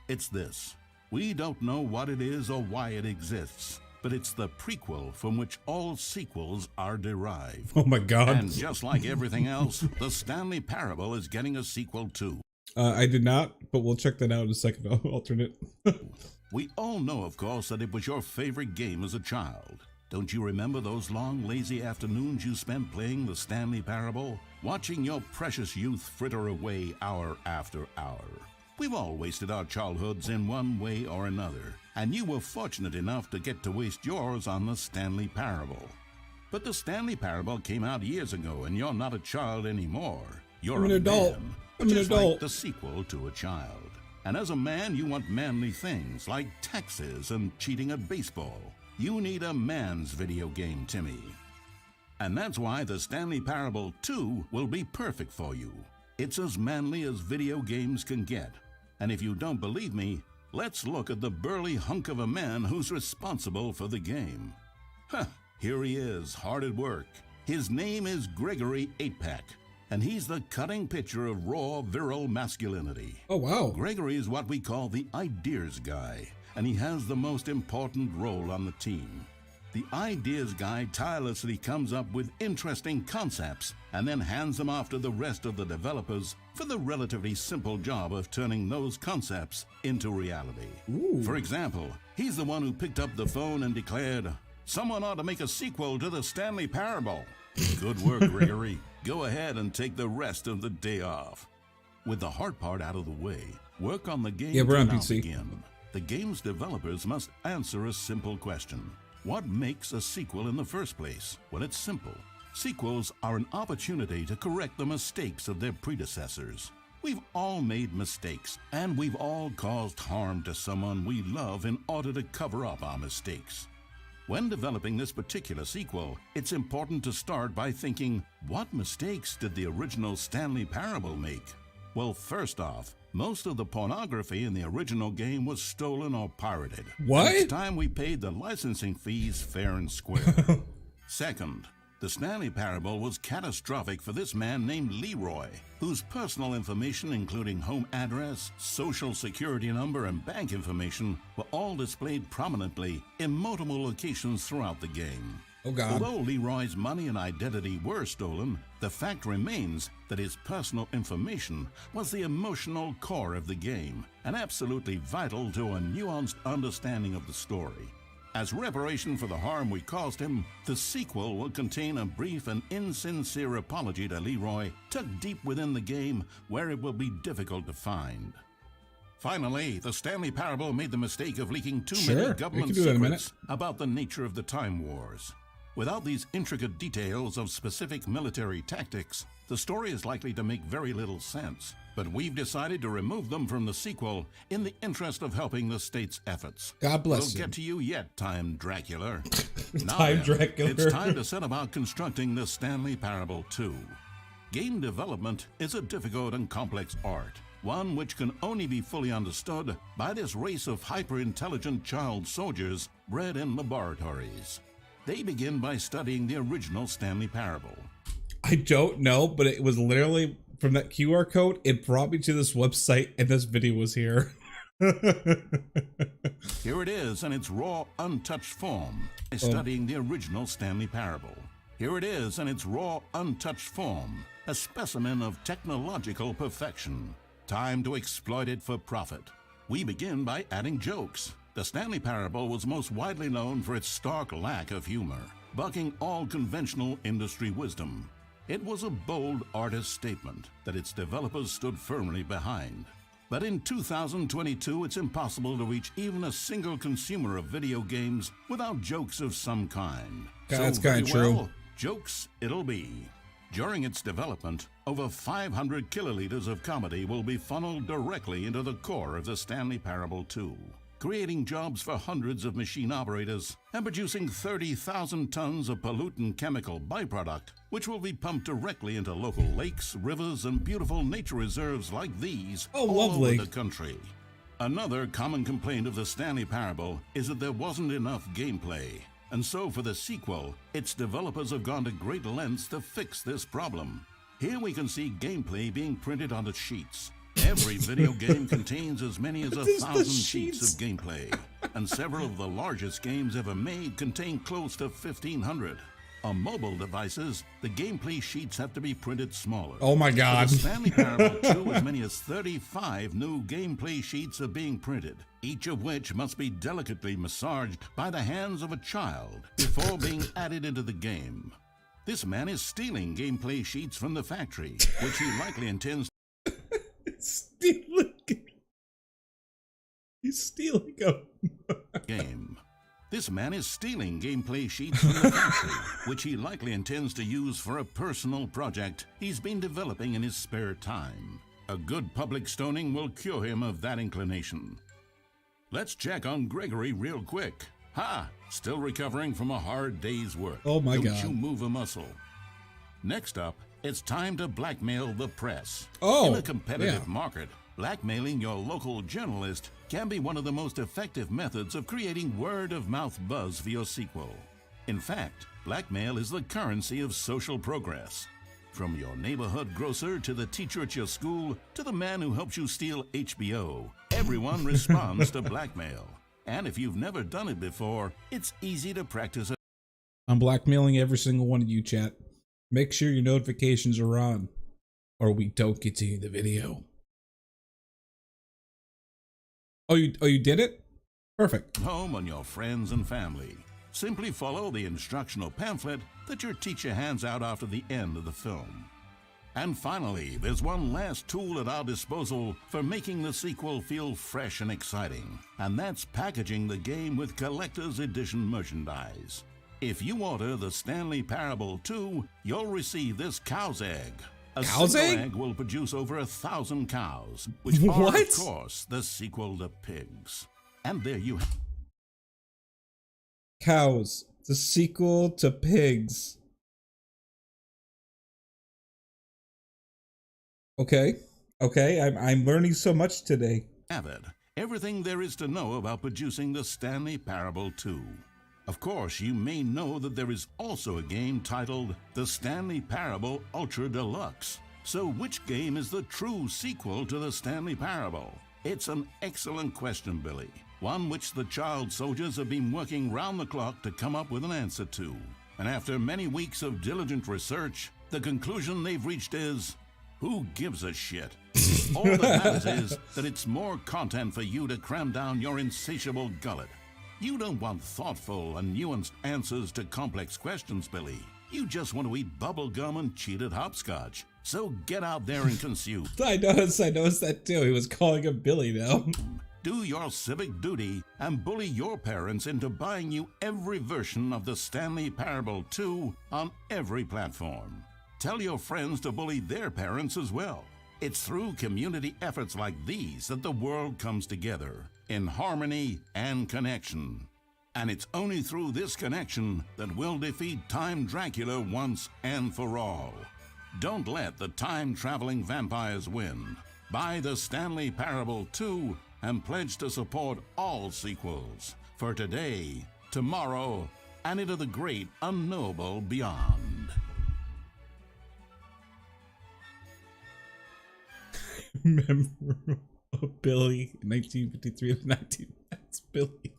It's this. We don't know what it is or why it exists, but it's the prequel from which all sequels are derived. Oh my god. And just like everything else, the Stanley Parable is getting a sequel too. I did not, but we'll check that out in a second. Alternate. We all know, of course, that it was your favorite game as a child. Don't you remember those long, lazy afternoons you spent playing the Stanley Parable? Watching your precious youth fritter away hour after hour. We've all wasted our childhoods in one way or another, and you were fortunate enough to get to waste yours on the Stanley Parable. But the Stanley Parable came out years ago, and you're not a child anymore. You're I'm an a adult. man, I'm an just adult. like the sequel to a child. And as a man, you want manly things like taxes and cheating at baseball. You need a man's video game, Timmy. And that's why the Stanley Parable 2 will be perfect for you. It's as manly as video games can get. And if you don't believe me, let's look at the burly hunk of a man who's responsible for the game. Here he is, hard at work. His name is Gregory 8-Pack, and he's the cutting picture of raw, virile masculinity. Oh, wow. Gregory is what we call the ideas guy, and he has the most important role on the team. The ideas guy tirelessly comes up with interesting concepts and then hands them off to the rest of the developers for the relatively simple job of turning those concepts into reality. Ooh. For example, he's the one who picked up the phone and declared, "Someone ought to make a sequel to the Stanley Parable." Good work, Gregory. Go ahead and take the rest of the day off. With the hard part out of the way, work on the game we're on can now PC. begin. The game's developers must answer a simple question. What makes a sequel in the first place? Well, it's simple. Sequels are an opportunity to correct the mistakes of their predecessors. We've all made mistakes, and we've all caused harm to someone we love in order to cover up our mistakes. When developing this particular sequel, it's important to start by thinking, what mistakes did the original Stanley Parable make? Well, first off, most of the pornography in the original game was stolen or pirated. What? It's time we paid the licensing fees fair and square. Second, the Stanley Parable was catastrophic for this man named Leroy, whose personal information, including home address, social security number, and bank information, were all displayed prominently in multiple locations throughout the game. Oh, God. Although Leroy's money and identity were stolen, the fact remains that his personal information was the emotional core of the game and absolutely vital to a nuanced understanding of the story. As reparation for the harm we caused him, the sequel will contain a brief and insincere apology to Leroy, tucked deep within the game where it will be difficult to find. Finally, the Stanley Parable made the mistake of leaking too Sure, many we government can do that in a secrets about the nature of the Time Wars. Without these intricate details of specific military tactics, the story is likely to make very little sense. But we've decided to remove them from the sequel in the interest of helping the state's efforts. God bless We'll you. get to you yet, Time Dracula. Now Time then, Dracula. It's time to set about constructing the Stanley Parable 2. Game development is a difficult and complex art, one which can only be fully understood by this race of hyper-intelligent child soldiers bred in laboratories. They begin by studying the original Stanley Parable. I don't know, but it was literally from that QR code. It brought me to this website, and this video was here. Here it is in its raw, untouched form, studying the original Stanley Parable. Here it is in its raw, untouched form, a specimen of technological perfection. Time to exploit it for profit. We begin by adding jokes. The Stanley Parable was most widely known for its stark lack of humor, bucking all conventional industry wisdom. It was a bold artist statement that its developers stood firmly behind. But in 2022, it's impossible to reach even a single consumer of video games without jokes of some kind. That's very kinda true. well, jokes it'll be. During its development, over 500 kiloliters of comedy will be funneled directly into the core of the Stanley Parable 2. creating jobs for hundreds of machine operators and producing 30,000 tons of pollutant chemical byproduct, which will be pumped directly into local lakes, rivers, and beautiful nature reserves like these all over the country. Another common complaint of the Stanley Parable is that there wasn't enough gameplay. And so for the sequel, its developers have gone to great lengths to fix this problem. Here we can see gameplay being printed onto sheets. Every video game contains as many as 1,000 sheets of gameplay, and several of the largest games ever made contain close to 1,500. On mobile devices, the gameplay sheets have to be printed smaller. Oh my God. For the Stanley Parable 2, as many as 35 new gameplay sheets are being printed, each of which must be delicately massaged by the hands of a child before being added into the game. This man is stealing gameplay sheets from the factory, which he likely intends stealing. He's stealing a game. This man is stealing gameplay sheets from the factory, which he likely intends to use for a personal project he's been developing in his spare time. A good public stoning will cure him of that inclination. Let's check on Gregory real quick. Ha! Still recovering from a hard day's work. Oh my God. Don't you move a muscle. Next up, it's time to blackmail the press. Oh, in a competitive market, blackmailing your local journalist can be one of the most effective methods of creating word-of-mouth buzz for your sequel. In fact, blackmail is the currency of social progress. From your neighborhood grocer to the teacher at your school to the man who helps you steal HBO, everyone responds to blackmail. And if you've never done it before, it's easy to practice. I'm blackmailing every single one of you, chat. Make sure your notifications are on, or we don't continue the video. Oh, you did it? Perfect. Home on your friends and family. Simply follow the instructional pamphlet that your teacher hands out after the end of the film. And finally, there's one last tool at our disposal for making the sequel feel fresh and exciting, and that's packaging the game with collector's edition merchandise. If you order the Stanley Parable 2, you'll receive this cow's egg. A single egg will produce over 1,000 cows, which are, of course, the sequel to pigs. And there you have Cows, the sequel to pigs. Okay, I'm learning so much today. have it. Everything there is to know about producing the Stanley Parable 2. Of course, you may know that there is also a game titled The Stanley Parable Ultra Deluxe. So which game is the true sequel to the Stanley Parable? It's an excellent question, Billy. One which the child soldiers have been working round the clock to come up with an answer to. And after many weeks of diligent research, the conclusion they've reached is, who gives a shit? All that matters is that it's more content for you to cram down your insatiable gullet. You don't want thoughtful and nuanced answers to complex questions, Billy. You just want to eat bubble gum and cheat at hopscotch. So get out there and consume. I noticed that too. He was calling him Billy now. Do your civic duty and bully your parents into buying you every version of the Stanley Parable 2 on every platform. Tell your friends to bully their parents as well. It's through community efforts like these that the world comes together in harmony and connection. And it's only through this connection that we'll defeat Time Dracula once and for all. Don't let the time-traveling vampires win. Buy the Stanley Parable 2 and pledge to support all sequels for today, tomorrow, and into the great unknowable beyond. Remember Billy, 1953 to 19. That's Billy.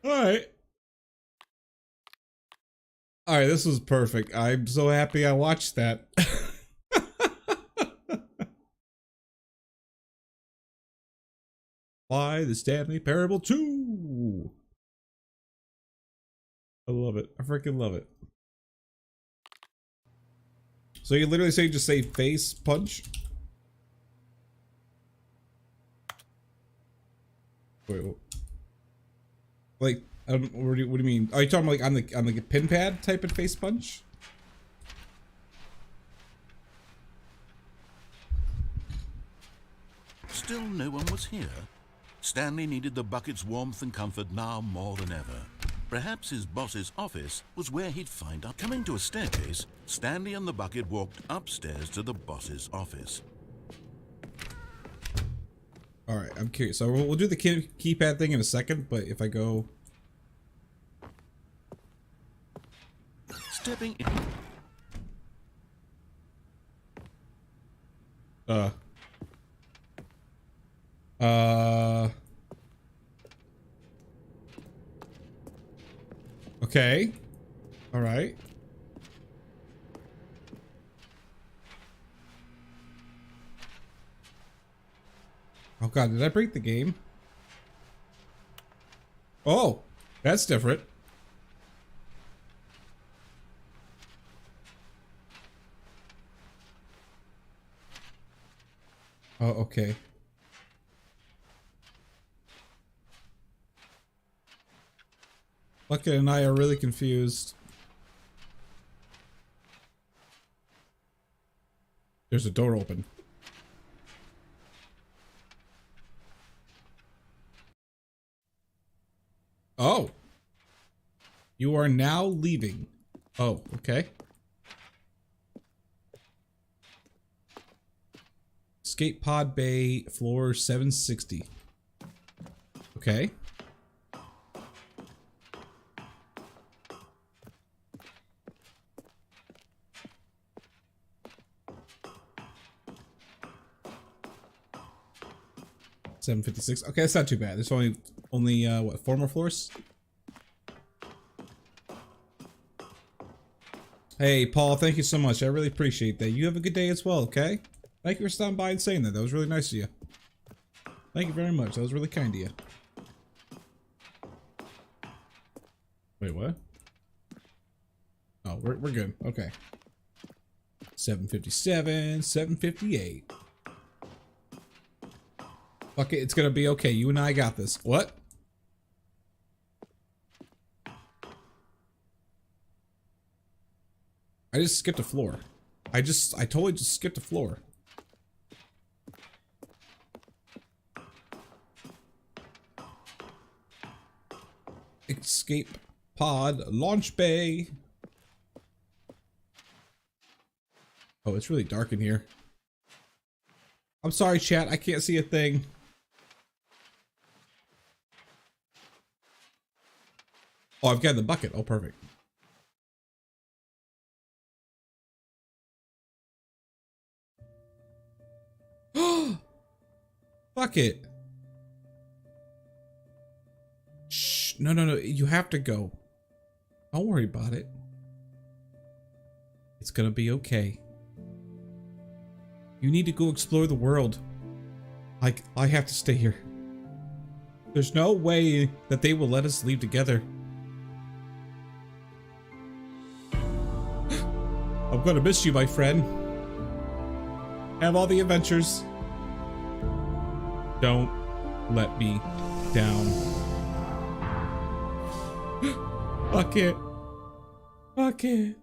All right, this was perfect. I'm so happy I watched that. Why the Stanley Parable 2? I love it. I freaking love it. So you literally just say face punch? Wait, like, I don't, what do you mean? Are you talking like on the pin pad type of face punch? Still no one was here? Stanley needed the bucket's warmth and comfort now more than ever. Perhaps his boss's office was where he'd find out. Coming to a staircase, Stanley and the bucket walked upstairs to the boss's office. All right, I'm curious. So we'll do the keypad thing in a second, but if I go... Stepping in... Okay. All right. Oh god, did I break the game? Oh, that's different. Oh, okay. Bucket and I are really confused. There's a door open. Oh. You are now leaving. Oh, okay. Escape pod bay, floor 760. Okay. $756. Okay, that's not too bad. There's only what, 4 more floors? Hey, Paul, thank you so much. I really appreciate that. You have a good day as well, okay? Thank you for stopping by and saying that. That was really nice of you. Thank you very much. That was really kind of you. Wait, what? Oh, we're good. Okay. 757, 758. Fuck it, it's gonna be okay. You and I got this. What? I just skipped a floor. I totally just skipped a floor. Escape pod, launch bay. Oh, it's really dark in here. I'm sorry, chat. I can't see a thing. Oh, I've got the bucket. Oh, perfect. Bucket. Shh. No, no, no. You have to go. Don't worry about it. It's gonna be okay. You need to go explore the world. I have to stay here. There's no way that they will let us leave together. I'm gonna miss you, my friend. Have all the adventures. Don't let me down. Bucket. Bucket.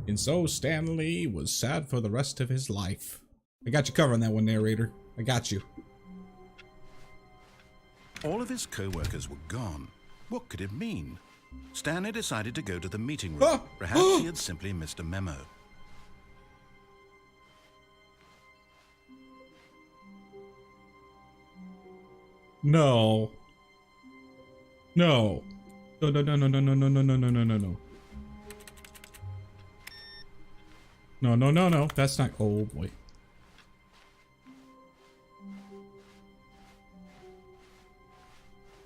And so Stanley was sad for the rest of his life. I got you covered on that one, narrator. I got you. All of his co-workers were gone. What could it mean? Stanley decided to go to the meeting room. Perhaps he had simply missed a memo. No. No. No, no, no, no, no, no, no, no, no, no, no, no, no. No, no, no, no. That's not. Oh, boy.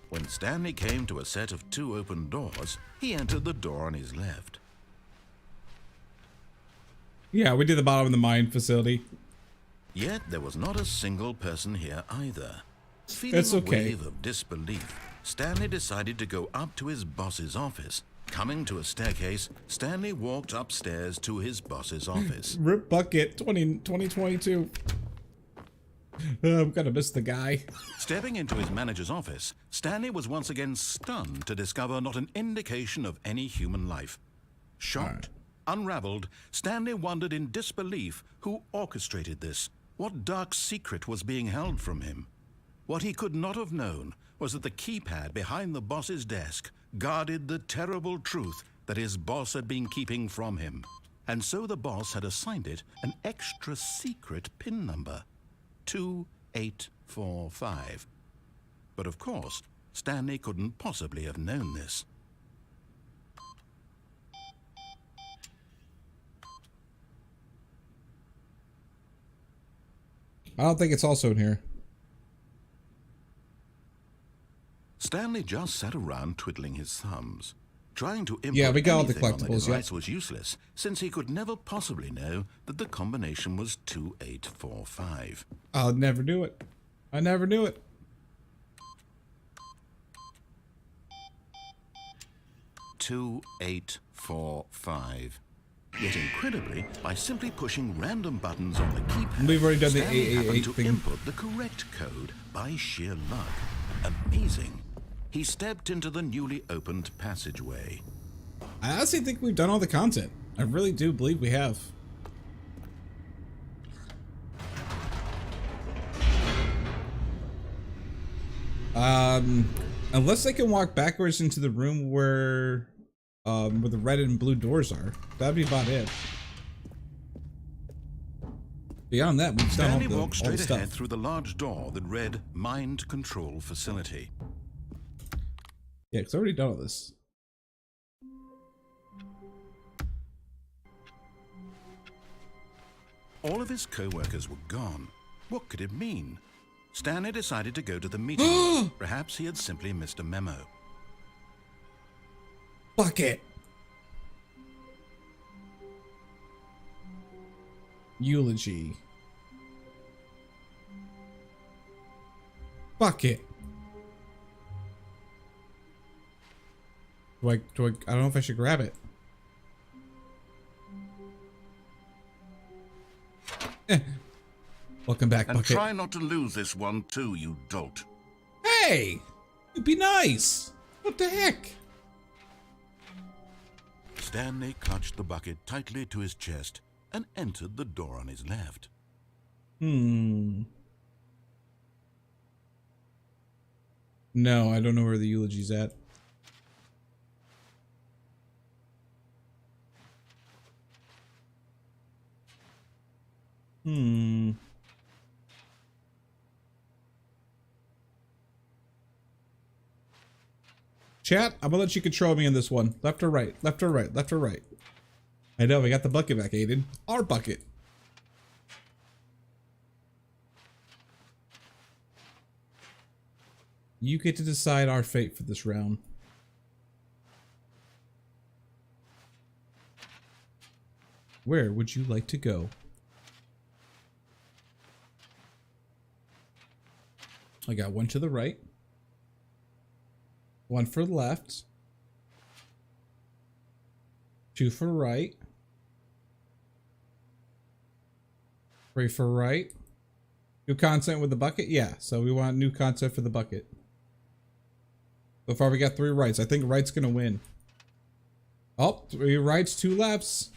When Stanley came to a set of 2 open doors, he entered the door on his left. Yeah, we did the bottom of the mine facility. Yet there was not a single person here either. Feeling That's a okay. wave of disbelief, Stanley decided to go up to his boss's office. Coming to a staircase, Stanley walked upstairs to his boss's office. Rip Bucket 2022. I'm gonna miss the guy. Stepping into his manager's office, Stanley was once again stunned to discover not an indication of any human life. Shocked, Unraveled, Stanley wondered in disbelief who orchestrated this, what dark secret was being held from him. What he could not have known was that the keypad behind the boss's desk guarded the terrible truth that his boss had been keeping from him. And so the boss had assigned it an extra secret PIN number, 2845. But of course, Stanley couldn't possibly have known this. I don't think it's also in here. Stanley just sat around twiddling his thumbs. Trying to input Yeah, we got all the anything on collectibles, device was useless, since he could never possibly know that the combination was 2845. I'll never do it. I never knew it. $2845. Yet incredibly, by simply pushing random buttons on the keypad, We've already done the Stanley happened 888 to thing. input the correct code by sheer luck. Amazing. He stepped into the newly opened passageway. I honestly think we've done all the content. I really do believe we have. Unless they can walk backwards into the room where the red and blue doors are. That'd be about it. Beyond that, we've done Stanley all walked the straight stuff. ahead through the large door that read Mind Control Facility. Yeah, because I already done all this. All of his co-workers were gone. What could it mean? Stanley decided to go to the meeting room. Perhaps he had simply missed a memo. Bucket. Eulogy. Bucket. I don't know if I should grab it. Welcome back, And Bucket. try not to lose this one too, you dolt. Hey! It'd be nice! What the heck? Stanley clutched the bucket tightly to his chest and entered the door on his left. No, I don't know where the eulogy's at. Chat, I'm gonna let you control me on this one. Left or right? Left or right? Left or right? I know, we got the bucket back, Aiden. Our bucket. You get to decide our fate for this round. Where would you like to go? I got one to the right. One for the left. Two for right. Three for right. New content with the bucket? Yeah, so we want new content for the bucket. So far we got 3 rights. I think right's gonna win. Oh, 3 rights, 2 lefts.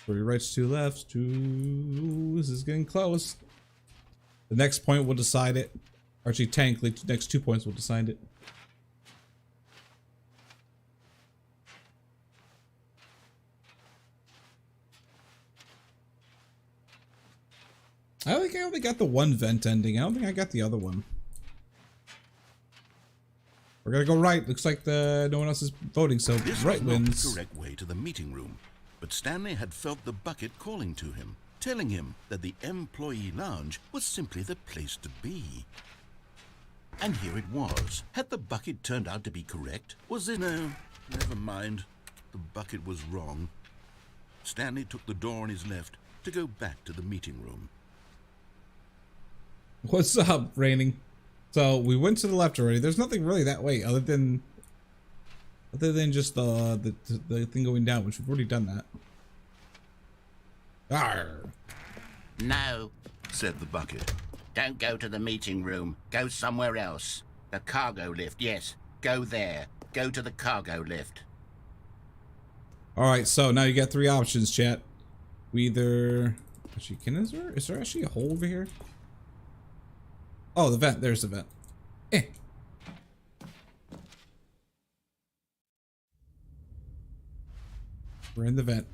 3 rights, 2 lefts. 2. This is getting close. The next point will decide it. Or actually, technically, the next 2 points will decide it. I think I only got the 1 vent ending. I don't think I got the other one. We're gonna go right. Looks like no one else is voting, so This right was not wins. the correct way to the meeting room, but Stanley had felt the bucket calling to him, telling him that the employee lounge was simply the place to be. And here it was. Had the bucket turned out to be correct? Was it? No, never mind. The bucket was wrong. Stanley took the door on his left to go back to the meeting room. What's up, Raining? So we went to the left already. There's nothing really that way other than just the thing going down, which we've already done that. Arr. No, said the bucket. Don't go to the meeting room. Go somewhere else. The cargo lift, yes. Go there. go to the cargo lift. Alright, so now you got 3 options, chat. We either... Actually, is there actually a hole over here? Oh, the vent. There's the vent. Eh. We're in the vent.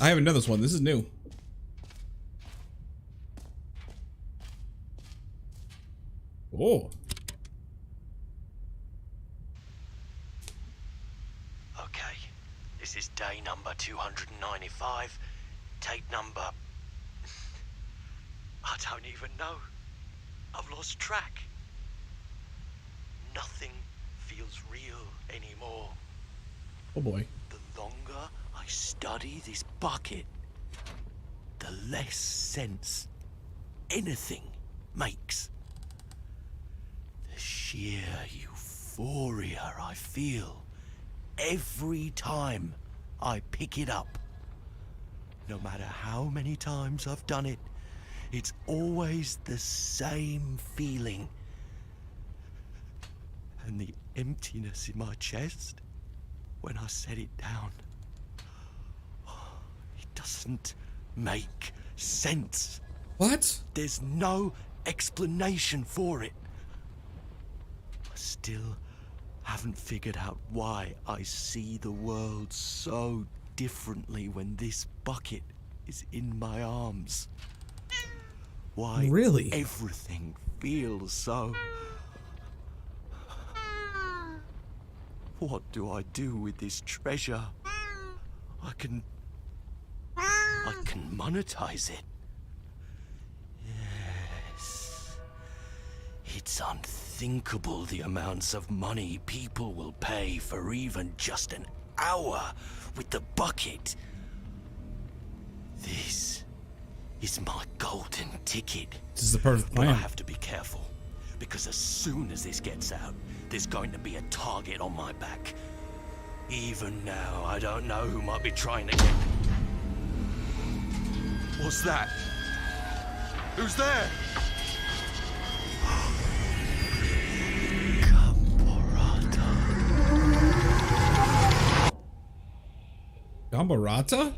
I haven't done this one. This is new. Oh. Okay, this is day number 295. Tape number... I don't even know. I've lost track. Nothing feels real anymore. Oh boy. The longer I study this bucket, the less sense anything makes. The sheer euphoria I feel every time I pick it up. No matter how many times I've done it, it's always the same feeling. And the emptiness in my chest when I set it down. It doesn't make sense. What? There's no explanation for it. I still haven't figured out why I see the world so differently when this bucket is in my arms. Why really? Everything feels so... What do I do with this treasure? I can monetize it. Yes. It's unthinkable the amounts of money people will pay for even just an hour with the bucket. This is my golden ticket. This is the perfect plan. But I have to be careful, because as soon as this gets out, there's going to be a target on my back. Even now, I don't know who might be trying to get... What's that? Who's there? Gambarata?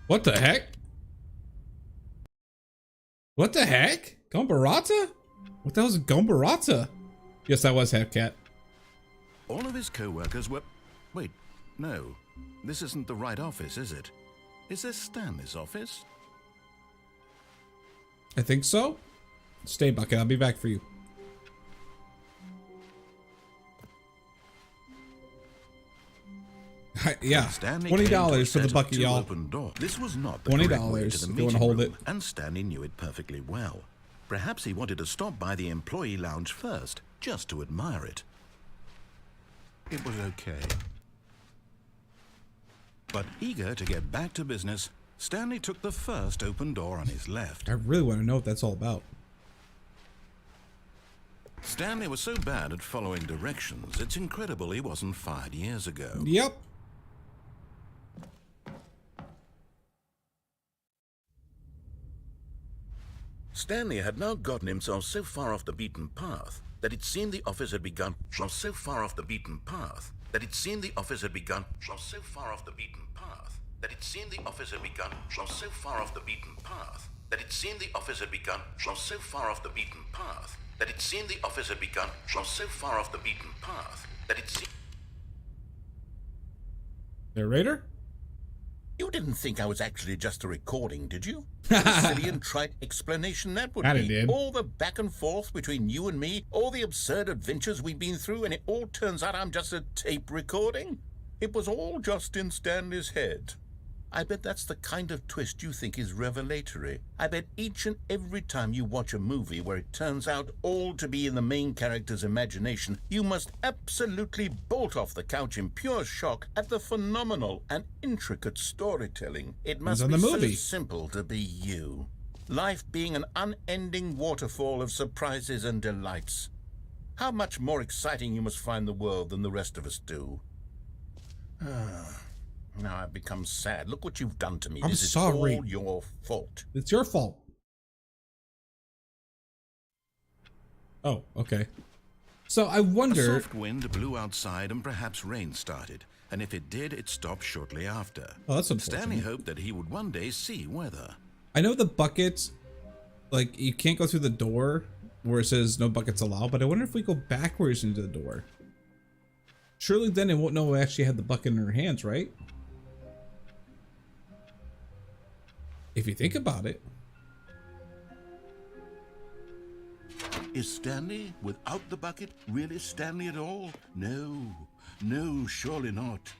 What the heck? What the heck? Gambarata? What the hell is Gambarata? Yes, that was Halfcat. All of his co-workers were... Wait, no. This isn't the right office, is it? Is this Stanley's office? I think so. Stay, Bucket. I'll be back for you. Yeah, $20 for the bucket, y'all. This was not the $20 if you want to hold it. And Stanley knew it perfectly well. Perhaps he wanted to stop by the employee lounge first, just to admire it. It was okay. But eager to get back to business, Stanley took the first open door on his left. I really want to know what that's all about. Stanley was so bad at following directions, it's incredible he wasn't fired years ago. Yep. Stanley had now gotten himself so far off the beaten path that it seemed the office had begun so far off the beaten path that it seemed the office had begun so far off the beaten path that it seemed the office had begun so far off the beaten path that it seemed the office had begun so far off the beaten path that it seemed the office had begun so far off the beaten path that it seemed... Narrator? You didn't think I was actually just a recording, did you? What a silly and trite explanation that would be. Did. All the back and forth between you and me, all the absurd adventures we've been through, and it all turns out I'm just a tape recording? It was all just in Stanley's head. I bet that's the kind of twist you think is revelatory. I bet each and every time you watch a movie where it turns out all to be in the main character's imagination, you must absolutely bolt off the couch in pure shock at the phenomenal and intricate storytelling. It must be so simple to be you. Life being an unending waterfall of surprises and delights. How much more exciting you must find the world than the rest of us do. Now I've become sad. Look what you've done to me. I'm sorry. Is all your fault. It's your fault. Oh, okay. So I wonder... A soft wind blew outside and perhaps rain started. And if it did, it stopped shortly after. Oh, that's unfortunate. Stanley hoped that he would one day see weather. I know the buckets, like, you can't go through the door where it says no buckets allowed, but I wonder if we go backwards into the door. Surely then it won't know we actually had the bucket in her hands, right? If you think about it. Is Stanley, without the bucket, really Stanley at all? No, surely not.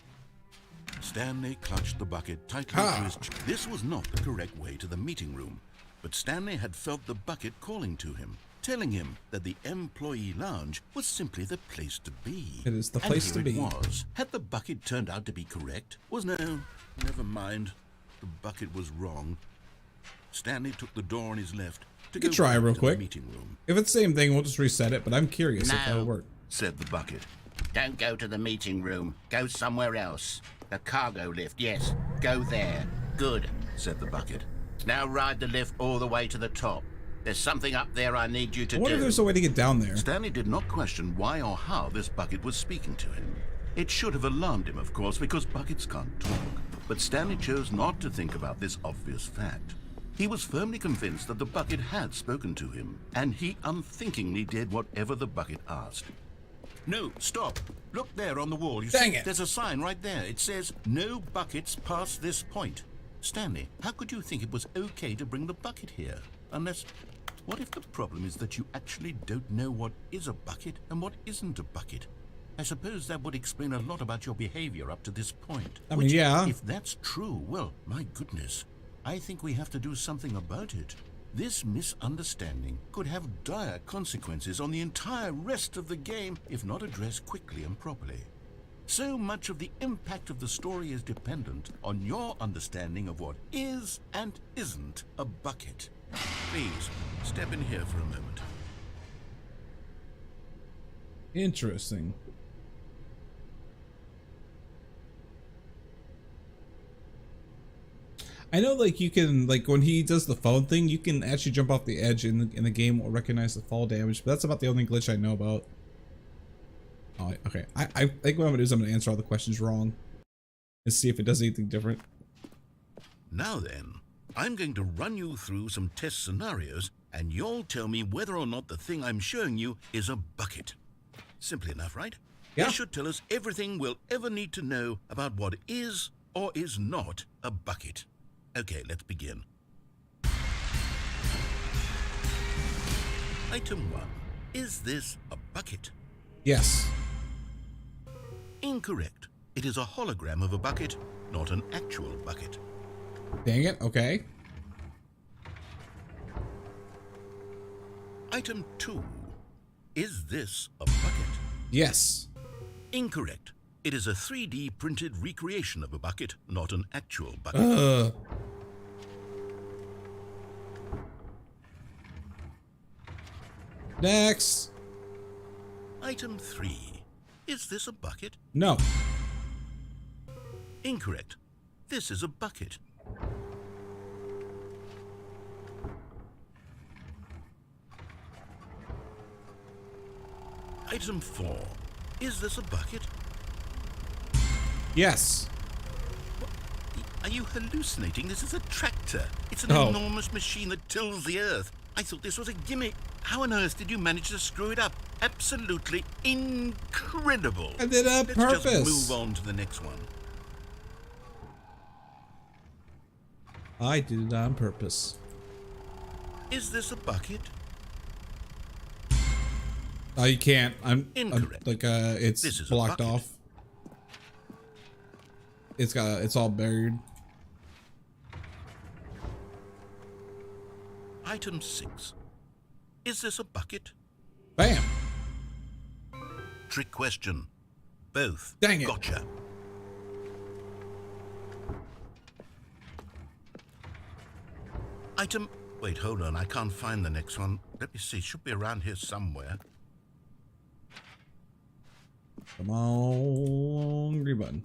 Stanley clutched the bucket tightly to his chest. This was not the correct way to the meeting room, but Stanley had felt the bucket calling to him, telling him that the employee lounge was simply the place to be. It is the place to be. And here it was. Had the bucket turned out to be correct? Never mind. The bucket was wrong. Stanley took the door on his left to You can try real quick. Meeting room. If it's the same thing, we'll just reset it, but I'm curious if that'll work. Said the bucket. Don't go to the meeting room. Go somewhere else. The cargo lift, yes. Go there. Good, Said the bucket. now ride the lift all the way to the top. There's something up there I need you to I wonder if do. there's a way to get down there. Stanley did not question why or how this bucket was speaking to him. It should have alarmed him, of course, because buckets can't talk. But Stanley chose not to think about this obvious fact. He was firmly convinced that the bucket had spoken to him, and he unthinkingly did whatever the bucket asked. No, stop. Look there on the wall. You Dang see, it. there's a sign right there. It says, no buckets past this point. Stanley, how could you think it was okay to bring the bucket here? Unless, what if the problem is that you actually don't know what is a bucket and what isn't a bucket? I suppose that would explain a lot about your behavior up to this point. I mean, yeah. If that's true, well, my goodness, I think we have to do something about it. This misunderstanding could have dire consequences on the entire rest of the game if not addressed quickly and properly. So much of the impact of the story is dependent on your understanding of what is and isn't a bucket. Please, step in here for a moment. Interesting. I know, like, you can, like, when he does the phone thing, you can actually jump off the edge in the game or recognize the fall damage, but that's about the only glitch I know about. Oh, okay. I think what I'm gonna do is I'm gonna answer all the questions wrong and see if it does anything different. Now then, I'm going to run you through some test scenarios, and you'll tell me whether or not the thing I'm showing you is a bucket. Simple enough, right? Yeah. This should tell us everything we'll ever need to know about what is or is not a bucket. Okay, let's begin. Item 1. Is this a bucket? Yes. Incorrect. It is a hologram of a bucket, not an actual bucket. Dang it. Okay. Item 2. Is this a bucket? Yes. Incorrect. It is a 3D printed recreation of a bucket, not an actual bucket. Next. Item 3. Is this a bucket? No. Incorrect. This is a bucket. Item 4. Is this a bucket? Yes. Are you hallucinating? This is a tractor. It's an Oh. enormous machine that tills the earth. I thought this was a gimmick. How on earth did you manage to screw it up? Absolutely incredible. I did it on Let's purpose. just move on to the next one. I did it on purpose. Is this a bucket? Oh, you can't. I'm Incorrect. like, it's This is a blocked bucket. off. It's all buried. Item 6. Is this a bucket? Bam. Trick question. Both. Dang it. Gotcha. Item... Wait, hold on. I can't find the next one. Let me see. Should be around here somewhere. Come on, green button.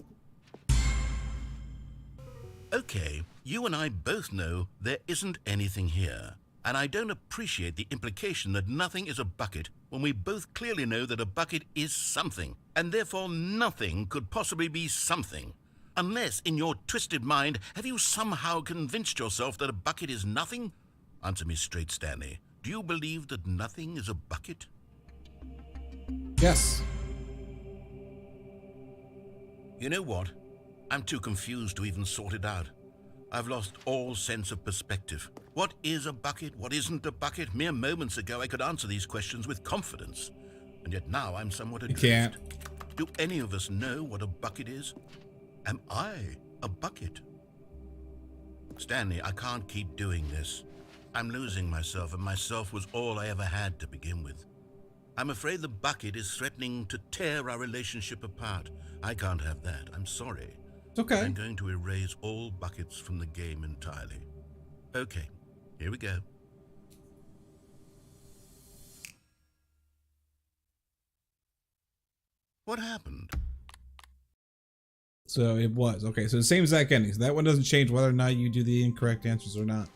Okay, you and I both know there isn't anything here. And I don't appreciate the implication that nothing is a bucket when we both clearly know that a bucket is something, and therefore nothing could possibly be something. Unless, in your twisted mind, have you somehow convinced yourself that a bucket is nothing? Answer me straight, Stanley. Do you believe that nothing is a bucket? Yes. You know what? I'm too confused to even sort it out. I've lost all sense of perspective. What is a bucket? What isn't a bucket? Mere moments ago I could answer these questions with confidence. And yet now I'm somewhat adrift. You can't. Do any of us know what a bucket is? Am I a bucket? Stanley, I can't keep doing this. I'm losing myself, and myself was all I ever had to begin with. I'm afraid the bucket is threatening to tear our relationship apart. I can't have that. I'm sorry. It's okay. I'm going to erase all buckets from the game entirely. Okay, here we go. What happened? So it was. Okay, so the same exact ending. So that one doesn't change whether or not you do the incorrect answers or not.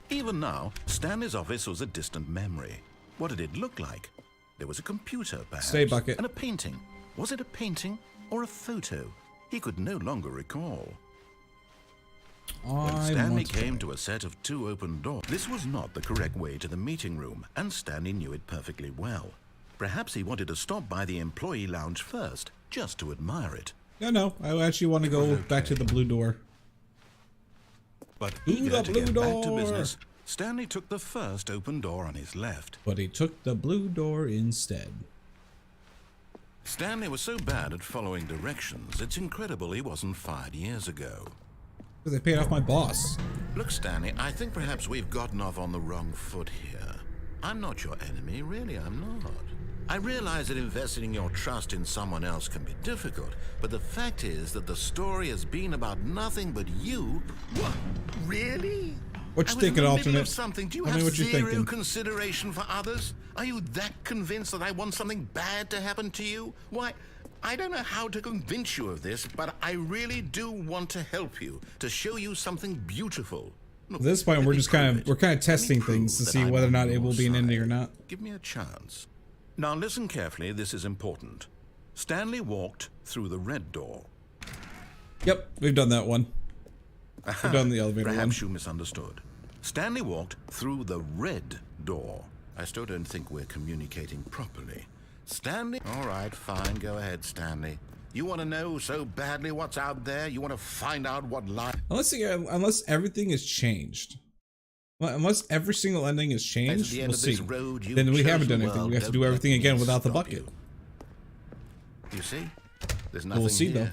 Even now, Stanley's office was a distant memory. What did it look like? There was a computer, perhaps. Stay bucket. And a painting. Was it a painting or a photo? He could no longer recall. When Stanley came to a set of 2 open doors, this was not the correct way to the meeting room, and Stanley knew it perfectly well. Perhaps he wanted to stop by the employee lounge first, just to admire it. No, I actually want to go back to the blue door. But eager to get back to business, Stanley took the first open door on his left. But he took the blue door instead. Stanley was so bad at following directions, it's incredible he wasn't fired years ago. Because they paid off my boss. Look, Stanley, I think perhaps we've gotten off on the wrong foot here. I'm not your enemy, really, I'm not. I realize that investing your trust in someone else can be difficult, but the fact is that the story has been about nothing but you. What? Really? What you thinking, alternate? Something. Do you Tell have me what you're zero thinking. consideration for others? Are you that convinced that I want something bad to happen to you? Why, I don't know how to convince you of this, but I really do want to help you, to show you something beautiful. Look, At this point, we're just kind of testing things to see whether or not it will be an ending or not. Give me a chance. Now listen carefully, this is important. Stanley walked through the red door. Yep, we've done that one. We've done the elevator Perhaps one. you misunderstood. Stanley walked through the red door. I still don't think we're communicating properly. Stanley... All right, fine, go ahead, Stanley. You want to know so badly what's out there? You want to find out what lies... Unless everything is changed. Unless every single ending is changed, we'll see. Then we haven't done anything. We have to do everything again without the bucket. You see? There's nothing We'll see, here. though.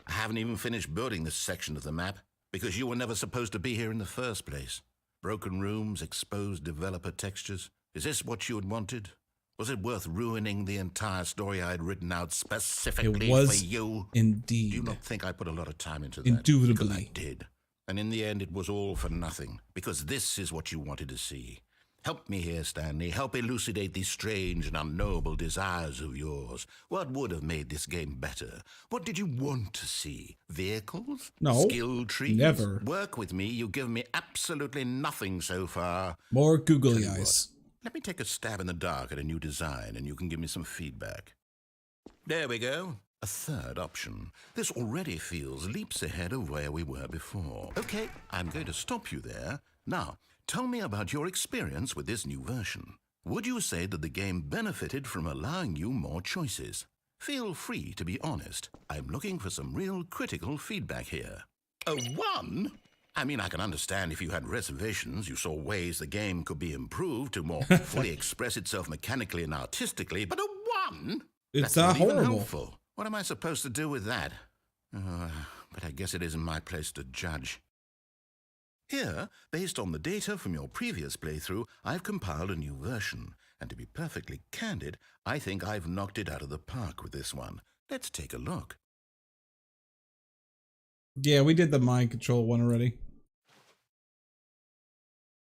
I haven't even finished building this section of the map, because you were never supposed to be here in the first place. Broken rooms, exposed developer textures. Is this what you had wanted? Was it worth ruining the entire story I had written out specifically for you? Indeed. Do you not think I put a lot of time into that? Indubitably. Because I did. And in the end, it was all for nothing, because this is what you wanted to see. Help me here, Stanley. Help elucidate these strange and unknowable desires of yours. What would have made this game better? What did you want to see? Vehicles? No. Skill trees? Never. Work with me. You've given me absolutely nothing so far. More googly Tell you eyes. what, let me take a stab in the dark at a new design, and you can give me some feedback. There we go. A third option. This already feels leaps ahead of where we were before. Okay, I'm going to stop you there. Now, tell me about your experience with this new version. Would you say that the game benefited from allowing you more choices? Feel free to be honest. I'm looking for some real critical feedback here. A 1? I mean, I can understand if you had reservations, you saw ways the game could be improved to more fully express itself mechanically and artistically, but a 1? It's That's not even horrible. helpful. What am I supposed to do with that? But I guess it isn't my place to judge. Here, based on the data from your previous playthrough, I've compiled a new version. And to be perfectly candid, I think I've knocked it out of the park with this one. Let's take a look. Yeah, we did the mind control one already.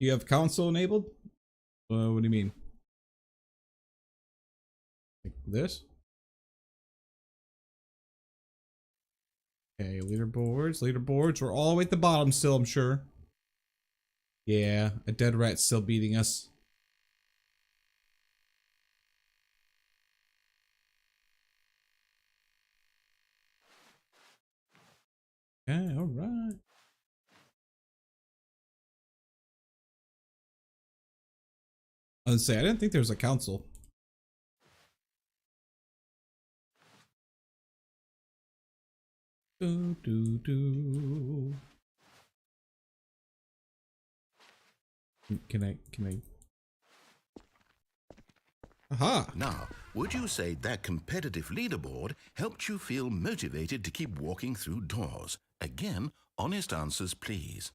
You have console enabled? What do you mean? Like this? Okay, leaderboards, leaderboards. We're all the way at the bottom still, I'm sure. Yeah, a dead rat's still beating us. Okay, alright. I was gonna say, I didn't think there was a council. Do. Can I? Aha! Now, would you say that competitive leaderboard helped you feel motivated to keep walking through doors? Again, honest answers, please.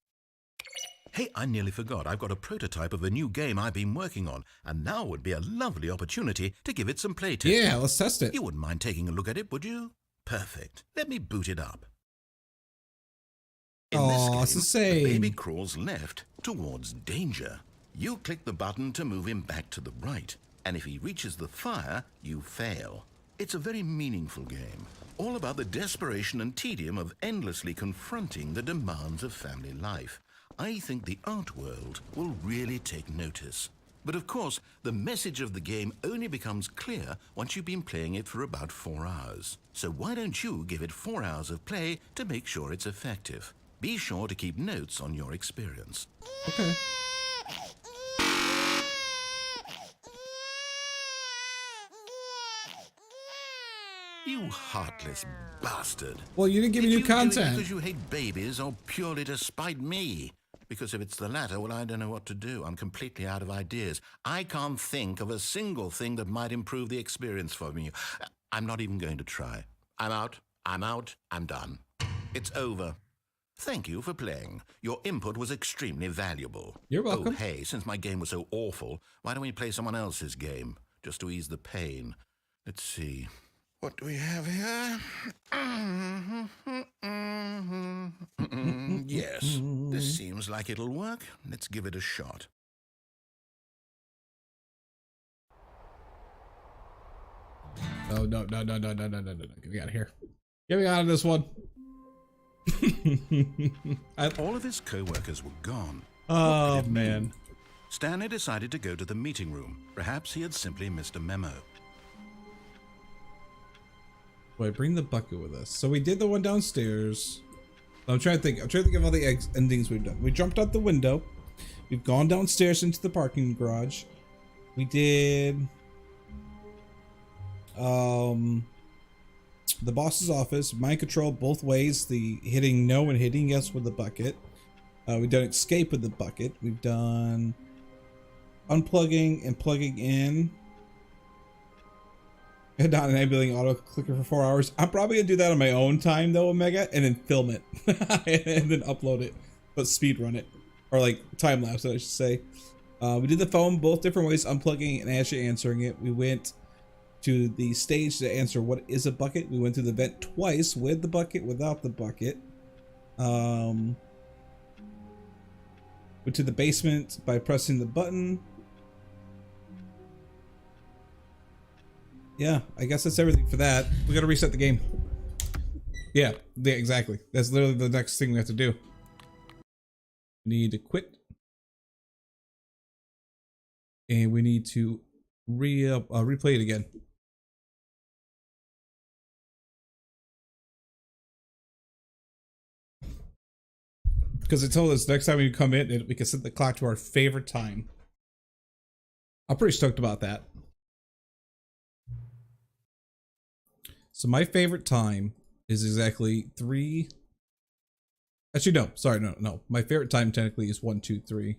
Hey, I nearly forgot. I've got a prototype of a new game I've been working on, and now would be a lovely opportunity to give it some playtesting. Yeah, let's test it. You wouldn't mind taking a look at it, would you? Perfect. Let me boot it up. In this game, it's the same. the baby crawls left towards danger. You click the button to move him back to the right, and if he reaches the fire, you fail. It's a very meaningful game, all about the desperation and tedium of endlessly confronting the demands of family life. I think the art world will really take notice. But of course, the message of the game only becomes clear once you've been playing it for about 4 hours. So why don't you give it 4 hours of play to make sure it's effective? Be sure to keep notes on your experience. Okay. You heartless bastard. Well, you didn't give me new Did you do it content. because you hate babies or purely to spite me? Because if it's the latter, well, I don't know what to do. I'm completely out of ideas. I can't think of a single thing that might improve the experience for me. I'm not even going to try. I'm out. I'm done. It's over. Thank you for playing. Your input was extremely valuable. You're welcome. Oh, hey, since my game was so awful, why don't we play someone else's game? Just to ease the pain. Let's see. What do we have here? Yes, this seems like it'll work. Let's give it a shot. Oh, no. Get me out of here. Get me out of this one. All of his co-workers were gone. Oh, What could it mean? man. Stanley decided to go to the meeting room. Perhaps he had simply missed a memo. Wait, bring the bucket with us. So we did the one downstairs. I'm trying to think of all the endings we've done. We jumped out the window. We've gone downstairs into the parking garage. We did the boss's office, mind control both ways, the hitting no and hitting yes with the bucket. We've done escape with the bucket. We've done unplugging and plugging in. And not enabling auto clicker for 4 hours. I'm probably gonna do that on my own time though, Omega, and then film it and then upload it, but speed run it, or like time lapse, I should say. We did the phone both different ways, unplugging and actually answering it. We went to the stage to answer what is a bucket. We went to the vent twice with the bucket, without the bucket. Went to the basement by pressing the button. Yeah, I guess that's everything for that. We gotta reset the game. Yeah, exactly. That's literally the next thing we have to do. We need to quit. And we need to replay it again. Because it told us next time we come in, we can set the clock to our favorite time. I'm pretty stoked about that. So my favorite time is exactly 3. Actually, no. Sorry, no. My favorite time technically is 1, 2, 3.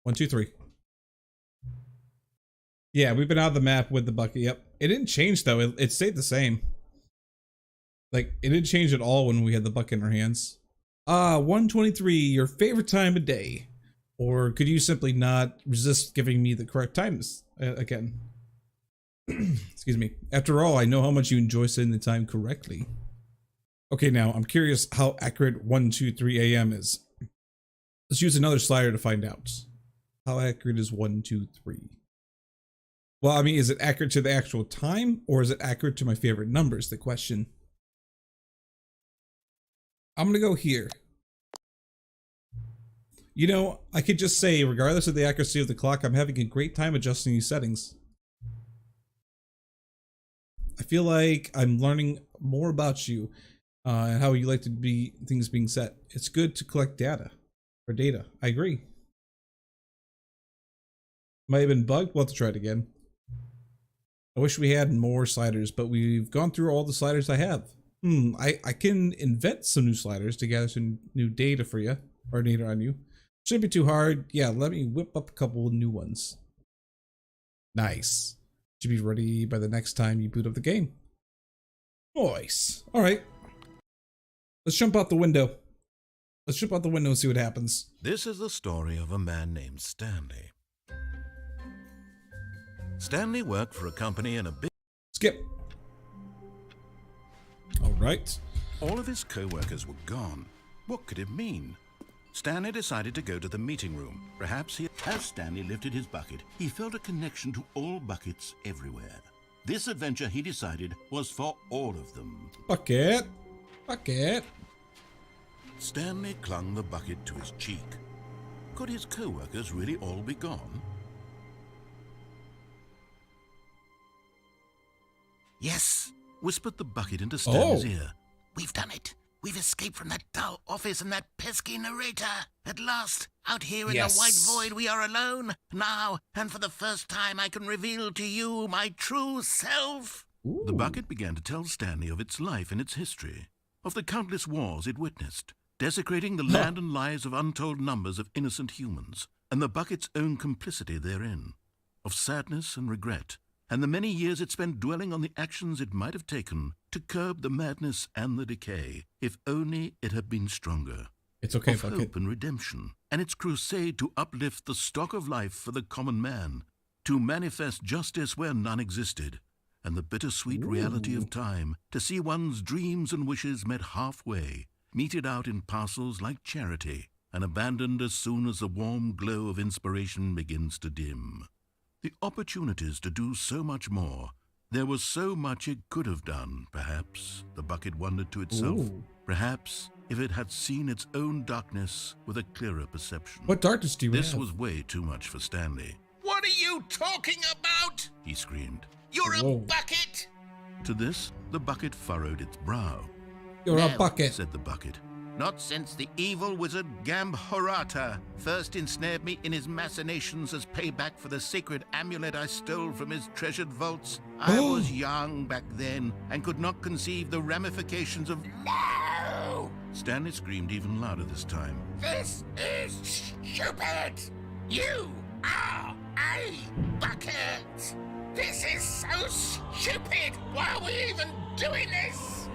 1, 2, 3. Yeah, we've been out of the map with the bucket. Yep. It didn't change though. It stayed the same. Like, it didn't change at all when we had the bucket in our hands. 1:23, your favorite time of day. Or could you simply not resist giving me the correct times again? Excuse me. After all, I know how much you enjoy setting the time correctly. Okay, now I'm curious how accurate 1:23 a.m. is. Let's use another slider to find out. How accurate is 1:23? Well, I mean, is it accurate to the actual time, or is it accurate to my favorite numbers? The question. I'm gonna go here. You know, I could just say, regardless of the accuracy of the clock, I'm having a great time adjusting these settings. I feel like I'm learning more about you and how you like to be things being set. It's good to collect data. I agree. Might have been bugged. We'll have to try it again. I wish we had more sliders, but we've gone through all the sliders I have. I can invent some new sliders to gather some new data for you, or data on you. Shouldn't be too hard. Yeah, let me whip up a couple of new ones. Nice. Should be ready by the next time you boot up the game. Nice. All right. Let's jump out the window. Let's jump out the window and see what happens. This is the story of a man named Stanley. Stanley worked for a company in a big... Skip. All right. All of his co-workers were gone. What could it mean? Stanley decided to go to the meeting room. Perhaps he... As Stanley lifted his bucket, he felt a connection to all buckets everywhere. This adventure, he decided, was for all of them. Bucket. Bucket. Stanley clung the bucket to his cheek. Could his co-workers really all be gone? Yes, whispered the bucket into Stanley's ear. We've done it. We've escaped from that dull office and that pesky narrator. At last, out here in the white void, we are alone. Now, and for the first time, I can reveal to you my true self. Ooh. The bucket began to tell Stanley of its life and its history, of the countless wars it witnessed, desecrating the land and lives of untold numbers of innocent humans, and the bucket's own complicity therein, of sadness and regret, and the many years it spent dwelling on the actions it might have taken to curb the madness and the decay, if only it had been stronger. It's okay, of bucket. Hope and redemption, and its crusade to uplift the stock of life for the common man, to manifest justice where none existed, and the bittersweet reality of time, to see one's dreams and wishes met halfway, meted out in parcels like charity, and abandoned as soon as the warm glow of inspiration begins to dim. The opportunities to do so much more. There was so much it could have done, perhaps, the bucket wondered to itself. Ooh. Perhaps if it had seen its own darkness with a clearer perception. What darkness do you have? This was way too much for Stanley. What are you talking about? He screamed. You're Whoa. a bucket. To this, the bucket furrowed its brow. You're a No, bucket. Said the bucket. Not since the evil wizard Gambhorata first ensnared me in his machinations as payback for the sacred amulet I stole from his treasured vaults. I was young back then and could not conceive the ramifications of... No! Stanley screamed even louder this time. This is stupid! You are a bucket! This is so stupid! Why are we even doing this?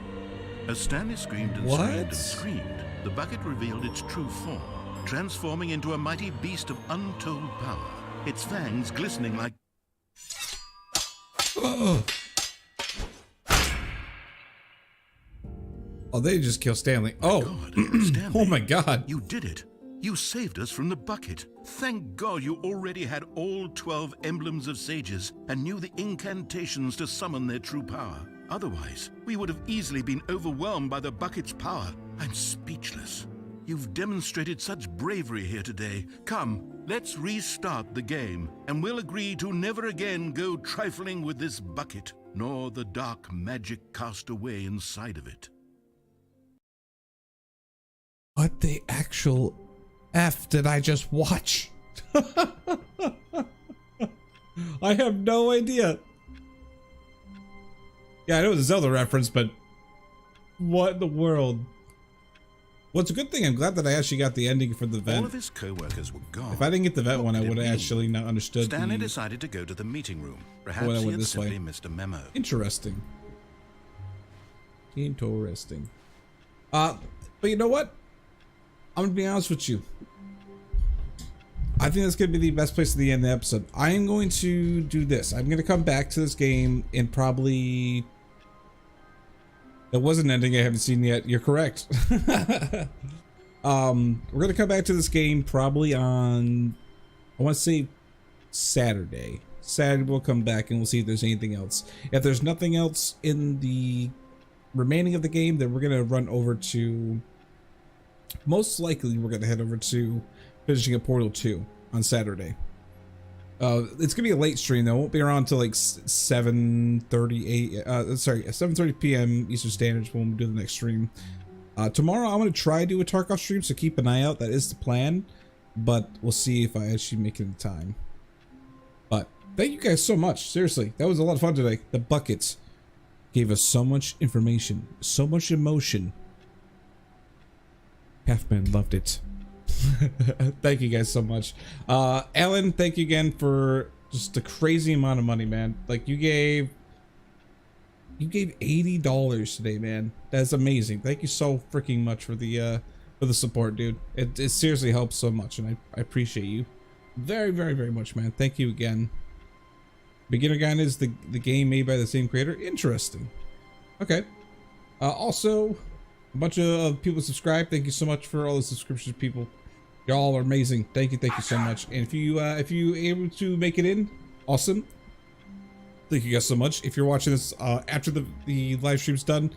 As Stanley screamed and What? screamed and screamed, the bucket revealed its true form, transforming into a mighty beast of untold power, its fangs glistening like... Oh, they just killed Stanley. Oh, God, Stanley, oh my God. you did it. You saved us from the bucket. Thank God you already had all 12 emblems of sages and knew the incantations to summon their true power. Otherwise, we would have easily been overwhelmed by the bucket's power. I'm speechless. You've demonstrated such bravery here today. Come, let's restart the game, and we'll agree to never again go trifling with this bucket, nor the dark magic cast away inside of it. What the actual F did I just watch? I have no idea. Yeah, I know it's a Zelda reference, but what in the world? Well, it's a good thing. I'm glad that I actually got the ending for the All vent. of his co-workers were gone. If I didn't get the vent What one, I could it would have mean? actually not understood. Stanley decided to go to the meeting room. I Perhaps went he had this way. simply missed a memo. Interesting. Interesting. But you know what? I'm gonna be honest with you. I think that's gonna be the best place to the end of the episode. I am going to do this. I'm gonna come back to this game and probably... That was an ending I haven't seen yet. You're correct. We're gonna come back to this game probably on, I want to say Saturday. Saturday we'll come back and we'll see if there's anything else. If there's nothing else in the remaining of the game, then we're gonna run over to most likely we're gonna head over to finishing up Portal 2 on Saturday. It's gonna be a late stream though. It won't be around until like 7:30 p.m. Eastern Standard when we do the next stream. Tomorrow I'm gonna try to do a Tarkov stream, so keep an eye out. That is the plan, but we'll see if I actually make it in time. But thank you guys so much. Seriously, that was a lot of fun today. The buckets gave us so much information, so much emotion. Halfman loved it. Thank you guys so much. Alan, thank you again for just a crazy amount of money, man. Like you gave $80 today, man. That's amazing. Thank you so freaking much for the support, dude. It seriously helps so much, and I appreciate you very, very, very much, man. Thank you again. Beginner Guide is the game made by the same creator. Interesting. Okay. Also, a bunch of people subscribed. Thank you so much for all the subscriptions, people. Y'all are amazing. Thank you so much. And if you able to make it in, awesome. Thank you guys so much. If you're watching this after the live stream's done,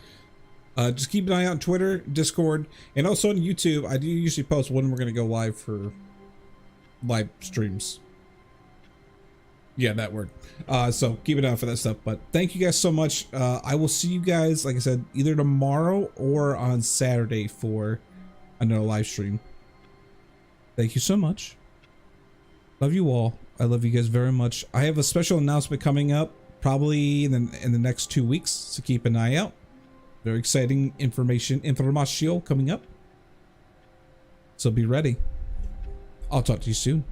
just keep an eye out on Twitter, Discord, and also on YouTube. I do usually post when we're gonna go live for live streams. Yeah, that word. So keep an eye out for that stuff. But thank you guys so much. I will see you guys, like I said, either tomorrow or on Saturday for another live stream. Thank you so much. Love you all. I love you guys very much. I have a special announcement coming up probably in the next 2 weeks, so keep an eye out. Very exciting information coming up. So be ready. I'll talk to you soon.